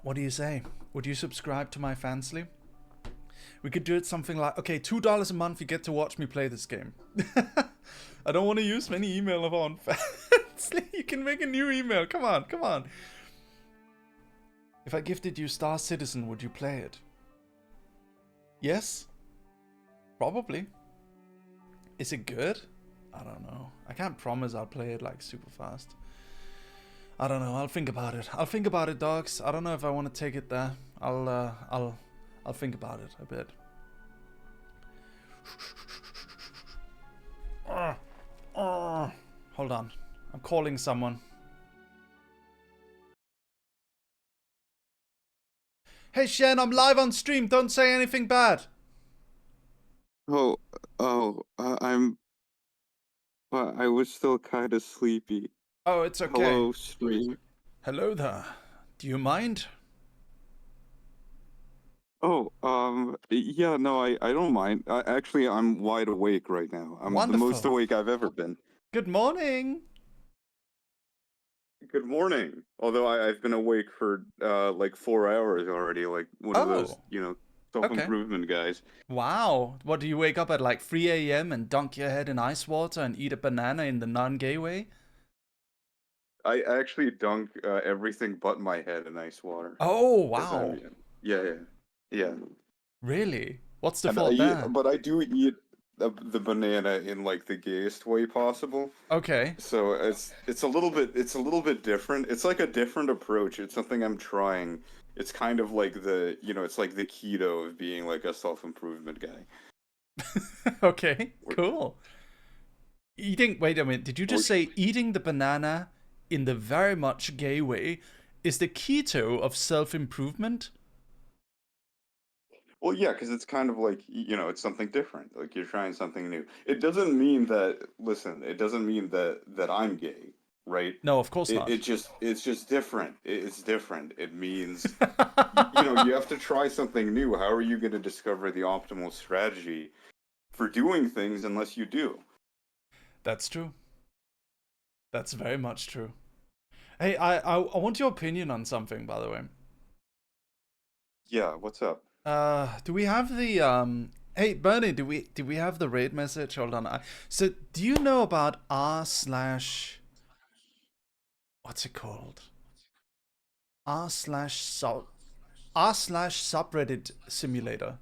What do you say? Would you subscribe to my fansly? We could do it something like, okay, $2 a month, you get to watch me play this game. I don't want to use many email on fansly. You can make a new email. Come on, come on. If I gifted you Star Citizen, would you play it? Yes? Probably. Is it good? I don't know. I can't promise I'll play it like super fast. I don't know. I'll think about it. I'll think about it, dogs. I don't know if I want to take it there. I'll think about it a bit. Hold on. I'm calling someone. Hey Shen, I'm live on stream. Don't say anything bad. I was still kind of sleepy. Oh, it's okay. Hello, stream. Hello there. Do you mind? Oh, yeah, no, I don't mind. Actually, I'm wide awake right now. I'm the most Wonderful. awake I've ever been. Good morning. Good morning. Although I've been awake for like 4 hours already, like one of those, self-improvement guys. Wow. What, do you wake up at like 3 a.m. and dunk your head in ice water and eat a banana in the non-gay way? I actually dunk everything but my head in ice water. Oh, wow. Yeah. Really? What's the fault there? But I do eat the banana in like the gayest way possible. Okay. So it's a little bit different. It's like a different approach. It's something I'm trying. It's kind of like it's like the keto of being like a self-improvement guy. Okay, cool. Wait a minute, did you just say eating the banana in the very much gay way is the keto of self-improvement? Well, yeah, because it's kind of like, it's something different. Like you're trying something new. It doesn't mean that, it doesn't mean that I'm gay, right? No, of course not. It's just different. It's different. It means, you have to try something new. How are you going to discover the optimal strategy for doing things unless you do? That's true. That's very much true. Hey, I want your opinion on something, by the way. Yeah, what's up? Do we have the Hey Bernie, do we have the raid message? Hold on. So do you know about what's it called? r/subreddit simulator.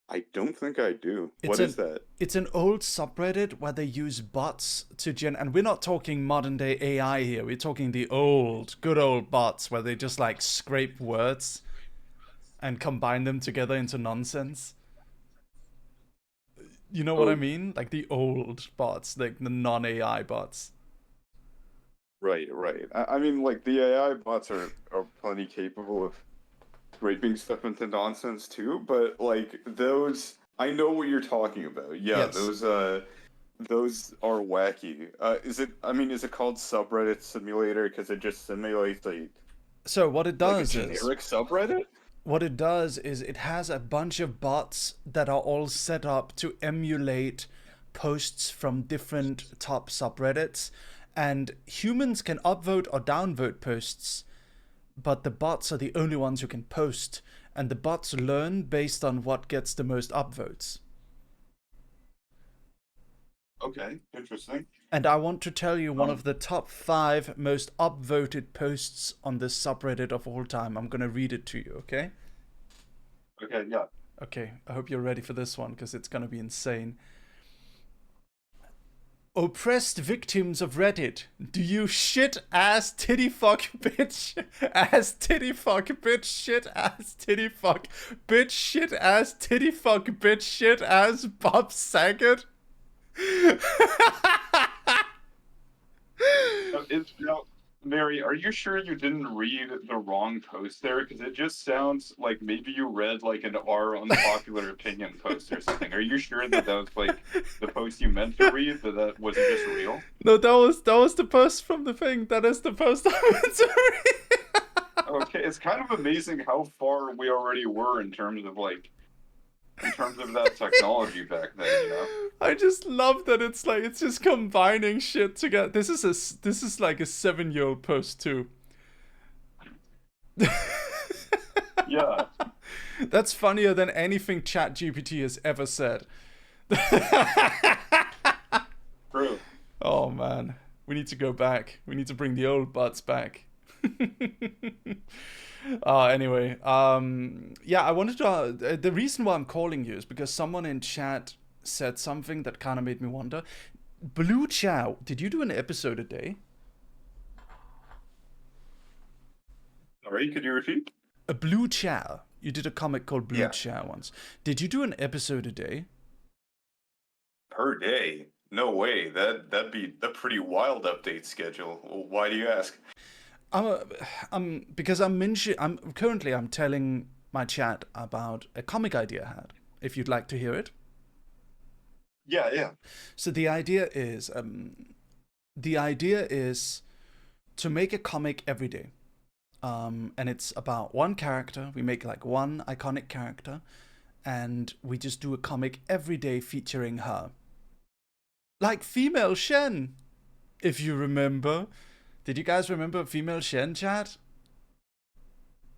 I don't think I do. What is that? It's an old subreddit where they use bots to and we're not talking modern day AI here. We're talking the good old bots where they just like scrape words and combine them together into nonsense. You know what I mean? Like the old bots, like the non-AI bots. Right, right. I mean, like, the AI bots are plenty capable of scraping stuff into nonsense too, but like those, I know what you're talking about. Yeah, Yes. those are wacky. Is it? I mean, is it called subreddit simulator because it just simulates So what it like a does is, generic subreddit? what it does is it has a bunch of bots that are all set up to emulate posts from different top subreddits, and humans can upvote or downvote posts, but the bots are the only ones who can post, and the bots learn based on what gets the most upvotes. Okay, interesting. And I want to tell you one of the top 5 most upvoted posts on this subreddit of all time. I'm gonna read it to you, okay? Okay, yeah. Okay, I hope you're ready for this one, because it's gonna be insane. Oppressed victims of Reddit, do you shit ass titty fuck bitch ass titty fuck bitch shit ass titty fuck bitch shit ass titty fuck bitch shit ass Bob Saget? Now, Mary, are you sure you didn't read the wrong post there? Because it just sounds like maybe you read like an our unpopular opinion post or something. Are you sure that was like the post you meant to read? That wasn't just real? No, that was the post from the thing. That is the post I meant to read. Okay, it's kind of amazing how far we already were in terms of that technology back then, you know? I just love that it's like it's just combining shit together. This is like a 7-year-old post too. Yeah. That's funnier than anything ChatGPT has ever said. True. Oh man, we need to go back. We need to bring the old butts back. Anyway, yeah, I wanted to. The reason why I'm calling you is because someone in chat said something that kind of made me wonder. Blue Chow, did you do an episode a day? Sorry, could you repeat? A Blue Chow. You did a comic called Blue Yeah. Chow once. Did you do an episode a day? Per day? No way. That'd be a pretty wild update schedule. Well, why do you ask? Because I'm currently telling my chat about a comic idea I had. If you'd like to hear it. Yeah, yeah. So the idea is to make a comic every day. And it's about one character. We make like one iconic character, and we just do a comic every day featuring her. Like Female Shen, if you remember. Did you guys remember Female Shen, chat?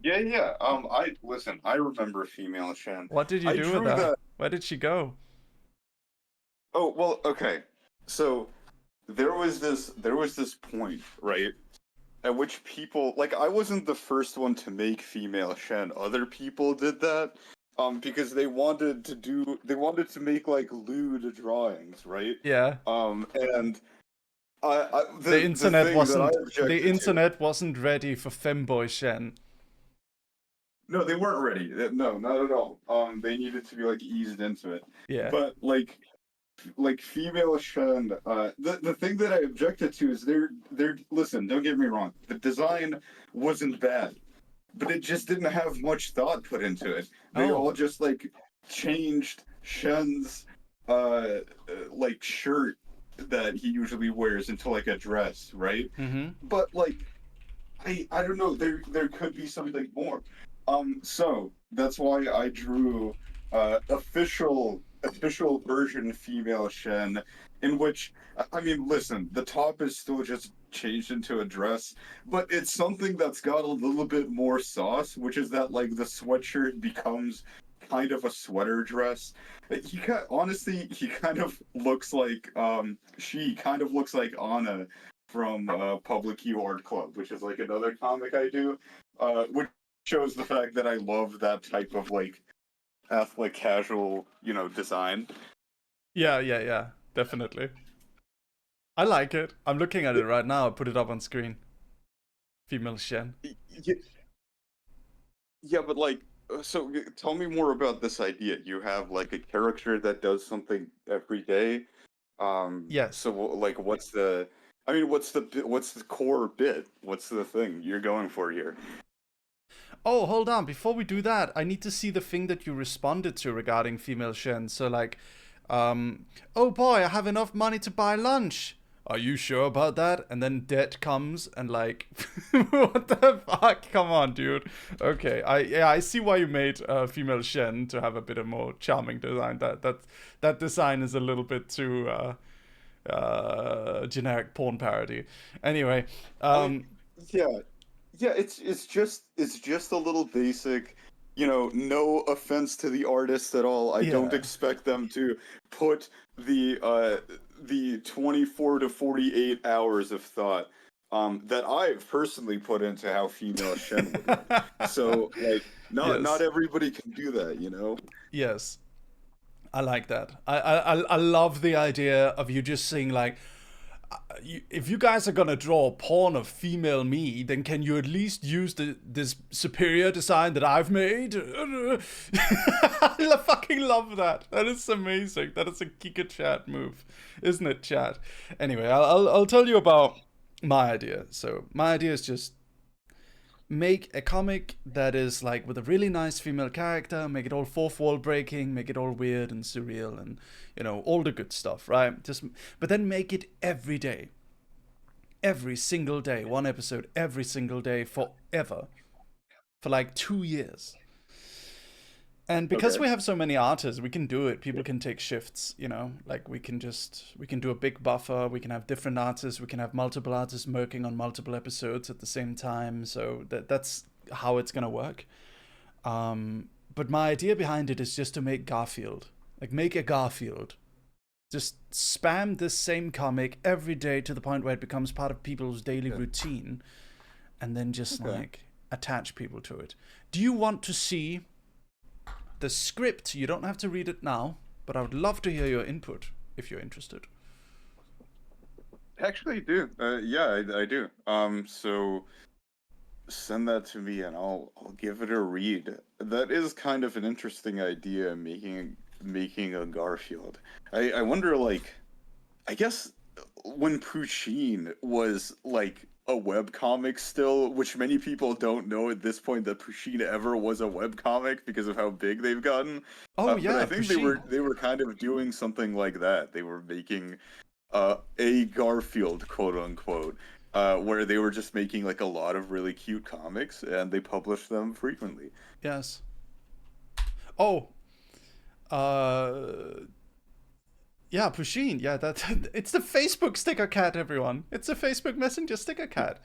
Yeah, yeah. I remember Female Shen. What did you do with her? Where did she go? Oh, well, okay. So there was this point, right, at which people, like, I wasn't the first one to make Female Shen. Other people did that. Because they wanted to make like lewd drawings, right? Yeah. And the internet wasn't wasn't ready for femboy Shen. No, they weren't ready. No, not at all. They needed to be like eased into it. Yeah. But like Female Shen, the thing that I objected to is they're listen, don't get me wrong. The design wasn't bad, but it just didn't have much thought put into it. They all just like changed Shen's like shirt that he usually wears into like a dress, right? Mm-hmm. But like I don't know, there could be something more. So that's why I drew official version Female Shen, in which, I mean, listen, the top is still just changed into a dress, but it's something that's got a little bit more sauce, which is that like the sweatshirt becomes kind of a sweater dress. Honestly, he kind of looks like she kind of looks like Anna from Public Q Art Club, which is like another comic I do, which shows the fact that I love that type of like athletic casual, design. Yeah, definitely. I like it. I'm looking at it right now. I put it up on screen. Female Shen. Yeah, but like So tell me more about this idea. You have like a character that does something every day. Yes. So like, I mean, what's the core bit? What's the thing you're going for here? Oh, hold on. Before we do that, I need to see the thing that you responded to regarding female Shen. So, like, um, oh boy, I have enough money to buy lunch. Are you sure about that? And then debt comes and like, what the fuck? Come on, dude. Okay, I see why you made female Shen to have a bit of more charming design. That design is a little bit too generic porn parody. Anyway, I mean, yeah, yeah. It's just a little basic. No offense to the artists at all. I don't yeah. expect them to put the 24 to 48 hours of thought that I've personally put into how female Shen would look. So like, not Yes. everybody can do that, you know? Yes. I like that. I love the idea of you just saying like, if you guys are gonna draw porn of female me, then can you at least use this superior design that I've made? I fucking love that. That is amazing. That is a Giga Chat move, isn't it, chat? Anyway, I'll tell you about my idea. So my idea is just make a comic that is like with a really nice female character, make it all fourth wall breaking, make it all weird and surreal and all the good stuff, right? But then make it every day. Every single day, one episode every single day forever. For like 2 years. And because Okay. we have so many artists, we can do it. People can take shifts, like we can do a big buffer. We can have different artists. We can have multiple artists working on multiple episodes at the same time. So that's how it's gonna work. But my idea behind it is just to make Garfield, like make a Garfield. Just spam this same comic every day to the point where it becomes part of people's daily routine, and then just Okay. like attach people to it. Do you want to see the script? You don't have to read it now, but I would love to hear your input if you're interested. Actually, I do. Yeah, I do. So send that to me and I'll give it a read. That is kind of an interesting idea, making a Garfield. I wonder, like, I guess when Pusheen was like a webcomic still, which many people don't know at this point that Pusheen ever was a webcomic because of how big they've gotten. Oh But I yeah, think Pusheen. they were kind of doing something like that. They were making a Garfield, quote unquote, where they were just making like a lot of really cute comics and they published them frequently. Yes. Oh. Uh. Yeah, Pusheen. Yeah, that it's the Facebook sticker cat, everyone. It's a Facebook Messenger sticker cat.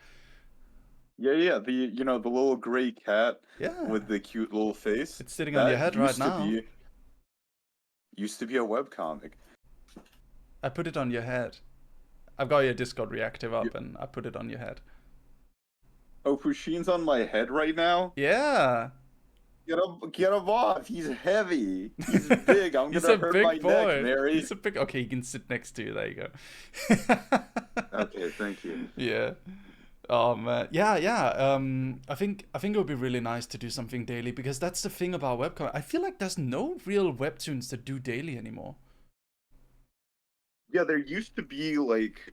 Yeah, yeah, the little gray cat Yeah. with the cute little face. It's sitting on your That head right now. Used to be a webcomic. I put it on your head. I've got your Discord reactive up and I put it on your head. Oh, Pusheen's on my head right now? Yeah. Get him off! He's heavy. He's big. I'm He's gonna a hurt big my boy. neck, Mary. He's a big. Okay, he can sit next to you. There you go. Okay, thank you. Yeah. Oh man. Yeah, yeah. I think it would be really nice to do something daily because that's the thing about webcomic. I feel like there's no real webtoons that do daily anymore. Yeah, there used to be like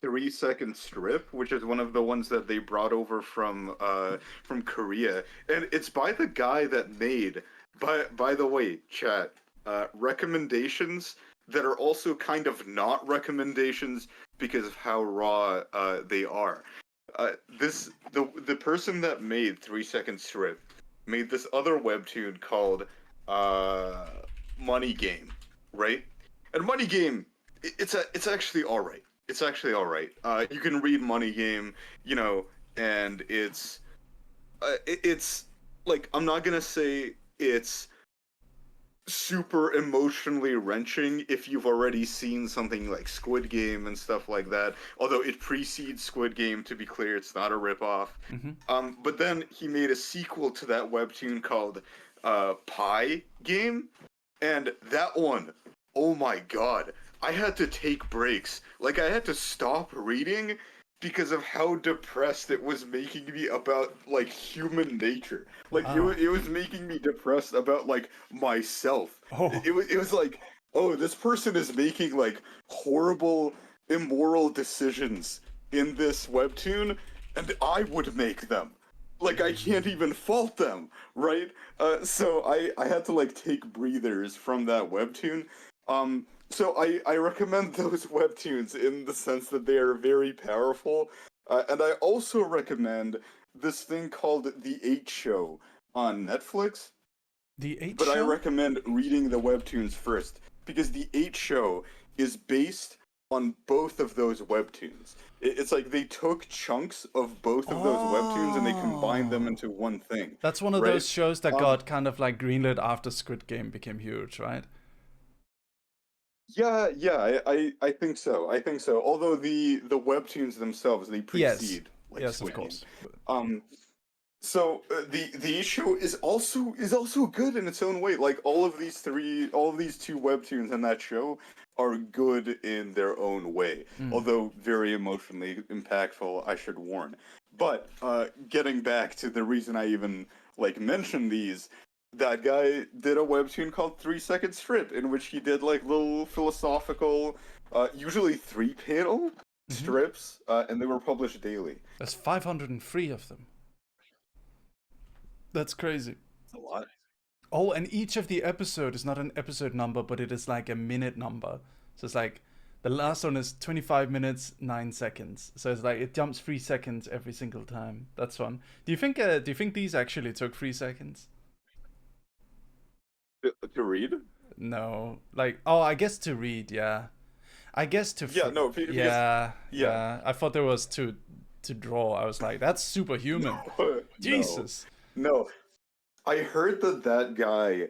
3 second strip, which is one of the ones that they brought over from Korea, and it's by the guy that made. By the way, chat, recommendations that are also kind of not recommendations because of how raw they are. The person that made 3 second strip made this other webtoon called Money Game, right? And Money Game, it's actually all right. It's actually all right. You can read Money Game, and it's like, I'm not gonna say it's super emotionally wrenching if you've already seen something like Squid Game and stuff like that. Although it precedes Squid Game, to be clear, it's not a ripoff. But then he made a sequel to that webtoon called Pie Game, and that one, oh my god, I had to take breaks. Like, I had to stop reading because of how depressed it was making me about like human nature. Like Wow. it was making me depressed about like myself. Oh. It was like, oh, this person is making like horrible, immoral decisions in this webtoon, and I would make them. Like I can't even fault them, right? So I had to like take breathers from that webtoon. So I recommend those webtoons in the sense that they are very powerful, and I also recommend this thing called The 8 Show on Netflix. The 8 But I Show? recommend reading the webtoons first because The 8 Show is based on both of those webtoons. It's like they took chunks of both of those webtoons and they combined them Oh. into one thing, That's one of right? those shows that Um, got kind of like greenlit after Squid Game became huge, right? I think so. I think so. Although the webtoons themselves they Yes. precede like Yes, of Squid Game. course. Um, so the issue is also good in its own way. Like all of these two webtoons in that show are good in their own way, Mm. although very emotionally impactful. I should warn. But getting back to the reason I even like mentioned these, that guy did a webtoon called 3 Second Strip, in which he did like little philosophical, usually 3 panel Hmm. strips, and they were published daily. There's 503 of them. That's crazy. A lot. Oh, and each of the episode is not an episode number, but it is like a minute number. So it's like the last one is 25 minutes 9 seconds. So it's like it jumps 3 seconds every single time. That's fun. Do you think these actually took 3 seconds? To read? No. Like, oh, I guess to read, yeah. I guess to Yeah, no, because yeah, yeah, yeah. I thought there was to draw. I was like, that's superhuman. no, Jesus. no. I heard that that guy,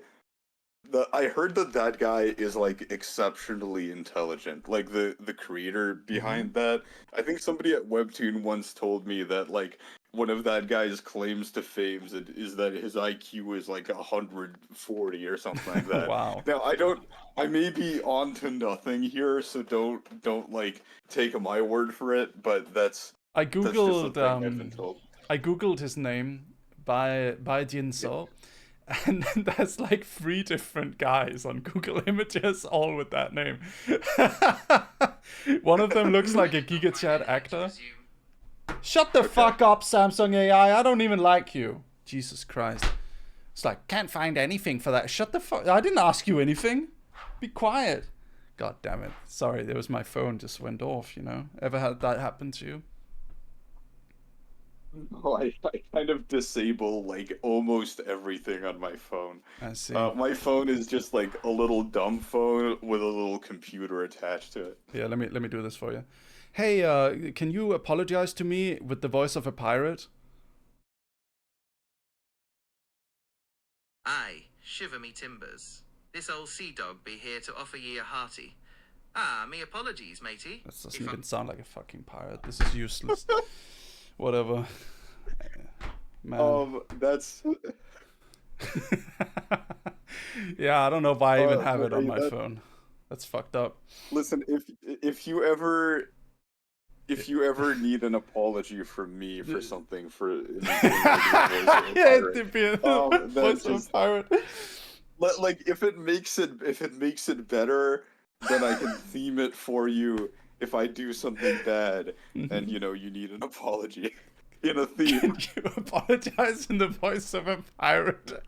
I heard that that guy is like exceptionally intelligent. Like the creator Hmm. behind that. I think somebody at Webtoon once told me that like one of that guy's claims to fame is that his IQ is like 140 or something like that. Wow. Now I may be on to nothing here, so don't like take my word for it, but I that's just the googled thing I've been told. I googled his name by Jinso, and then there's like 3 different guys on Google Images, all with that name. One of them looks like a GigaChat actor. Shut the fuck up, Samsung AI. I don't even like you. Jesus Christ. It's like, can't find anything for that. Shut the fuck. I didn't ask you anything. Be quiet. God damn it. Sorry, there was my phone just went off, you know? Ever had that happen to you? Oh, I kind of disable like almost everything on my phone. I see. My phone is just like a little dumb phone with a little computer attached to it. Yeah, let me do this for you. Hey, can you apologize to me with the voice of a pirate? Aye, shiver me timbers. This old sea dog be here to offer ye a hearty. Ah, me apologies, matey. That doesn't If even I'm sound like a fucking pirate. This is useless. Whatever. Man. That's Yeah, I don't know why I even have it on hey, my phone. That's fucked up. listen, if you ever need an apology from me for something for in the Yeah, voice of a to be a pirate, voice that's of a just pirate. like if it makes it better, then I can theme it for you if I do something bad and you know you need an apology in a theme. Can you apologize in the voice of a pirate?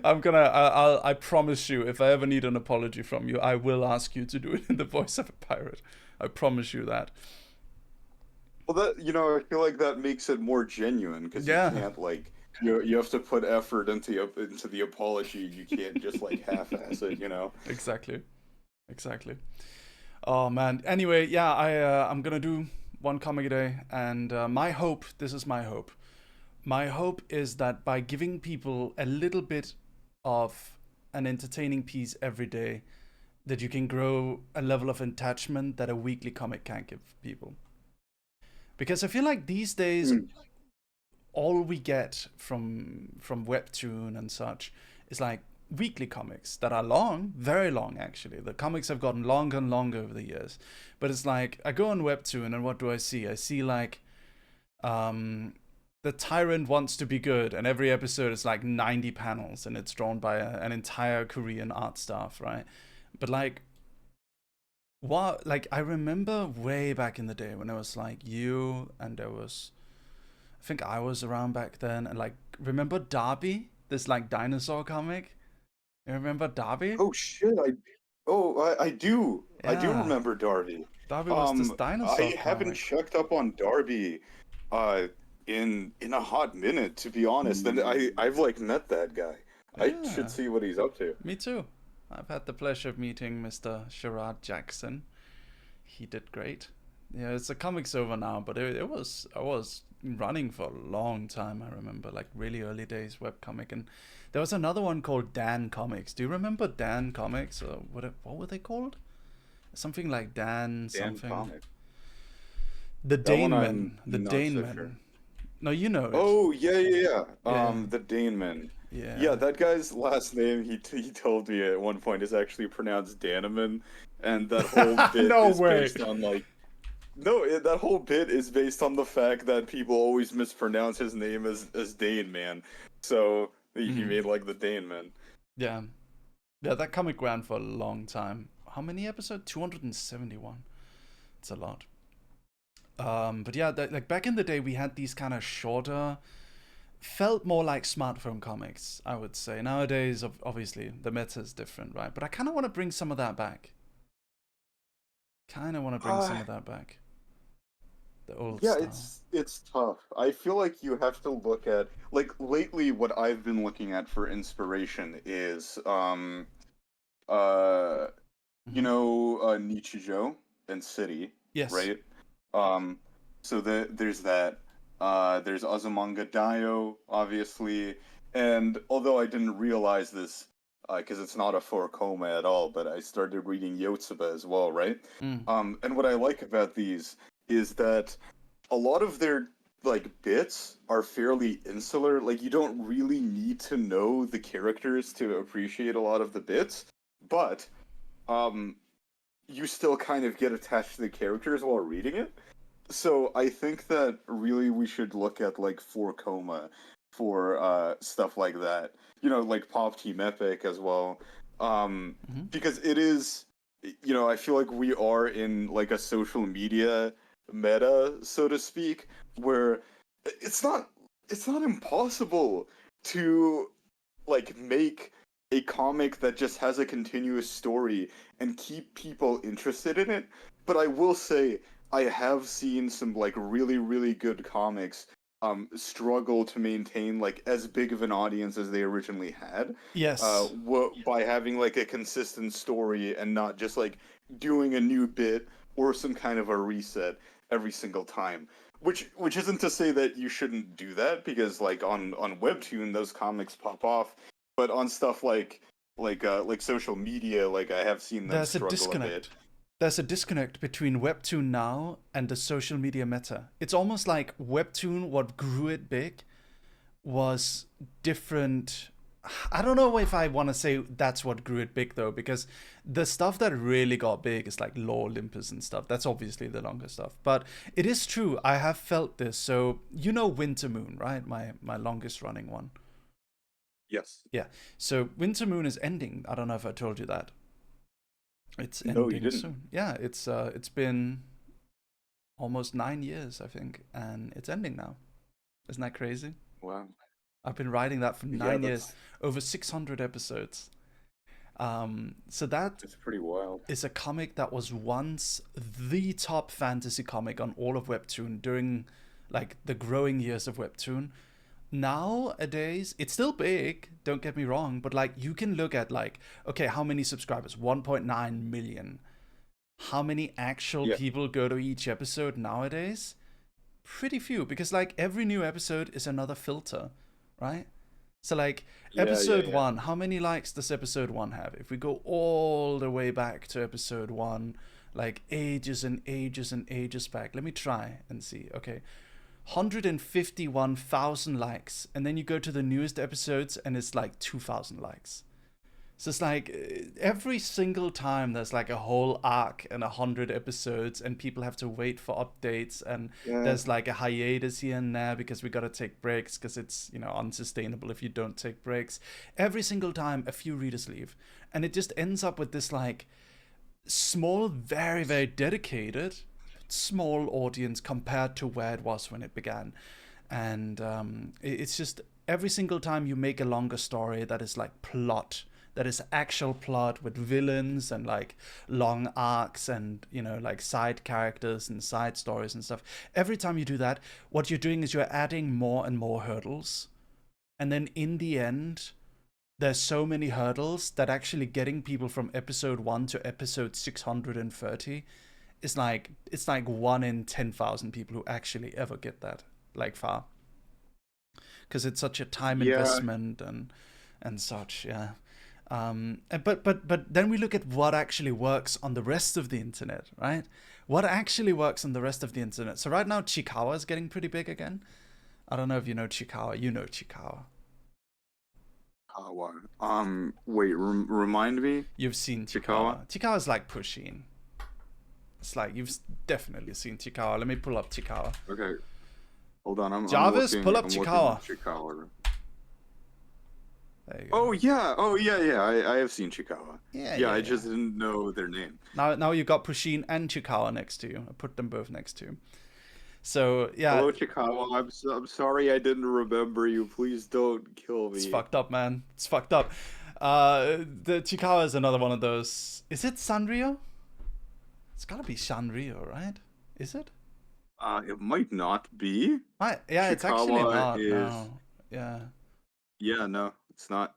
I promise you, if I ever need an apology from you, I will ask you to do it in the voice of a pirate. I promise you that. Well, that you know, I feel like that makes it more genuine because you Yeah, can't like you have to put effort into the apology. You can't just like half-ass it, you know. exactly. Exactly. Oh man. Anyway, yeah, I'm gonna do one comic a day, and my hope. This is my hope. My hope is that by giving people a little bit of an entertaining piece every day, that you can grow a level of attachment that a weekly comic can't give people. Because I feel like these days, Mm. all we get from webtoon and such is like weekly comics that are long, very long actually. The comics have gotten longer and longer over the years. But it's like, I go on Webtoon and what do I see? I see like, the tyrant wants to be good, and every episode is like 90 panels, and it's drawn by an entire Korean art staff, right? But like, what? Like, I remember way back in the day when it was like you, and there was, I think I was around back then, and like, remember Darby, this like dinosaur comic? You remember Darby? Oh shit! I do. I do Yeah, remember Darby. Darby was this dinosaur I haven't comic. checked up on Darby, uh, in a hot minute, to be honest. And I've like met that guy. I Yeah, should see what he's up to. me too. I've had the pleasure of meeting Mr. Sherrod Jackson. He did great. Yeah, it's the comic's over now, but I was running for a long time. I remember, like really early days webcomic, and there was another one called Dan Comics. Do you remember Dan Comics, or what were they called? Something like Dan Dan something. comic. The That one Daneman. I'm The not so Daneman. sure. No, you know it. Oh yeah. Yeah. The Daneman. Yeah. Yeah, that guy's last name he told me at one point is actually pronounced Daneman, and that whole bit No is way. based on like. No, that whole bit is based on the fact that people always mispronounce his name as Dane Man, so he made like the Dane Man. Yeah. Yeah, that comic ran for a long time. How many episodes? 271. It's a lot. But yeah, like back in the day, we had these kind of shorter, felt more like smartphone comics, I would say. Nowadays, obviously, the meta is different, right? But I kind of want to bring some of that back. The old Yeah, style. it's tough. I feel like you have to look at like lately what I've been looking at for inspiration is uh Nichijou and City, Yes. right? So there's that. There's Azumanga Daioh, obviously, and although I didn't realize this, because it's not a four koma at all, but I started reading Yotsuba as well, right? And what I like about these is that a lot of their like bits are fairly insular. Like you don't really need to know the characters to appreciate a lot of the bits, but you still kind of get attached to the characters while reading it. So I think that really we should look at like 4 for stuff like that. You know, like Pop Team Epic as well. Because it is, I feel like we are in like a social media meta, so to speak, where it's not impossible to like make a comic that just has a continuous story and keep people interested in it. But I will say I have seen some like really, really good comics struggle to maintain like as big of an audience as they originally had. Yes. By having like a consistent story and not just like doing a new bit or some kind of a reset every single time. Which isn't to say that you shouldn't do that, because like on Webtoon those comics pop off, but on stuff like social media, like I have seen them There's a struggle a disconnect. bit. There's a disconnect between Webtoon now and the social media meta. It's almost like Webtoon, what grew it big, was different. I don't know if I want to say that's what grew it big though, because the stuff that really got big is like Law Olympus and stuff. That's obviously the longer stuff. But it is true, I have felt this. So you know Winter Moon, right? My longest running one. Yes. Yeah. So Winter Moon is ending. I don't know if I told you that. It's No, you ending didn't. soon. Yeah, it's been almost 9 years, I think, and it's ending now. Isn't that crazy? Wow. I've been writing that for Yeah, 9 years, over 600 episodes. So that it's pretty wild. is a comic that was once the top fantasy comic on all of Webtoon during like the growing years of Webtoon. Nowadays, it's still big, don't get me wrong, but like you can look at like, okay, how many subscribers? 1.9 million. How many actual people go to each episode nowadays? Pretty few, because like every new episode is another filter, right? So like episode 1, how many likes does episode 1 have? If we go all the way back to episode 1, like ages and ages and ages back, let me try and see. Okay, 151,000 likes, and then you go to the newest episodes and it's like 2,000 likes. So it's like every single time there's like a whole arc and 100 episodes, and people have to wait for updates, and there's like a hiatus here and there because we gotta take breaks because it's, you know, unsustainable if you don't take breaks. Every single time a few readers leave, and it just ends up with this like small, very, very dedicated, small audience compared to where it was when it began. And it's just every single time you make a longer story that is like plot, that is actual plot with villains and like long arcs and, you know, like side characters and side stories and stuff. Every time you do that, what you're doing is you're adding more and more hurdles. And then in the end, there's so many hurdles that actually getting people from episode 1 to episode 630 is like, it's like 1 in 10,000 people who actually ever get that like far. Because it's such a time investment and such, yeah. But then we look at what actually works on the rest of the internet, right? What actually works on the rest of the internet? So right now, Chikawa is getting pretty big again. I don't know if you know Chikawa. You know Chikawa. Wait, remind me? You've seen Chikawa. Chikawa's like Pusheen. It's like, you've definitely seen Chikawa. Let me pull up Chikawa. Okay. Hold on, Jarvis, pull up I'm Chikawa. There you go. Oh yeah. I have seen Chikawa. Yeah. I just didn't know their name. Now you got Pusheen and Chikawa next to you. I put them both next to you. So yeah. Hello, Chikawa. I'm sorry I didn't remember you. Please don't kill me. It's fucked up, man. It's fucked up. The Chikawa is another one of those. Is it Sanrio? It's gotta be Sanrio, right? Is it? It might not be. Yeah, Chikawa it's actually not. No. Yeah. Yeah, no, it's not.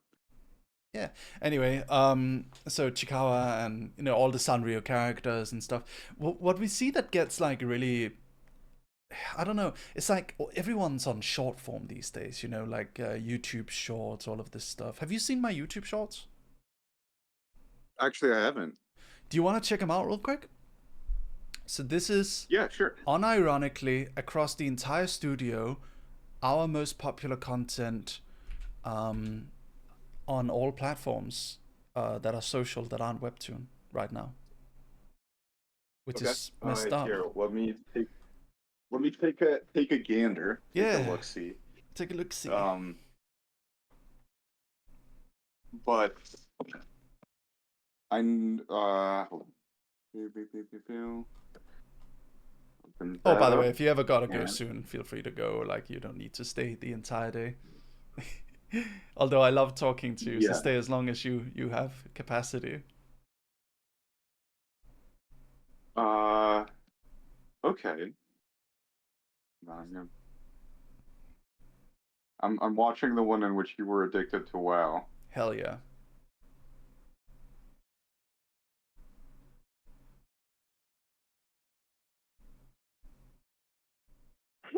Yeah. Anyway, so Chikawa and, you know, all the Sanrio characters and stuff. What we see that gets like really, I don't know. It's like everyone's on short form these days. You know, like YouTube shorts, all of this stuff. Have you seen my YouTube shorts? Actually, I haven't. Do you want to check them out real quick? So this is, yeah, sure. Unironically, across the entire studio, our most popular content on all platforms that are social, that aren't Webtoon right now. Which is messed up. Here, let me take a gander. Take a look-see. Take a look-see. But I'm oh, by the way, if you ever gotta go soon, feel free to go. Like, you don't need to stay the entire day. Although I love talking to you, so stay as long as you have capacity. Okay. I'm watching the one in which you were addicted to WoW. Hell yeah.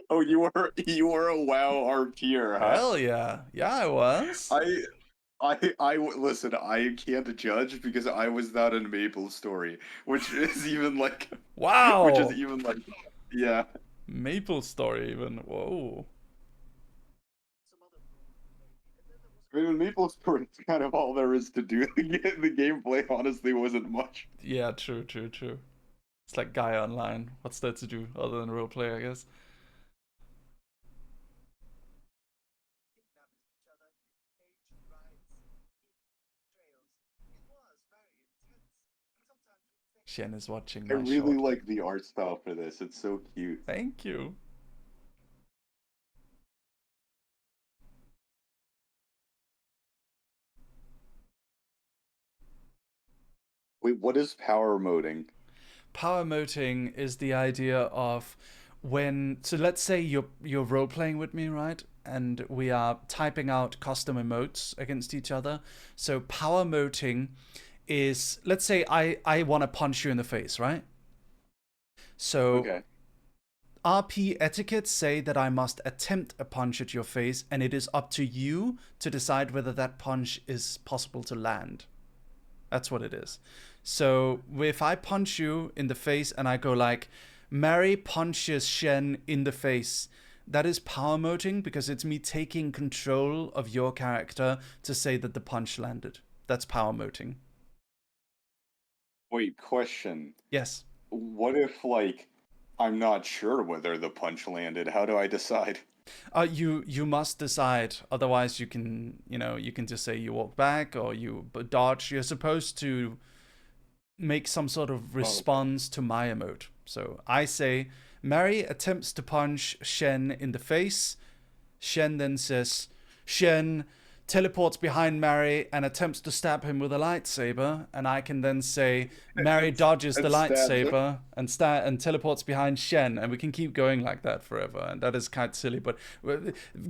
Oh, you were a WoW RPer, huh? Hell yeah. Yeah, I was. I listen, I can't judge because I was not in Maple Story, which is even like wow. Which is even like yeah. Maple Story even. Whoa. I mean, in Maple Story, it's kind of all there is to do. The gameplay honestly wasn't much. Yeah, true. It's like Gaia Online. What's there to do other than roleplay, I guess? Shen is watching my I really short. like the art style for this. It's so cute. Thank you. Wait, what is power moding? Power moting is the idea of when, so let's say you're role playing with me, right? And we are typing out custom emotes against each other. So power moting is, let's say I want to punch you in the face, right? So okay. RP etiquettes say that I must attempt a punch at your face, and it is up to you to decide whether that punch is possible to land. That's what it is. So if I punch you in the face and I go like, Mary punches Shen in the face, that is power moting because it's me taking control of your character to say that the punch landed. That's power moting. Wait, question. Yes. What if, like, I'm not sure whether the punch landed? How do I decide? You must decide. Otherwise, you can just say you walk back or you dodge. You're supposed to make some sort of response to my emote. So I say, Mary attempts to punch Shen in the face. Shen then says, Shen teleports behind Mary and attempts to stab him with a lightsaber, and I can then say Mary dodges the lightsaber and teleports behind Shen, and we can keep going like that forever. And that is kind of silly, but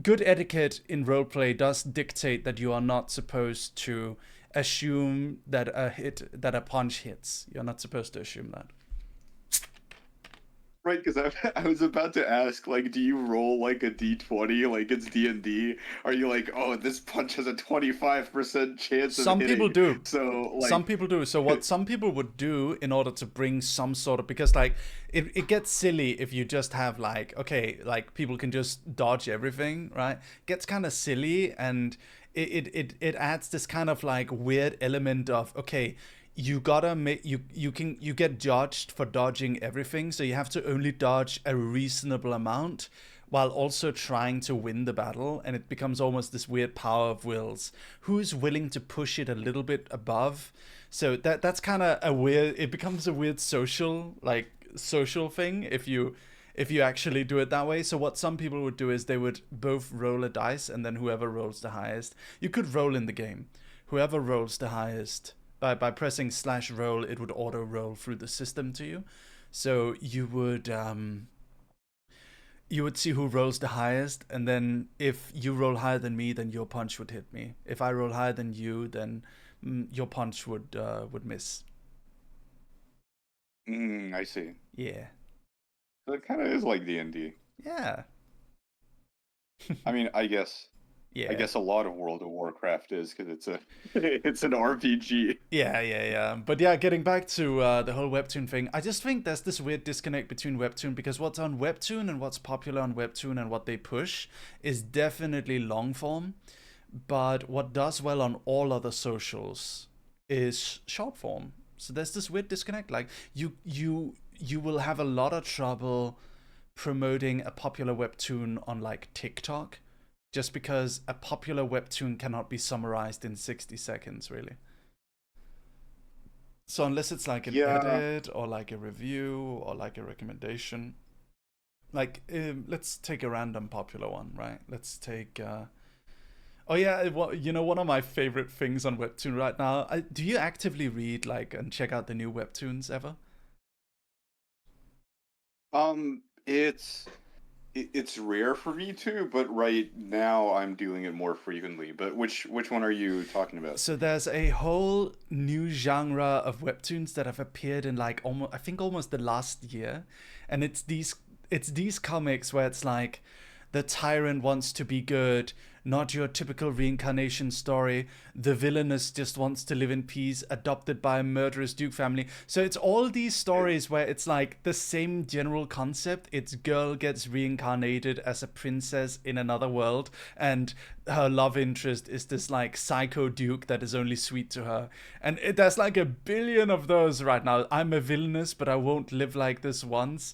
good etiquette in roleplay does dictate that you are not supposed to assume that a punch hits. You're not supposed to assume that. Right, because I was about to ask, like, do you roll like a d20, like it's D&D? Are you like, oh, this punch has a 25% chance of Some hitting? people do. So, like... Some people do. So what some people would do in order to bring some sort of, because like it gets silly if you just have like, okay, like people can just dodge everything, right? Gets kind of silly, and it adds this kind of like weird element of, okay, you gotta make you get judged for dodging everything, so you have to only dodge a reasonable amount while also trying to win the battle, and it becomes almost this weird power of wills. Who's willing to push it a little bit above? So that's kind of a weird. It becomes a weird social thing if you actually do it that way. So what some people would do is they would both roll a dice, and then whoever rolls the highest, you could roll in the game. Whoever rolls the highest. By pressing /roll, it would auto roll through the system to you. So you would see who rolls the highest, and then if you roll higher than me, then your punch would hit me. If I roll higher than you, then your punch would miss. I see. Yeah. So it kind of is like D&D. Yeah. I mean, I guess a lot of World of Warcraft is, because it's an RPG. Yeah. But yeah, getting back to the whole Webtoon thing, I just think there's this weird disconnect between Webtoon, because what's on Webtoon and what's popular on Webtoon and what they push is definitely long form, but what does well on all other socials is short form. So there's this weird disconnect. Like you will have a lot of trouble promoting a popular Webtoon on like TikTok, just because a popular Webtoon cannot be summarized in 60 seconds, really. So unless it's like an edit or like a review or like a recommendation, like let's take a random popular one, right? Let's take one of my favorite things on Webtoon right now. Do you actively read like and check out the new Webtoons ever? It's rare for me to, but right now I'm doing it more frequently. But which one are you talking about? So there's a whole new genre of Webtoons that have appeared in like almost the last year, and it's these comics where it's like the tyrant wants to be good, not your typical reincarnation story. The villainous just wants to live in peace, adopted by a murderous Duke family. So it's all these stories where it's like the same general concept. It's girl gets reincarnated as a princess in another world, and her love interest is this like psycho Duke that is only sweet to her. And there's like a billion of those right now. I'm a villainous, but I won't live like this once.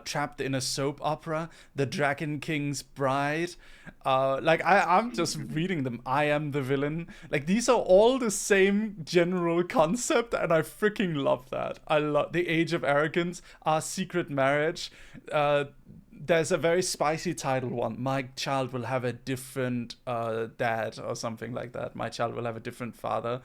Trapped in a soap opera, The Dragon King's Bride. I'm just reading them. I am the villain. Like, these are all the same general concept, and I freaking love that. I love The Age of Arrogance, Our Secret Marriage. There's a very spicy title one. My child will have a different dad, or something like that. My child will have a different father.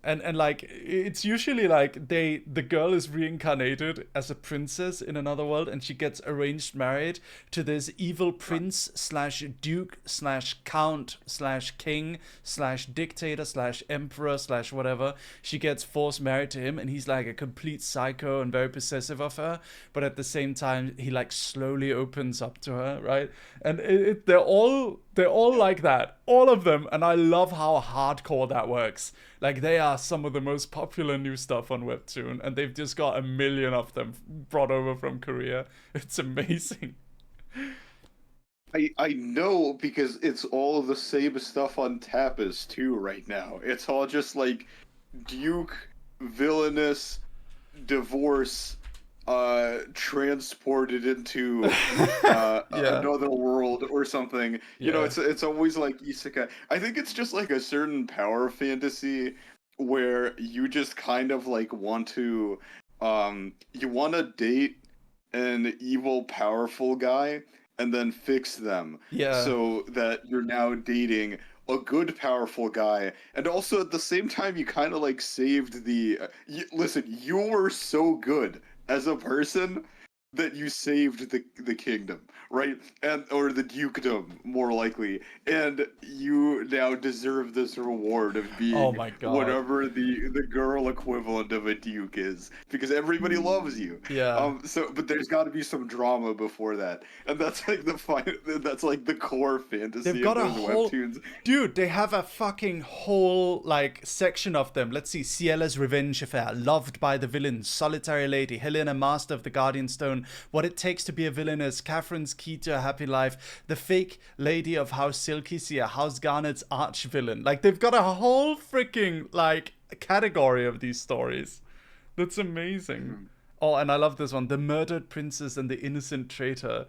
And like, it's usually like the girl is reincarnated as a princess in another world, and she gets arranged married to this evil prince / duke / count / king / dictator / emperor / whatever. She gets forced married to him, and he's like a complete psycho and very possessive of her, but at the same time he like slowly opens up to her, right? And they're all like that, all of them, and I love how hardcore that works. Like, they are some of the most popular new stuff on Webtoon, and they've just got a million of them brought over from Korea. It's amazing. I know because it's all of the same stuff on Tapas too right now. It's all just like Duke, villainous, divorce, transported into Yeah. another world or something. You know, Yeah. it's always like isekai. I think it's just like a certain power fantasy where you just kind of like want to you want to date an evil powerful guy and then fix them Yeah. so that you're now dating a good powerful guy, and also at the same time you kind of like saved the listen, you were so good as a person that you saved the kingdom, right? And or the dukedom more likely, and you now deserve this reward of Oh being my god. whatever the girl equivalent of a duke is, because everybody loves you. Yeah. So but there's got to be some drama before that, and that's like that's like the core They've fantasy of got a those whole webtoons. dude, they have a fucking whole like section of them. Let's see. Ciella's revenge affair, loved by the villains, solitary lady, Helena, master of the guardian stone, what it takes to be a villainess, Catherine's key to a happy life, the fake lady of House Silkisia, House Garnet's arch villain. Like they've got a whole freaking like category of these stories. That's amazing. Oh, and I love this one. The murdered princess and the innocent traitor.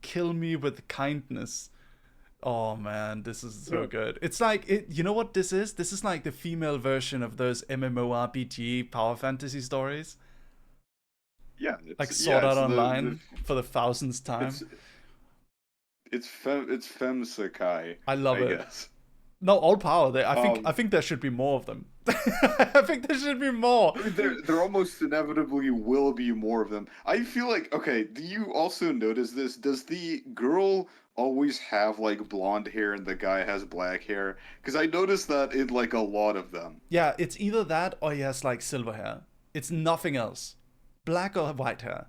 Kill me with kindness. Oh man, this is so good. It's like you know what this is? This is like the female version of those MMORPG power fantasy stories, Yeah, like it's Sword Art the Online for the thousandth it's time. it's femsekai, I love I it. guess. No, all power. I Um, think there should be more of them. I think there should be more. I mean, there almost inevitably will be more of them. I feel like, okay, do you also notice this? Does the girl always have like blonde hair and the guy has black hair? Because I noticed that in like a lot of them. Yeah, it's either that or he has like silver hair. It's nothing else. Black or white hair.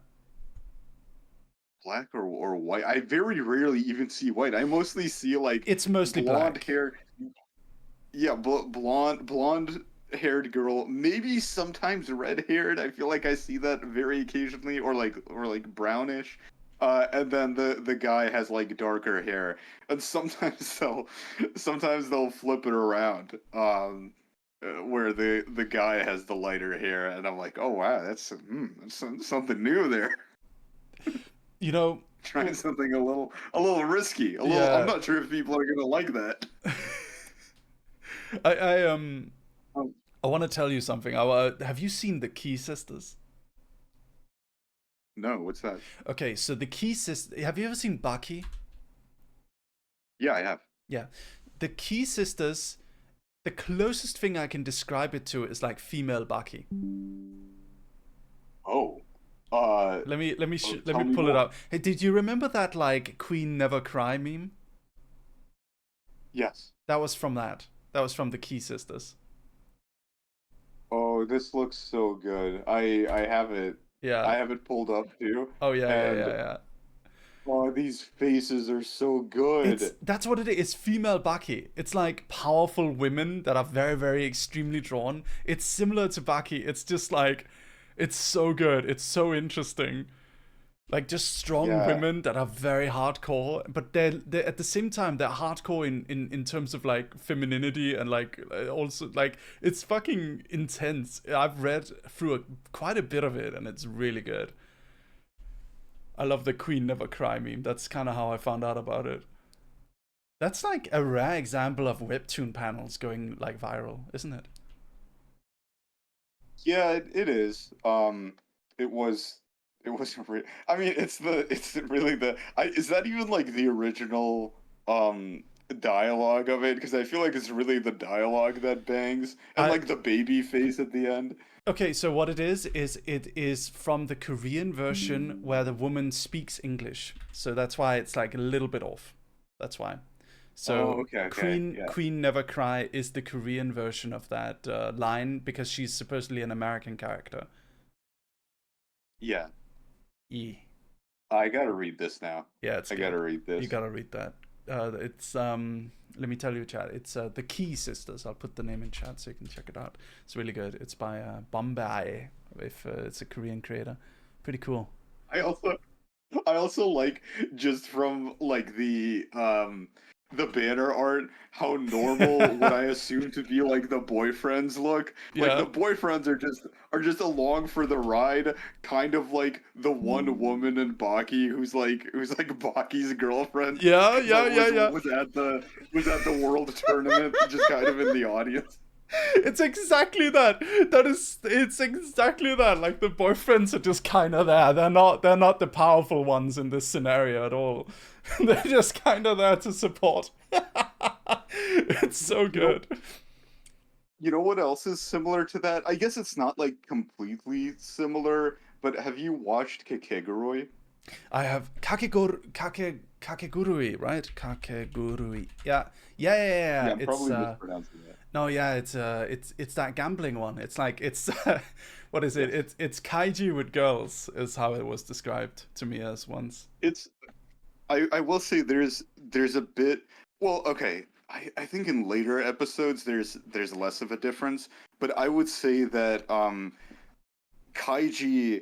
Black or white. I very rarely even see white. I mostly see like It's mostly blonde black. hair. Yeah, blonde haired girl, maybe sometimes red haired. I feel like I see that very occasionally, or like brownish. And then the guy has like darker hair, and sometimes they'll flip it around, where the guy has the lighter hair, and I'm like, oh wow, that's something new there. You know, Trying something a little risky, a little. I'm yeah. not sure if people are gonna like that. I Um, I want to tell you something. Have you seen the Key Sisters? no, what's that? Okay, so the Key Sisters. Have you ever seen Baki? Yeah, I have. Yeah, the Key Sisters. The closest thing I can describe it to is like female Baki. Oh, Let me let tell me me pull it more. up. Hey, did you remember that like Queen Never Cry meme? Yes. That was from that. That was from the Key Sisters. Oh, this looks so good. Yeah. I have it pulled up too, Oh yeah, yeah, and yeah, yeah. oh, these faces are so It's good. that's what it is. It's female Baki. It's like powerful women that are very, very extremely drawn. It's similar to Baki. It's just like it's so good. It's so interesting. Like just strong Yeah, women that are very hardcore, but they're at the same time they're hardcore in terms of like femininity and like also like it's fucking intense. I've read through quite a bit of it and it's really good. I love the Queen Never Cry meme. That's kind of how I found out about it. That's like a rare example of webtoon panels going like viral, isn't it? yeah, it is. It was it was I mean, it's really is that even like the original dialogue of it? Because I feel like it's really the dialogue that bangs, and I like the baby face at the end. Okay, so what it is it is from the Korean version where the woman speaks English. So that's why it's like a little bit off. That's why. Oh, So okay, yeah, Queen Never Cry is the Korean version of that line because she's supposedly an American character. yeah. E. I gotta read this now. Yeah, it's I gotta good. read You this. gotta read that. It's let me tell you, chat. It's the Key Sisters. I'll put the name in chat so you can check it out. It's really good. It's by Bombay. If it's a Korean creator, pretty cool. I also I also like just from like the banner art how normal what I assume to be like the boyfriends look. Like Yeah. the boyfriends are just along for the ride, kind of like the one woman in Baki who's like Baki's girlfriend, Yeah, yeah, but yeah, was yeah. was at the was at the world tournament, just kind of in the audience. It's exactly that. It's exactly that. Like the boyfriends are just kind of there. They're not the powerful ones in this scenario at all. They're just kind of there to support. It's so You know, good. you know what else is similar to that? I guess it's not like completely similar, but have you watched Kikegurui? I have Kakegurui, right? Kakegurui. Yeah. Yeah, yeah, yeah, Yeah, yeah. I'm It's probably mispronouncing that. no, yeah, it's that gambling one. It's like it's what is it? Yes. It's kaiju with girls is how it was described to me as once. It's I will say there's a bit, well, okay. I think in later episodes there's less of a difference, but I would say that Kaiji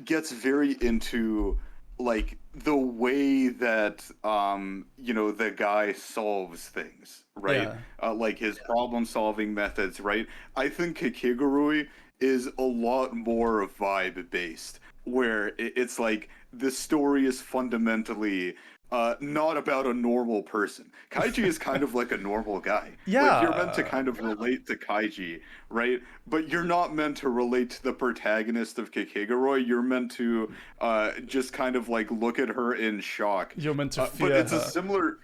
gets very into like the way that the guy solves things, right? Yeah. Like his problem solving methods, right? I think Kakigurui is a lot more vibe based, where it's like the story is fundamentally not about a normal person. Kaiji is kind of like a normal guy. Like you're meant to Yeah. kind of relate to Kaiji, right? But you're not meant to relate to the protagonist of Kikigoroi. You're meant to just kind of like look at her in shock. You're meant to But fear it's a her. similar,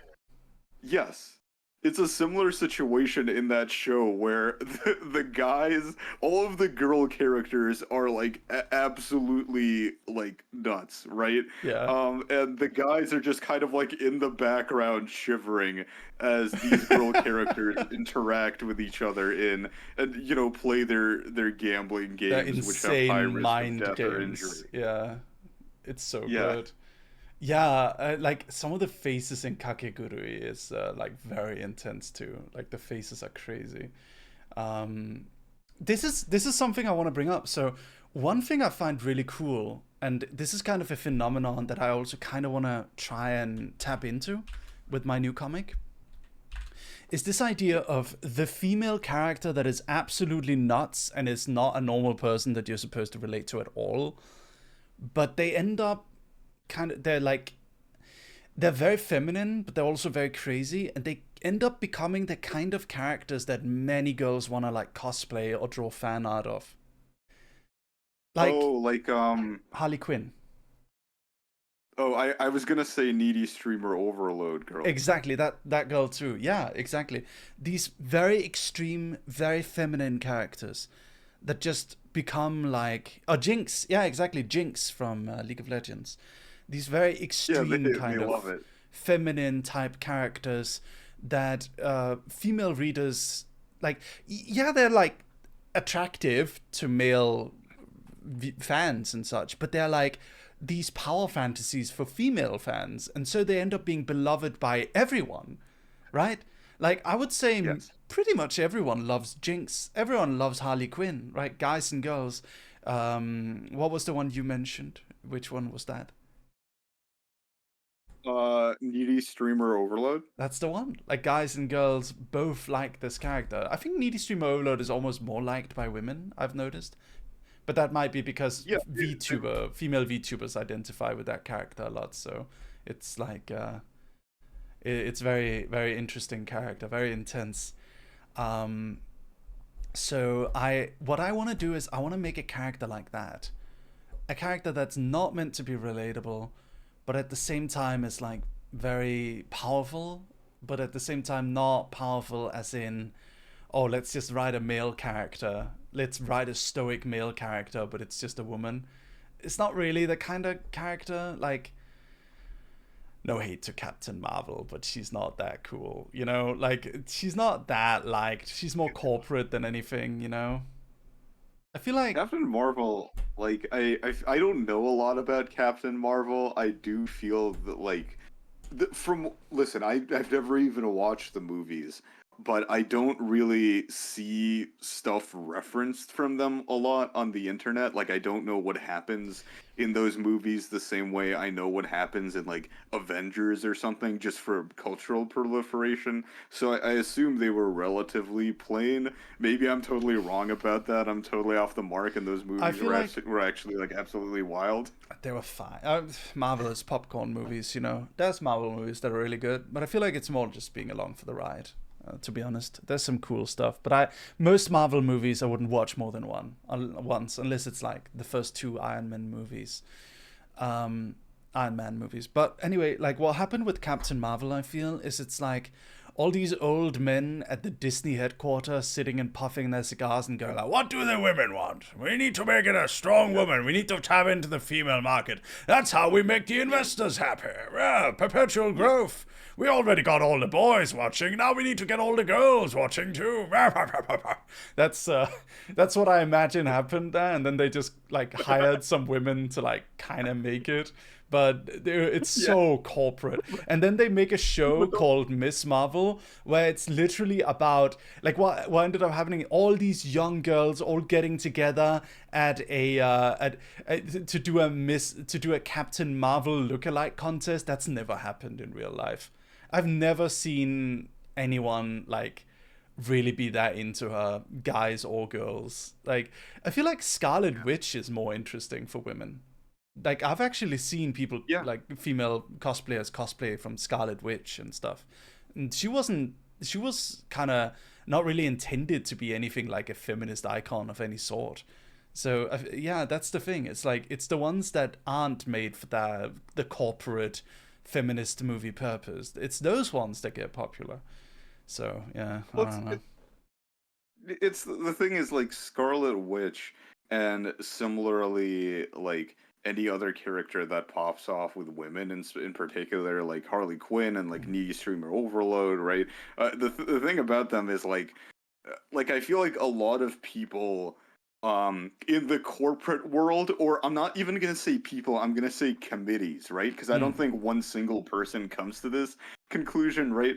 yes, it's a similar situation in that show where the guys, all of the girl characters are like absolutely like nuts, right? Yeah. And the guys are just kind of like in the background shivering as these girl characters interact with each other in and play their gambling They're games which have high insane risk of mind death or games. injury. Yeah. It's so Yeah. good. Yeah, like some of the faces in Kakegurui is like very intense too. Like the faces are crazy. Um, this is something I want to bring up. So one thing I find really cool, and this is kind of a phenomenon that I also kind of want to try and tap into with my new comic, is this idea of the female character that is absolutely nuts and is not a normal person that you're supposed to relate to at all, but they end up they're very feminine, but they're also very crazy, and they end up becoming the kind of characters that many girls want to like cosplay or draw fan art of. Like Oh, like Harley Quinn. oh, I was gonna say needy streamer overload girl. Exactly, that girl too. Yeah, exactly. These very extreme, very feminine characters that just become like Jinx. Yeah, exactly, Jinx from League of Legends. These very Yeah, they extreme they kind love of it. feminine type characters that female readers like. Yeah, they're like attractive to male fans and such, but they're like these power fantasies for female fans, and so they end up being beloved by everyone, right? Like I would say Yes. pretty much everyone loves Jinx, everyone loves Harley Quinn, right? Guys and girls. What was the one you mentioned? Which one was that? Needy streamer overload. That's the one. Like guys and girls both like this character. I think Needy Stream Overload is almost more liked by women, I've noticed. But that might be because Yeah, female VTubers identify with that character a lot. So it's like it's very very interesting character, very intense. Um, so what I want to do is I want to make a character like that, a character that's not meant to be relatable, but at the same time is like very powerful, but at the same time not powerful as in, oh, let's just write a male character. Let's write a stoic male character, but it's just a woman. It's not really the kind of character like. No hate to Captain Marvel, but she's not that cool, you know? Like, she's not that liked. She's more corporate than anything, you know? I feel like. Captain Marvel. Like I don't know a lot about Captain Marvel. I do feel that like from listen, I've never even watched the movies, but I don't really see stuff referenced from them a lot on the internet. Like, I don't know what happens in those movies the same way I know what happens in, like, Avengers or something, just for cultural proliferation. So I assume they were relatively plain. Maybe I'm totally wrong about that. I'm totally off the mark, and those I movies feel like were actually, like, absolutely wild. they were fine. Marvel is popcorn movies, you know. There's Marvel movies that are really good, but I feel like it's more just being along for the ride. To be honest, there's some cool stuff, but most Marvel movies I wouldn't watch more than once, unless it's like the first two Iron Man movies. But anyway, like what happened with Captain Marvel, I feel, is it's like all these old men at the Disney headquarters sitting and puffing their cigars and going like, what do the women want? We need to make it a strong woman. We need to tap into the female market. That's how we make the investors happy. Yeah, perpetual growth. We already got all the boys watching. Now we need to get all the girls watching too. That's what I imagine happened there, and then they just like hired some women to like kind of make it. But it's so corporate. And then they make a show called Miss Marvel, where it's literally about like what ended up happening. All these young girls all getting together at to do a Captain Marvel lookalike contest. That's never happened in real life. I've never seen anyone like really be that into her, guys or girls. Like I feel like Scarlet Witch is more interesting for women. Like I've actually seen people Yeah. like female cosplayers cosplay from Scarlet Witch and stuff, and she was kind of not really intended to be anything like a feminist icon of any sort. So yeah, that's the thing. It's like it's the ones that aren't made for the corporate feminist movie purpose. It's those ones that get popular. So yeah, I don't know. It's the thing is like Scarlet Witch, and similarly like any other character that pops off with women, in particular like Harley Quinn and like Knee Streamer Overload, right? The thing about them is like I feel like a lot of people in the corporate world, or I'm not even gonna say people, I'm gonna say committees, right? Because I don't think one single person comes to this conclusion, right?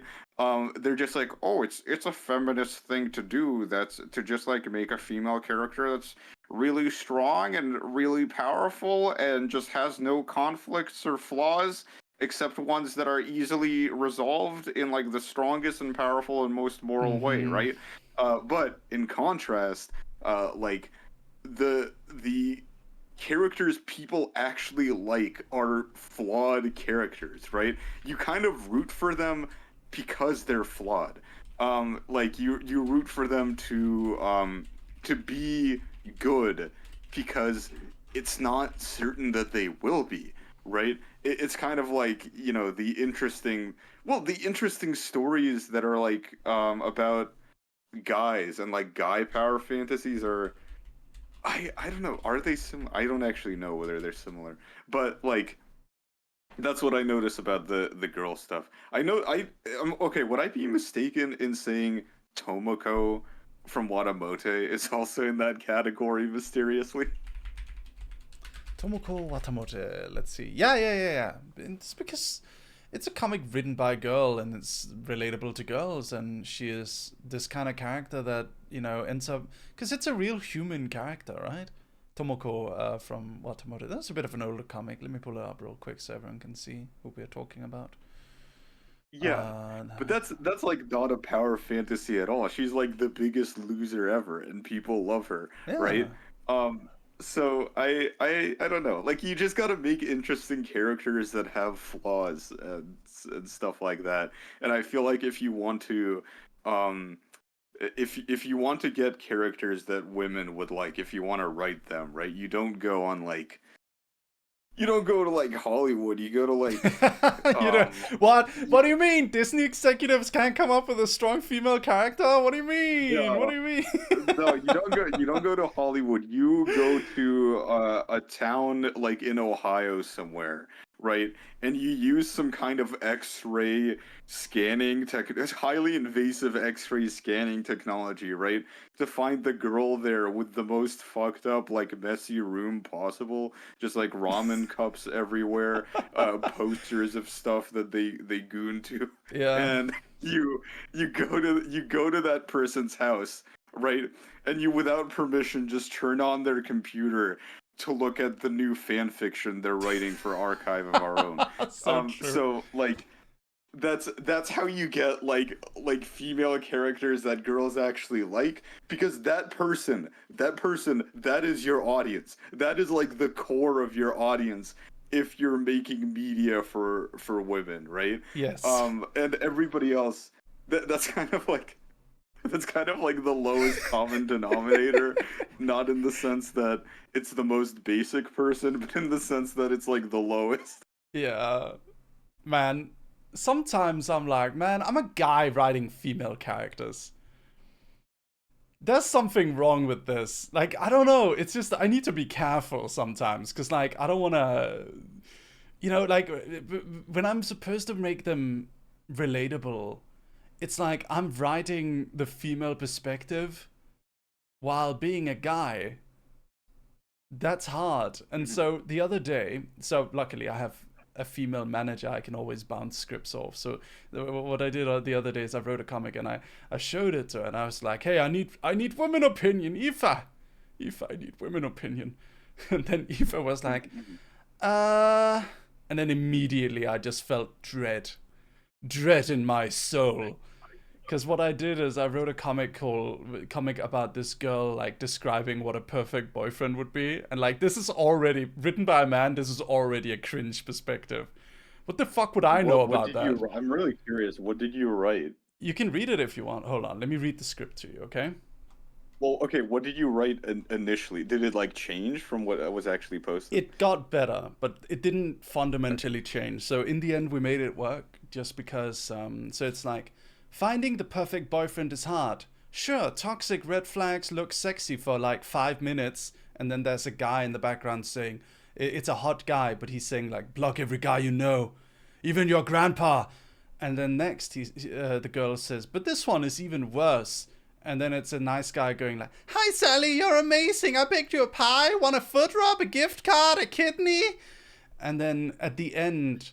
They're just like, oh, it's a feminist thing to do. That's to just like make a female character that's really strong and really powerful and just has no conflicts or flaws except ones that are easily resolved in like the strongest and powerful and most moral way, right? But in contrast, like the characters people actually like are flawed characters, right? You kind of root for them because they're flawed. Like you root for them to be good because it's not certain that they will be, right? It's kind of like, you know, the interesting stories that are like about guys and like guy power fantasies are I don't know, are they similar? I don't actually know whether they're similar, but like that's what I notice about the girl stuff. I know okay. Would I be mistaken in saying Tomoko from Watamote is also in that category mysteriously? Tomoko Watamote. Let's see. Yeah. It's because it's a comic written by a girl and it's relatable to girls, and she is this kind of character that, you know, ends up because it's a real human character, right? Tomoko from Watamote. That's a bit of an older comic. Let me pull it up real quick so everyone can see who we're talking about. Yeah, but that's like not a power fantasy at all. She's like the biggest loser ever, and people love her, right? Um, so I don't know. Like you just gotta make interesting characters that have flaws and stuff like that. And I feel like if you want to, um, if you want to get characters that women would like, if you want to write them, right, you don't go on like you don't go to like Hollywood. You go to like you know what? What do you mean? Disney executives can't come up with a strong female character? What do you mean? no, What do you mean? no, you don't go. You don't go to Hollywood. You go to a town like in Ohio somewhere, right? And you use some kind of X-ray scanning it's highly invasive X-ray scanning technology, right? To find the girl there with the most fucked up, like messy room possible, just like ramen cups everywhere, posters of stuff that they goon to, Yeah. and you go to that person's house, right? And you, without permission, just turn on their computer to look at the new fan fiction they're writing for Archive of Our Own. So true. So like that's how you get like female characters that girls actually like, because that is your audience. That is like the core of your audience if you're making media for women, right? Yes. And everybody else, that's kind of like the lowest common denominator, not in the sense that it's the most basic person, but in the sense that it's like the lowest. Yeah. Man, sometimes I'm like, man, I'm a guy writing female characters. There's something wrong with this. Like, I don't know. It's just, I need to be careful sometimes. Because, like, I don't want to, you know, like, when I'm supposed to make them relatable, it's like I'm writing the female perspective while being a guy. That's hard. And so the other day, so luckily I have a female manager I can always bounce scripts off. So what I did the other day is I wrote a comic and I showed it to her and I was like, hey, I need women opinion, Aoife, I need women opinion. And then Aoife was like, and then immediately I just felt dread in my soul. Because what I did is I wrote a comic about this girl like describing what a perfect boyfriend would be, and like this is already written by a man. This is already a cringe perspective. What the fuck would I know about that? I'm really curious. What did you write? You can read it if you want. Hold on, let me read the script to you, okay? Well, okay. What did you write initially? Did it like change from what was actually posted? It got better, but it didn't fundamentally change. So in the end, we made it work just because. So it's like, finding the perfect boyfriend is hard. Sure, toxic red flags look sexy for like 5 minutes, and then there's a guy in the background saying, it's a hot guy, but he's saying like, block every guy you know, even your grandpa. And then next, the girl says, but this one is even worse. And then it's a nice guy going like, hi Sally, you're amazing. I baked you a pie, want a foot rub, a gift card, a kidney. And then at the end,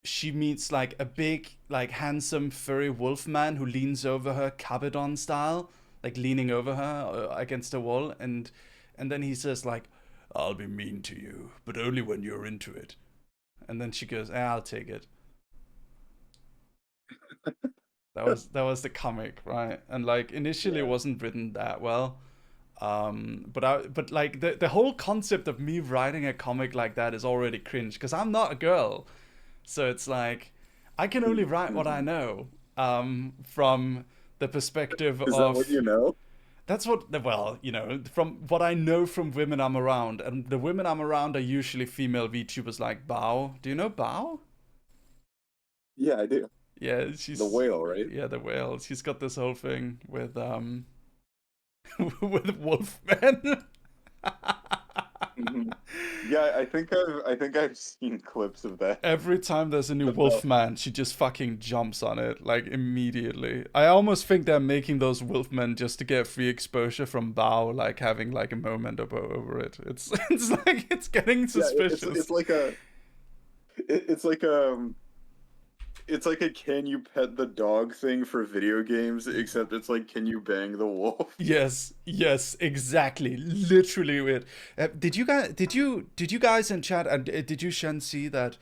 she meets like a big, like handsome furry wolf man who leans over her Cabadon style, like leaning over her against a wall, and then he says like, I'll be mean to you, but only when you're into it. And then she goes, I'll take it. That was the comic, right? And like initially it wasn't written that well. But like the whole concept of me writing a comic like that is already cringe because I'm not a girl. So it's like, I can only write what I know, from the perspective of... Is that what you know? That's what, well, you know, from what I know from women I'm around. And the women I'm around are usually female VTubers like Bao. Do you know Bao? Yeah, I do. Yeah, she's... The whale, right? Yeah, the whale. She's got this whole thing with, with Wolfman. Mm-hmm. Yeah, I think I've seen clips of that. Every time there's a new Wolfman, she just fucking jumps on it, like, immediately. I almost think they're making those Wolfmen just to get free exposure from Bao, like, having, like, a moment over it. It's like, it's getting suspicious. Yeah, it's like a can you pet the dog thing for video games, except it's like, can you bang the wolf? Yes, exactly, literally it. Did you guys in chat, and did you Shen see that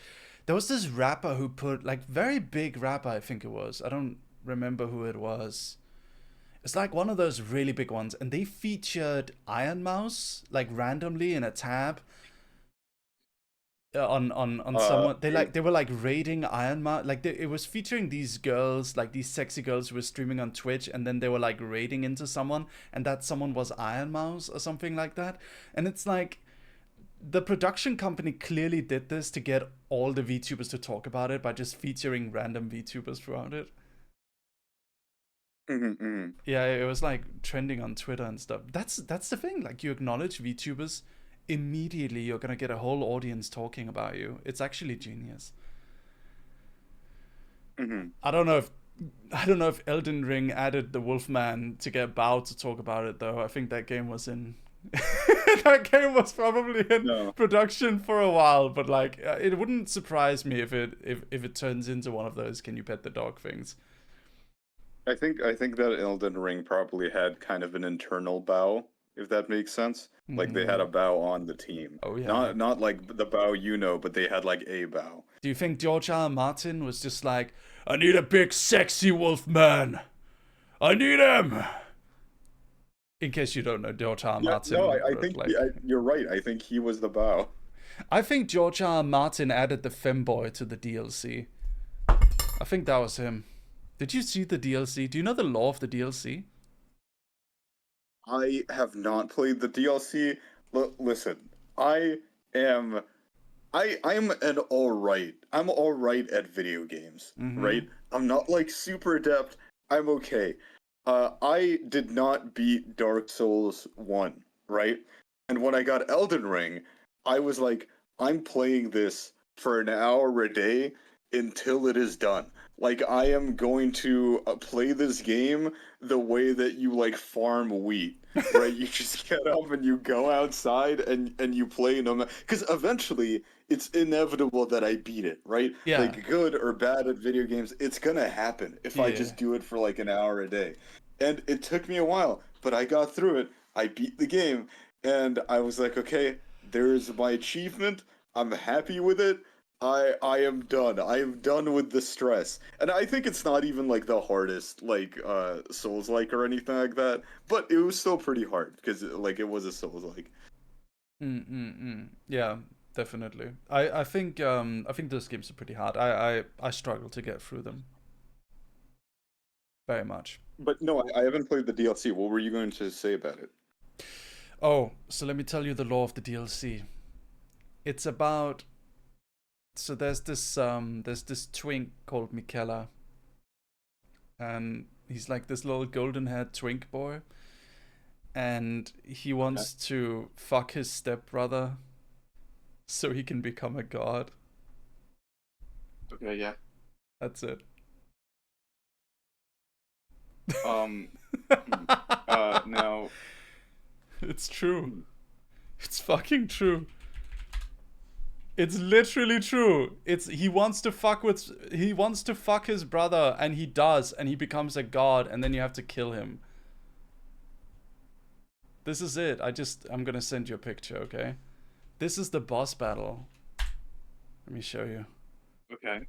there was this rapper who put, like, very big rapper, I think it was. I don't remember who it was. It's like one of those really big ones, and they featured Iron Mouse like randomly in a tab. On someone, they were like raiding Iron Man, like it was featuring these girls, like these sexy girls who were streaming on Twitch, and then they were like raiding into someone, and that someone was Iron Mouse or something like that. And it's like, the production company clearly did this to get all the VTubers to talk about it by just featuring random VTubers throughout it. Mm-hmm. Yeah, it was like trending on Twitter and stuff. That's the thing, like, you acknowledge VTubers, immediately you're gonna get a whole audience talking about you. It's actually genius. Mm-hmm. I don't know if Elden Ring added the Wolfman to get Bao to talk about it though. I think that game was in that game was probably in production for a while, but like it wouldn't surprise me if it turns into one of those can you pet the dog things. I think that Elden Ring probably had kind of an internal bow, if that makes sense. Like they had a bow on the team. Oh yeah. Not like the bow you know, but they had like a bow. Do you think George R. R. Martin was just like, I need a big sexy wolf man. I need him. In case you don't know, George R. R. Yeah, Martin. no, I wrote, think like, you're right. I think he was the bow. I think George R. R. Martin added the femboy to the DLC. I think that was him. Did you see the DLC? Do you know the lore of the DLC? I have not played the DLC. Listen, I am I'm I'm all right at video games, right? I'm not like super adept. I'm okay. I did not beat Dark Souls 1, right? And when I got Elden Ring, I was like, I'm playing this for an hour a day until it is done. Like, I am going to play this game the way that you, like, farm wheat, right? You just get up and you go outside and you play no matter... Because eventually, it's inevitable that I beat it, right? Yeah. Like, good or bad at video games, it's gonna happen if I just do it for, like, an hour a day. And it took me a while, but I got through it. I beat the game, and I was like, okay, there's my achievement. I'm happy with it. I am done. I am done with the stress. And I think it's not even like the hardest like Souls-like or anything like that, but it was still pretty hard because like it was a Souls-like. Yeah, definitely. I think those games are pretty hard. I struggle to get through them. Very much. But no, I haven't played the DLC. What were you going to say about it? Oh, so let me tell you the lore of the DLC. It's about... So there's this twink called Michaela, and he's like this little golden-haired twink boy, and he wants to fuck his stepbrother so he can become a god. Okay, yeah. That's it. Now... It's true. It's fucking true. It's literally true. He wants to fuck his brother, and he does, and he becomes a god, and then you have to kill him. This is it. I'm gonna send you a picture, okay? This is the boss battle. Let me show you. Okay.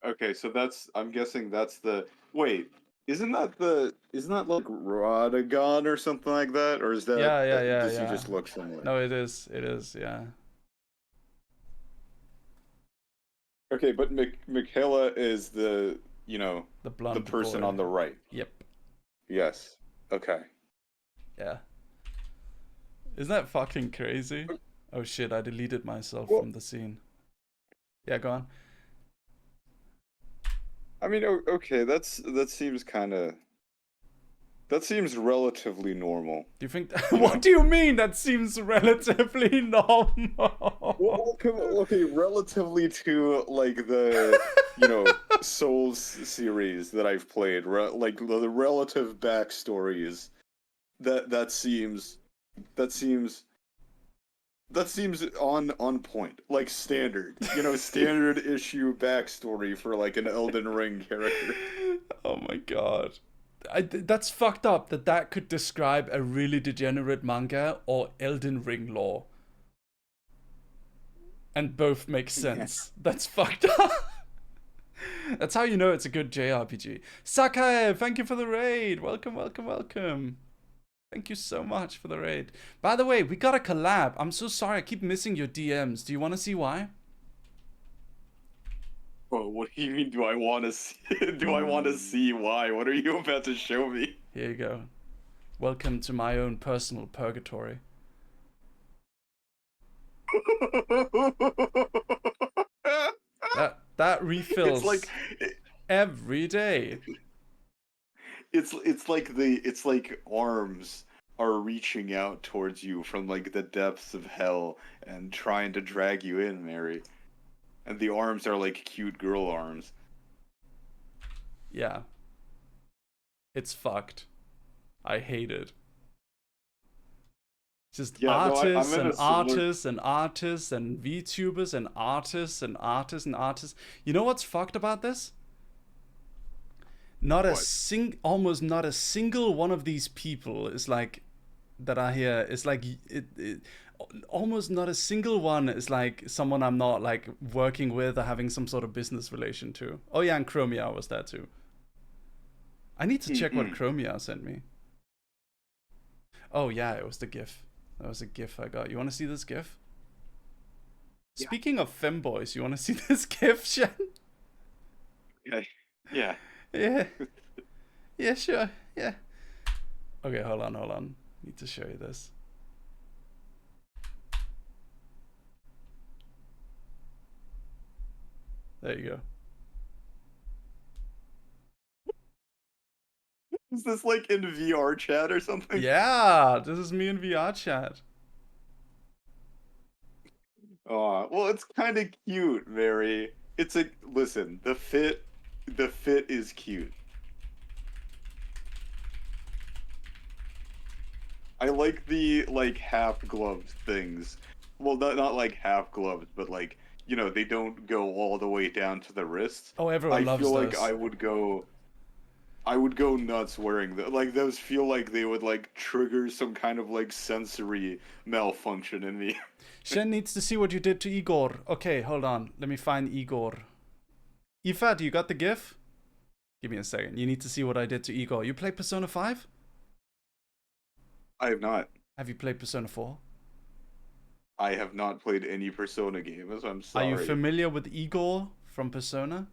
Okay, so I'm guessing that's the... Wait, isn't that like Radagon or something like that? Or is that... Yeah. Does he just look similar? No, it is, yeah. Okay, but Michaela is the The person boy. on the right. Yep. Yes. Okay. Yeah. Isn't that fucking crazy? Oh shit, I deleted myself from the scene. Yeah, go on. I mean, okay, that seems relatively normal. Do you think what do you mean that seems relatively normal? Well, okay, relatively to like the Souls series that I've played, like the relative backstories, that seems on point, like standard, standard issue backstory for like an Elden Ring character. Oh my god. That's fucked up that could describe a really degenerate manga or Elden Ring lore. And both make sense. Yeah. That's fucked up. That's how you know it's a good JRPG. Sakae, thank you for the raid. Welcome. Thank you so much for the raid. By the way, we got a collab. I'm so sorry, I keep missing your DMs. Do you want to see why? Oh, what do you mean, do I want to see? Do I want to see why? What are you about to show me? Here you go. Welcome to my own personal purgatory. That refills it's like every day. It's like arms are reaching out towards you from like the depths of hell and trying to drag you in, Mary. And the arms are like cute girl arms. Yeah. It's fucked. I hate it. It's just artists and artists and artists and VTubers and artists and artists and artists. You know what's fucked about this? Not a What? almost not a single one of these people is like that are here is like almost not a single one is like someone I'm not like working with or having some sort of business relation to. Oh yeah, and Chromia was there too. I need to check what Mm-mm. Chromia sent me. Oh yeah, it was the GIF. That was a GIF I got. You want to see this GIF? Yeah. Speaking of femboys, you want to see this GIF, Shen? Okay. Yeah. Yeah. Yeah, sure. Yeah. Okay, hold on. Need to show you this. There you go. Is this like in VR chat or something? Yeah, this is me in VR chat. Oh, well, it's kind of cute, Mary. It's a listen. The fit is cute. I like the like half gloved things. Well, not like half gloved, but like they don't go all the way down to the wrist. Oh, everyone I loves feel like those. I would go nuts wearing them. Like those feel like they would like trigger some kind of like sensory malfunction in me. Shen needs to see what you did to Igor. Okay, hold on. Let me find Igor. Aoife, do you got the GIF? Give me a second. You need to see what I did to Igor. You play Persona 5? I have not. Have you played Persona 4? I have not played any Persona games. I'm Are you sorry. familiar with Igor from Persona?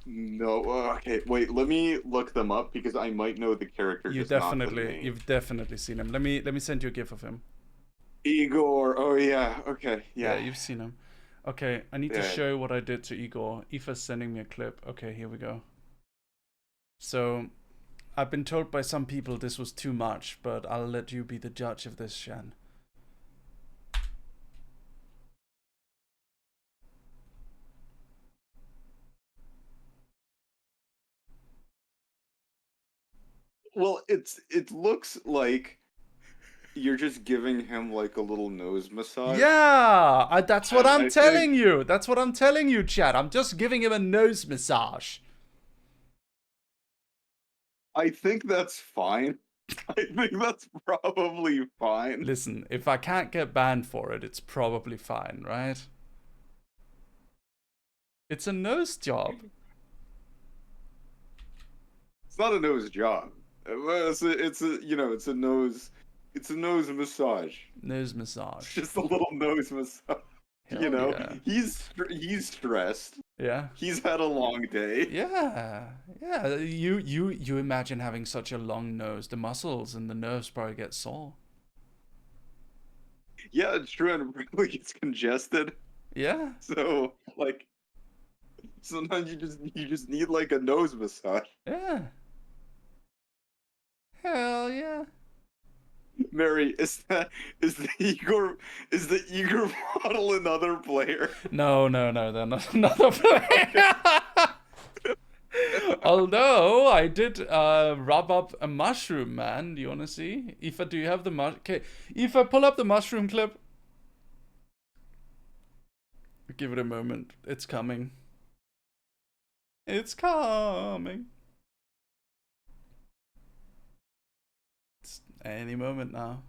No. Okay, wait. Let me look them up because I might know the character, just not the name. You've definitely seen him. Let me send you a GIF of him. Igor. Oh yeah. Okay. Yeah, Yeah. you've seen him. Okay, I need to Yeah. show what I did to Igor. Aoife's sending me a clip. Okay, here we go. So, I've been told by some people this was too much, but I'll let you be the judge of this, Shan. Well, it looks like you're just giving him like a little nose massage. Yeah, that's what And I'm I think telling you. That's what I'm telling you, Chad. I'm just giving him a nose massage. I think that's fine. I think that's probably fine. Listen, if I can't get banned for it, it's probably fine, right? It's a nose job. It's not a nose job. It's a nose massage. Nose It's massage. just a little nose massage. Hell yeah. He's stressed. Yeah. He's had a long day. Yeah. Yeah. You imagine having such a long nose. The muscles and the nerves probably get sore. Yeah, it's true, and it probably gets congested. Yeah. So like sometimes you just need like a nose massage. Yeah. Hell yeah. Mary, is the Igor model another player? No, they're not another player. Although I did rub up a mushroom, man. Do you want to see? Aoife, do you have the mushroom? Okay, Aoife, pull up the mushroom clip. Give it a moment. It's coming. It's coming. It's any moment now.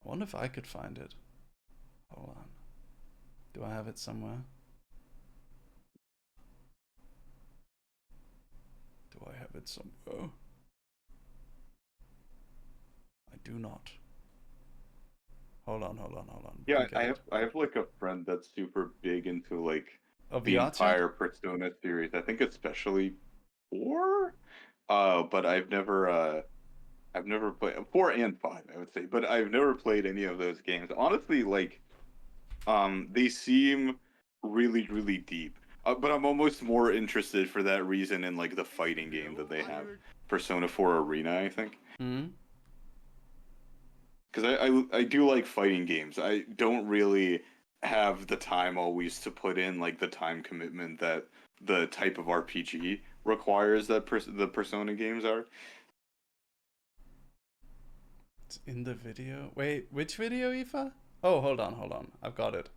I wonder if I could find it. Hold on. Do I have it somewhere? Do I have it somewhere? I do not. Hold on. Yeah, I have like a friend that's super big into like A the VR chat? entire Persona series. I think especially 4. But I've never played 4 and 5, I would say, but I've never played any of those games. Honestly, like they seem really, really deep. But I'm almost more interested for that reason in like the fighting game that they have, Persona 4 Arena, I think. Hmm? Because I do like fighting games. I don't really have the time always to put in like the time commitment that the type of RPG requires that the Persona games are. It's in the video. Wait, which video, Aoife? Oh, hold on. I've got it.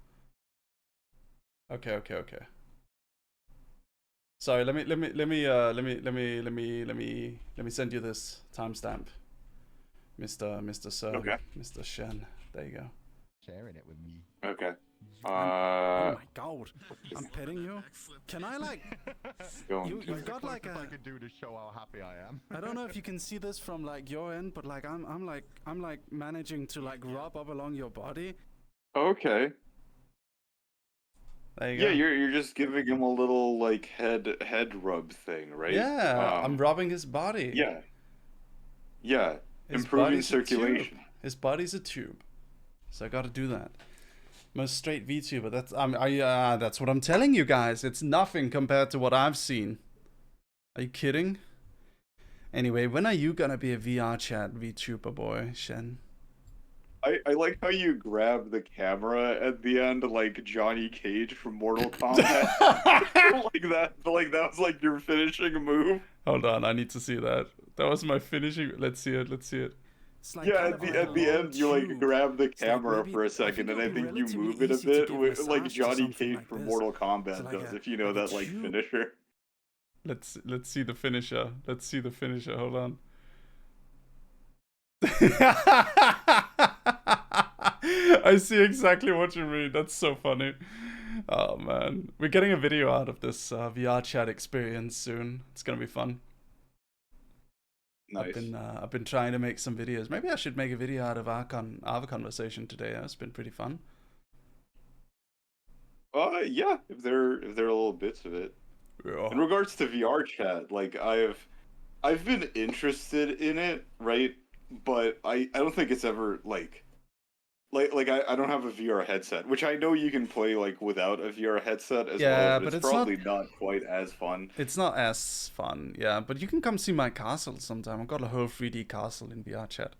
Okay. Sorry, let me send you this timestamp, Mr. Sir, Okay. Mr. Shen. There you go. Sharing it with me. Okay. Oh my god. I'm petting you. Can I like you've got like I a could do to show how happy I am. I don't know if you can see this from like your end, but like I'm like managing to like rub up along your body. Okay. There you Yeah, go. you're just giving him a little like head rub thing, right? Yeah, I'm rubbing his body. Yeah. Yeah. His Improving body's a tube. circulation. His body's a tube, so I got to do that. Most straight VTuber. That's that's what I'm telling you guys. It's nothing compared to what I've seen. Are you kidding? Anyway, when are you gonna be a VR chat VTuber boy, Shen? I like how you grab the camera at the end like Johnny Cage from Mortal Kombat. like that was like your finishing move. Hold on, I need to see that. That was my finishing. Let's see it. Let's see it. It's like Yeah, kind at of the like a long end you like tube. grab the like camera maybe- for I a think second, and it'll I be think you relatively move it a easy to bit give with, like massage to Johnny something Cage like from this. Mortal Kombat So like does. a- If you know like a that like tube. finisher. Let's see the finisher. Let's see the finisher. Hold on. I see exactly what you mean. That's so funny. Oh man, we're getting a video out of this VR chat experience soon. It's gonna be fun. Nice. I've been trying to make some videos. Maybe I should make a video out of our conversation today. That's been pretty fun. Yeah, if they're little bits of it. Yeah. In regards to VR chat, like I've been interested in it, right? But I don't think it's ever I don't have a VR headset, which I know you can play like without a VR headset as Yeah, well, but but it's it's probably not quite as fun. It's not as fun, yeah. But you can come see my castle sometime. I've got a whole 3D castle in VR chat,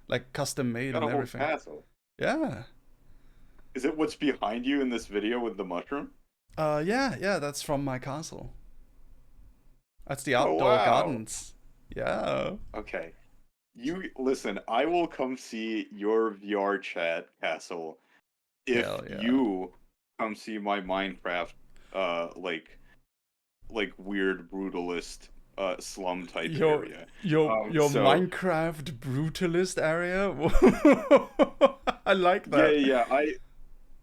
like custom made Got and a whole everything. castle. Yeah. Is it what's behind you in this video with the mushroom? Yeah, that's from my castle. That's the Oh, outdoor wow. gardens. Yeah. Okay. You listen, I will come see your VR chat castle if Hell yeah. you come see my Minecraft like weird brutalist slum type area. Your So- Minecraft brutalist area. I like Yeah, that. yeah,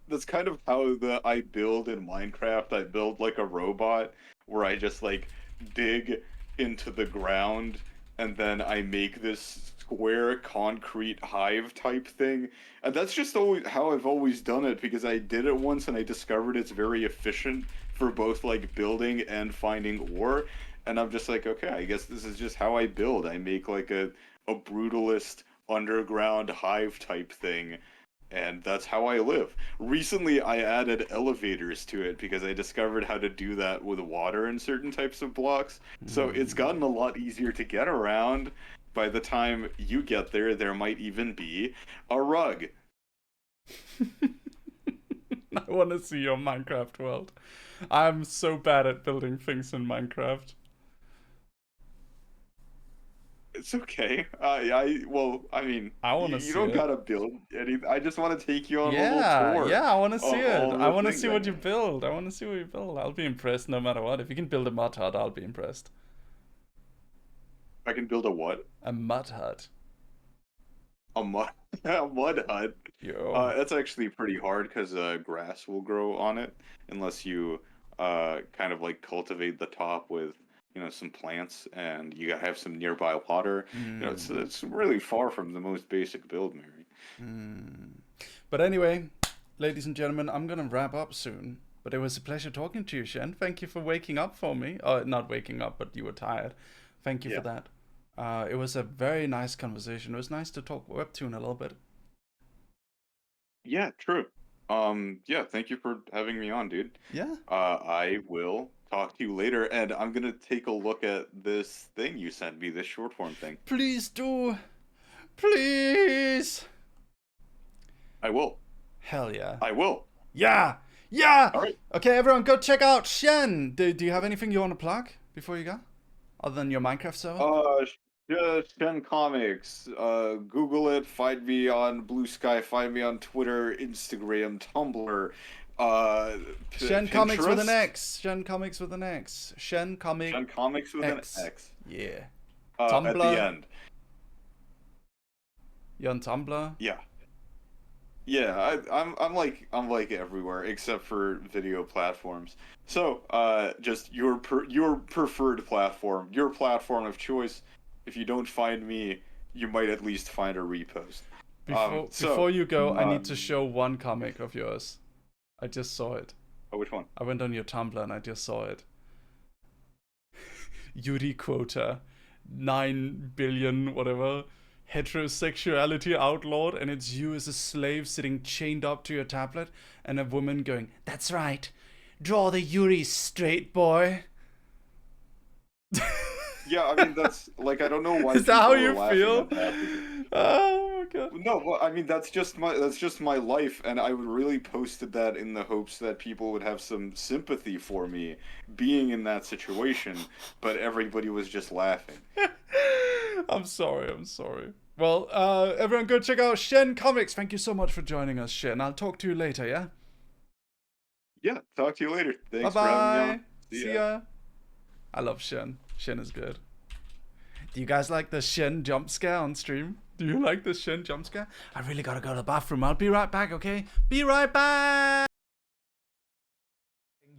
that's kind of how I build in Minecraft. I build like a robot where I just like dig into the ground and then I make this square concrete hive type thing. And that's just always how I've always done it because I did it once and I discovered it's very efficient for both like building and finding ore. And I'm just like, okay, I guess this is just how I build. I make like a brutalist underground hive type thing. And that's how I live. Recently, I added elevators to it because I discovered how to do that with water in certain types of blocks. So it's gotten a lot easier to get around. By the time you get there, there might even be a rug. I want to see your Minecraft world. I'm so bad at building things in Minecraft. It's okay. I mean, I wanna you see don't it. gotta build anything. I just want to take you on a Yeah, little tour. yeah, I want to see of it. all I the want to things see I what you made. build. I want to see what you build. I'll be impressed no matter what. If you can build a mud hut, I'll be impressed. I can build a what? A mud hut. A mud, a mud hut. Yo. That's actually pretty hard because grass will grow on it unless you kind of like cultivate the top with some plants and you gotta have some nearby water. It's really far from the most basic build, Mary. But anyway, ladies and gentlemen, I'm gonna wrap up soon. But it was a pleasure talking to you, Shen. Thank you for waking up for me. Not waking up, but you were tired. Thank you for that. It was a very nice conversation. It was nice to talk webtoon a little bit. Yeah, true. Yeah, thank you for having me on, dude. Yeah. I will talk to you later, and I'm gonna take a look at this thing you sent me, this short form thing. Please do. Please. I will. Hell yeah. I will. Yeah. Yeah. All right. Okay, everyone, go check out Shen. Do you have anything you want to plug before you go? Other than your Minecraft server? Just Shen Comics. Google it. Find me on Blue Sky. Find me on Twitter, Instagram, Tumblr. Shen Comics with an Pinterest? X. Shen Comics with an X. Shen Comics. Shen Comics with X. an X. Yeah. At Tumblr. the end. You on Tumblr? Yeah. Yeah, I'm like everywhere except for video platforms. So, just your preferred platform, your platform of choice. If you don't find me, you might at least find a repost. Before you go, I need to show one comic of yours. I just saw it. Oh, which one? I went on your Tumblr and I just saw it. Yuri quota, 9 billion, whatever, heterosexuality outlawed, and it's you as a slave sitting chained up to your tablet, and a woman going, "That's right, draw the Yuri straight, boy." Yeah, I mean that's like I don't know why. Is that how people you are laughing feel? at that because- Oh my god. No, well, I mean that's just my life, and I really posted that in the hopes that people would have some sympathy for me being in that situation, but everybody was just laughing. I'm sorry. Well, everyone go check out Shen Comics. Thank you so much for joining us, Shen. I'll talk to you later, yeah? Yeah, talk to you later. Thanks Bye-bye. for having me on. See ya. I love Shen. Shen is good. Do you guys like the Shen jump scare on stream? Do you like the Shen jump scare? I really gotta go to the bathroom. I'll be right back, okay? Be right back!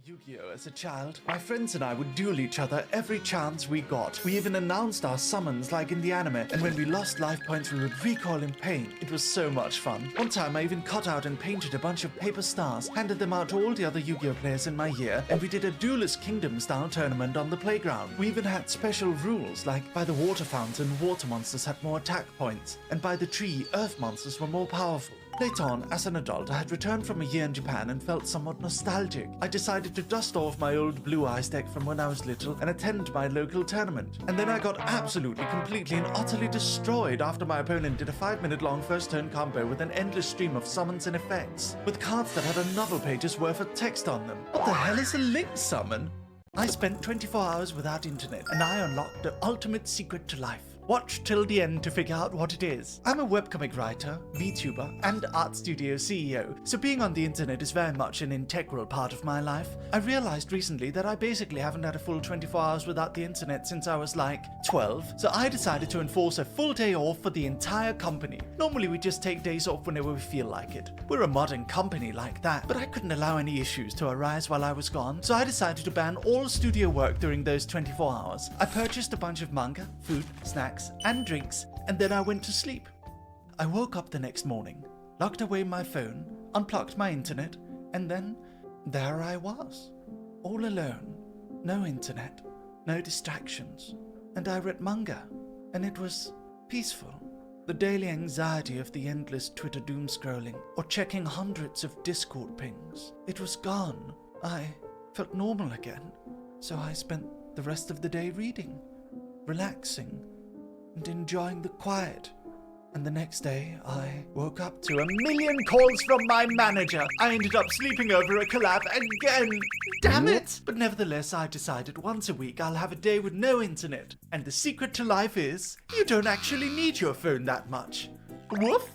Yu-Gi-Oh! As a child, my friends and I would duel each other every chance we got. We even announced our summons like in the anime, and when we lost life points we would recoil in pain. It was so much fun. One time I even cut out and painted a bunch of paper stars, handed them out to all the other Yu-Gi-Oh! Players in my year, and we did a Duelist Kingdom style tournament on the playground. We even had special rules, like by the water fountain, water monsters had more attack points, and by the tree, earth monsters were more powerful. Later on, as an adult, I had returned from a year in Japan and felt somewhat nostalgic. I decided to dust off my old Blue Eyes deck from when I was little and attend my local tournament. And then I got absolutely, completely and utterly destroyed after my opponent did a 5-minute long first turn combo with an endless stream of summons and effects, with cards that had a novel page's worth of text on them. What the hell is a link summon? I spent 24 hours without internet, and I unlocked the ultimate secret to life. Watch till the end to figure out what it is. I'm a webcomic writer, VTuber, and art studio CEO, so being on the internet is very much an integral part of my life. I realized recently that I basically haven't had a full 24 hours without the internet since I was like 12, so I decided to enforce a full day off for the entire company. Normally we just take days off whenever we feel like it. We're a modern company like that, but I couldn't allow any issues to arise while I was gone, so I decided to ban all studio work during those 24 hours. I purchased a bunch of manga, food, snacks, and drinks, and then I went to sleep. I woke up the next morning, locked away my phone, unplugged my internet, and then there I was, all alone. No internet, no distractions, and I read manga, and it was peaceful. The daily anxiety of the endless Twitter doom scrolling or checking hundreds of Discord pings, it was gone. I felt normal again, so I spent the rest of the day reading, relaxing, and enjoying the quiet. And the next day, I woke up to a million calls from my manager. I ended up sleeping over a collab again. Damn it! But nevertheless, I decided once a week I'll have a day with no internet. And the secret to life is, you don't actually need your phone that much. Woof!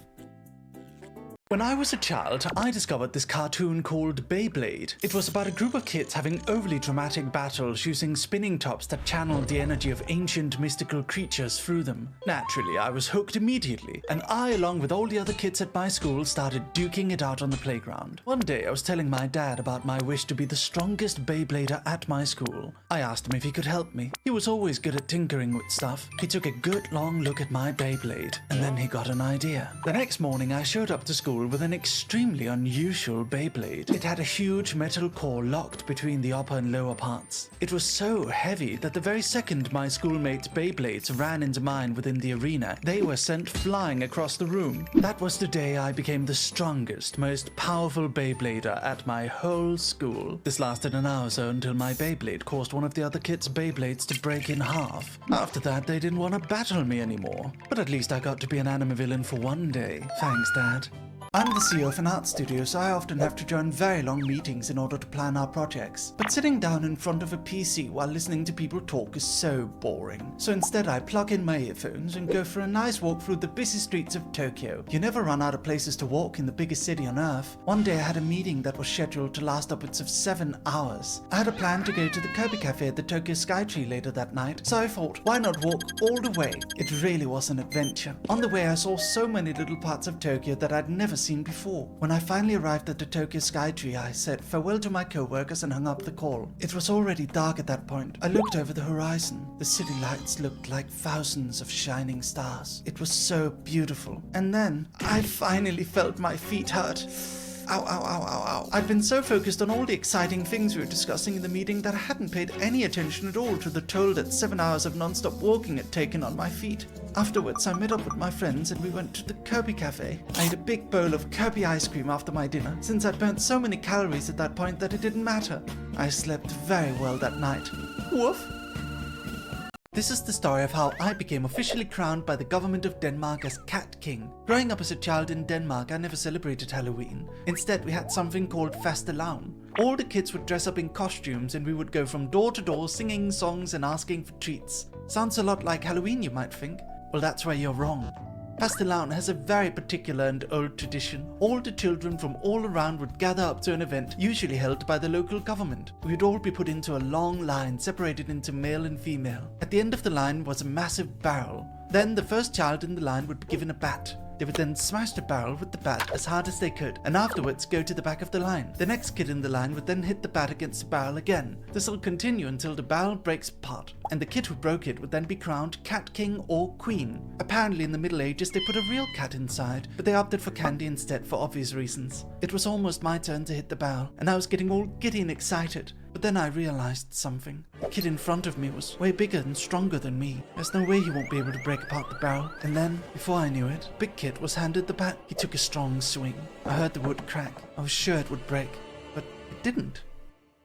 When I was a child, I discovered this cartoon called Beyblade. It was about a group of kids having overly dramatic battles using spinning tops that channeled the energy of ancient mystical creatures through them. Naturally, I was hooked immediately, and I, along with all the other kids at my school, started duking it out on the playground. One day, I was telling my dad about my wish to be the strongest Beyblader at my school. I asked him if he could help me. He was always good at tinkering with stuff. He took a good long look at my Beyblade, and then he got an idea. The next morning, I showed up to school with an extremely unusual Beyblade. It had a huge metal core locked between the upper and lower parts. It was so heavy that the very second my schoolmates' Beyblades ran into mine within the arena, they were sent flying across the room. That was the day I became the strongest, most powerful Beyblader at my whole school. This lasted an hour or so until my Beyblade caused one of the other kids' Beyblades to break in half. After that, they didn't want to battle me anymore. But at least I got to be an anime villain for one day. Thanks, Dad. I'm the CEO of an art studio, so I often have to join very long meetings in order to plan our projects. But sitting down in front of a PC while listening to people talk is so boring. So instead I plug in my earphones and go for a nice walk through the busy streets of Tokyo. You never run out of places to walk in the biggest city on earth. One day I had a meeting that was scheduled to last upwards of 7 hours. I had a plan to go to the Kirby Cafe at the Tokyo Skytree later that night, so I thought, why not walk all the way? It really was an adventure. On the way I saw so many little parts of Tokyo that I'd never seen before. When I finally arrived at the Tokyo Skytree, I said farewell to my co-workers and hung up the call. It was already dark at that point. I looked over the horizon. The city lights looked like thousands of shining stars. It was so beautiful. And then I finally felt my feet hurt. Ow, ow, ow, ow, ow. I'd been so focused on all the exciting things we were discussing in the meeting that I hadn't paid any attention at all to the toll that 7 hours of non-stop walking had taken on my feet. Afterwards, I met up with my friends and we went to the Kirby Cafe. I ate a big bowl of Kirby ice cream after my dinner, since I'd burnt so many calories at that point that it didn't matter. I slept very well that night. Woof! This is the story of how I became officially crowned by the government of Denmark as Cat King. Growing up as a child in Denmark, I never celebrated Halloween. Instead, we had something called fastelavn. All the kids would dress up in costumes and we would go from door to door singing songs and asking for treats. Sounds a lot like Halloween, you might think. Well, that's where you're wrong. Fastelavn has a very particular and old tradition. All the children from all around would gather up to an event, usually held by the local government. We'd all be put into a long line, separated into male and female. At the end of the line was a massive barrel. Then the first child in the line would be given a bat. They would then smash the barrel with the bat as hard as they could, and afterwards go to the back of the line. The next kid in the line would then hit the bat against the barrel again. This will continue until the barrel breaks apart, and the kid who broke it would then be crowned Cat King or Queen. Apparently in the Middle Ages they put a real cat inside, but they opted for candy instead for obvious reasons. It was almost my turn to hit the barrel, and I was getting all giddy and excited. But then I realized something. The kid in front of me was way bigger and stronger than me. There's no way he won't be able to break apart the barrel. And then, before I knew it, big kid was handed the bat. He took a strong swing. I heard the wood crack. I was sure it would break, but it didn't.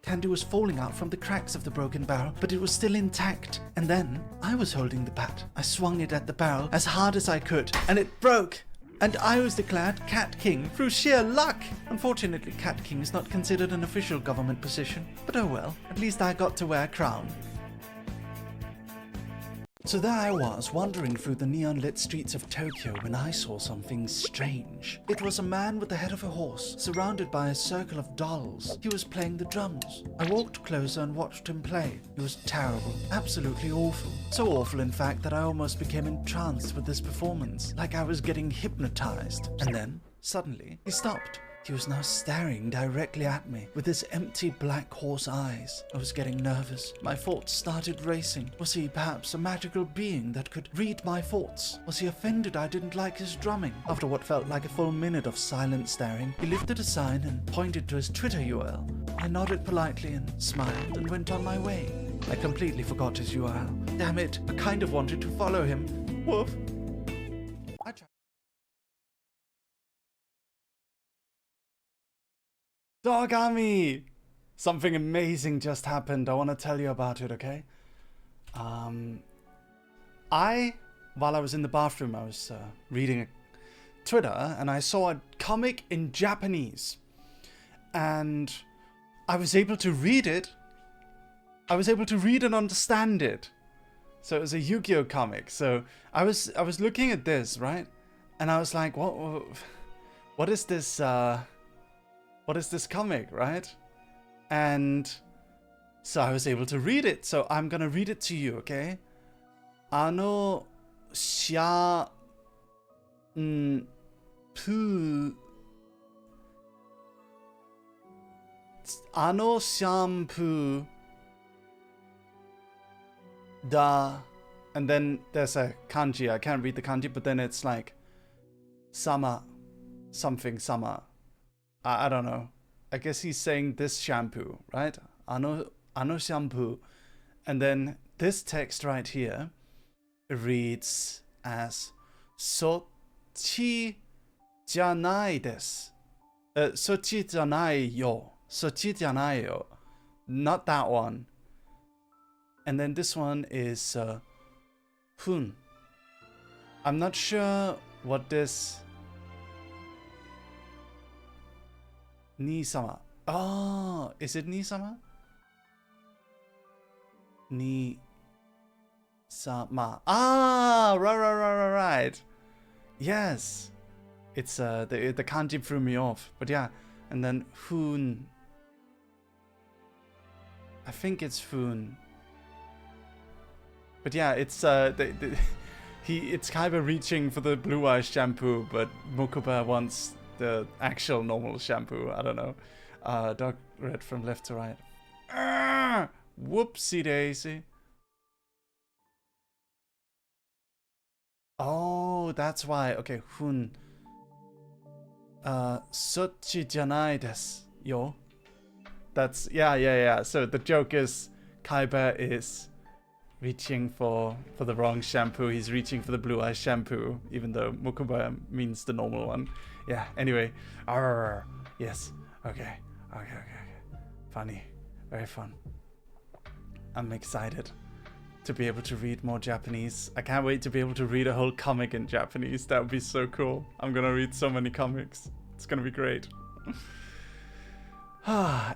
Candy was falling out from the cracks of the broken barrel, but it was still intact. And then, I was holding the bat. I swung it at the barrel as hard as I could, and it broke! And I was declared Cat King through sheer luck! Unfortunately, Cat King is not considered an official government position, but oh well, at least I got to wear a crown. So there I was, wandering through the neon-lit streets of Tokyo when I saw something strange. It was a man with the head of a horse, surrounded by a circle of dolls. He was playing the drums. I walked closer and watched him play. He was terrible, absolutely awful. So awful, in fact, that I almost became entranced with this performance, like I was getting hypnotized. And then, suddenly, he stopped. He was now staring directly at me with his empty black horse eyes. I was getting nervous. My thoughts started racing. Was he perhaps a magical being that could read my thoughts? Was he offended I didn't like his drumming? After what felt like a full minute of silent staring, he lifted a sign and pointed to his Twitter URL. I nodded politely and smiled and went on my way. I completely forgot his URL. Damn it, I kind of wanted to follow him. Woof. I tried. Dogami! Something amazing just happened. I want to tell you about it, okay? While I was in the bathroom, I was reading Twitter, and I saw a comic in Japanese. And I was able to read it. I was able to read and understand it. So it was a Yu-Gi-Oh comic. So I was looking at this, right? And I was like, what is this, what is this comic, right? And so I was able to read it. So I'm gonna read it to you, okay? Ano shampoo da, and then there's a kanji. I can't read the kanji, but then it's like sama, something sama. I don't know. I guess he's saying this shampoo, right? Ano shampoo. And then this text right here reads as Sochi janai desu. Sochi janai yo. Sochi janai yo. Not that one. And then this one is Hun. I'm not sure what this Ni-sama. Oh, is it Ni-sama? Ni-sama. Ah, right. Yes. It's the kanji threw me off, but yeah. And then Hoon. I think it's Foon. But yeah, it's it's kind of reaching for the blue eye shampoo, but Mokuba wants the actual normal shampoo. I don't know. Dark red from left to right. Whoopsie daisy. Oh, that's why. Okay, Hun. Sochi janai desu yo. That's yeah. So the joke is Kaiba is reaching for the wrong shampoo. He's reaching for the blue eye shampoo, even though Mokuba means the normal one. Yeah. Anyway. Yes. Okay. Funny. Very fun. I'm excited to be able to read more Japanese. I can't wait to be able to read a whole comic in Japanese. That would be so cool. I'm gonna read so many comics. It's gonna be great.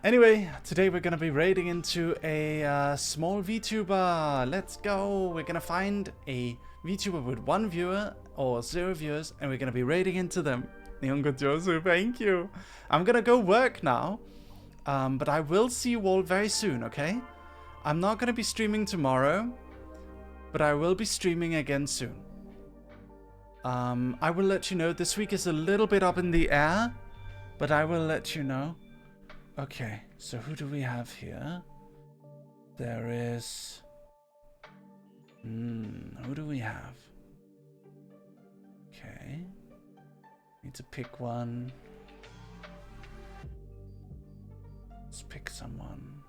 Anyway, today we're gonna be raiding into a small VTuber. Let's go. We're gonna find a VTuber with 1 viewer or 0 viewers, and we're gonna be raiding into them. Nihongo Josu, thank you. I'm gonna go work now, but I will see you all very soon, okay? I'm not gonna be streaming tomorrow, but I will be streaming again soon. I will let you know. This week is a little bit up in the air, but I will let you know. Okay, so who do we have here? There is... who do we have? Okay. Need to pick one. Let's pick someone.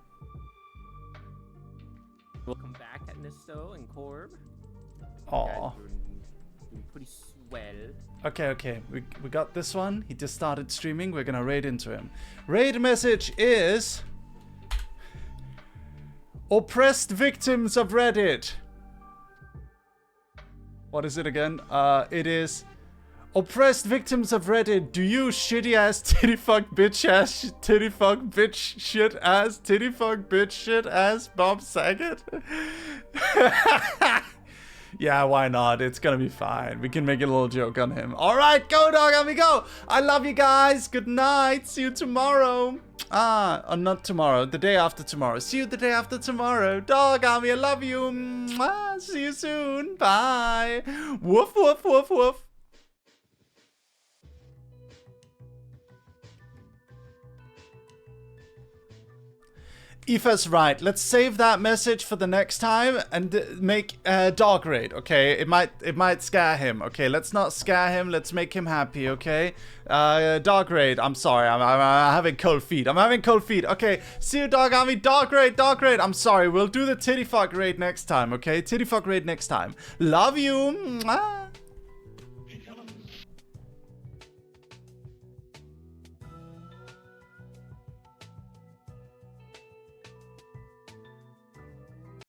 Welcome back at Nisto and Corb. Aw. Doing pretty swell. Okay. We got this one. He just started streaming. We're gonna raid into him. Raid message is... Oppressed victims of Reddit. What is it again? It is... Oppressed victims of Reddit, do you shitty ass titty fuck bitch ass titty fuck bitch shit ass titty fuck bitch shit ass Bob Saget? Yeah, why not? It's gonna be fine. We can make a little joke on him. Alright, go dog, amigo! I love you guys! Good night! See you tomorrow! Not tomorrow, the day after tomorrow. See you the day after tomorrow. Dog, Ami, I love you! Mwah. See you soon! Bye! Woof, woof, woof, woof! Aoife's right. Let's save that message for the next time and make dog raid. Okay, it might scare him. Okay, let's not scare him. Let's make him happy. Okay, dog raid. I'm sorry. I'm having cold feet. Okay, see you, dog army. Dog raid. I'm sorry. We'll do the titty fuck raid next time. Okay, titty fuck raid next time. Love you. Mwah.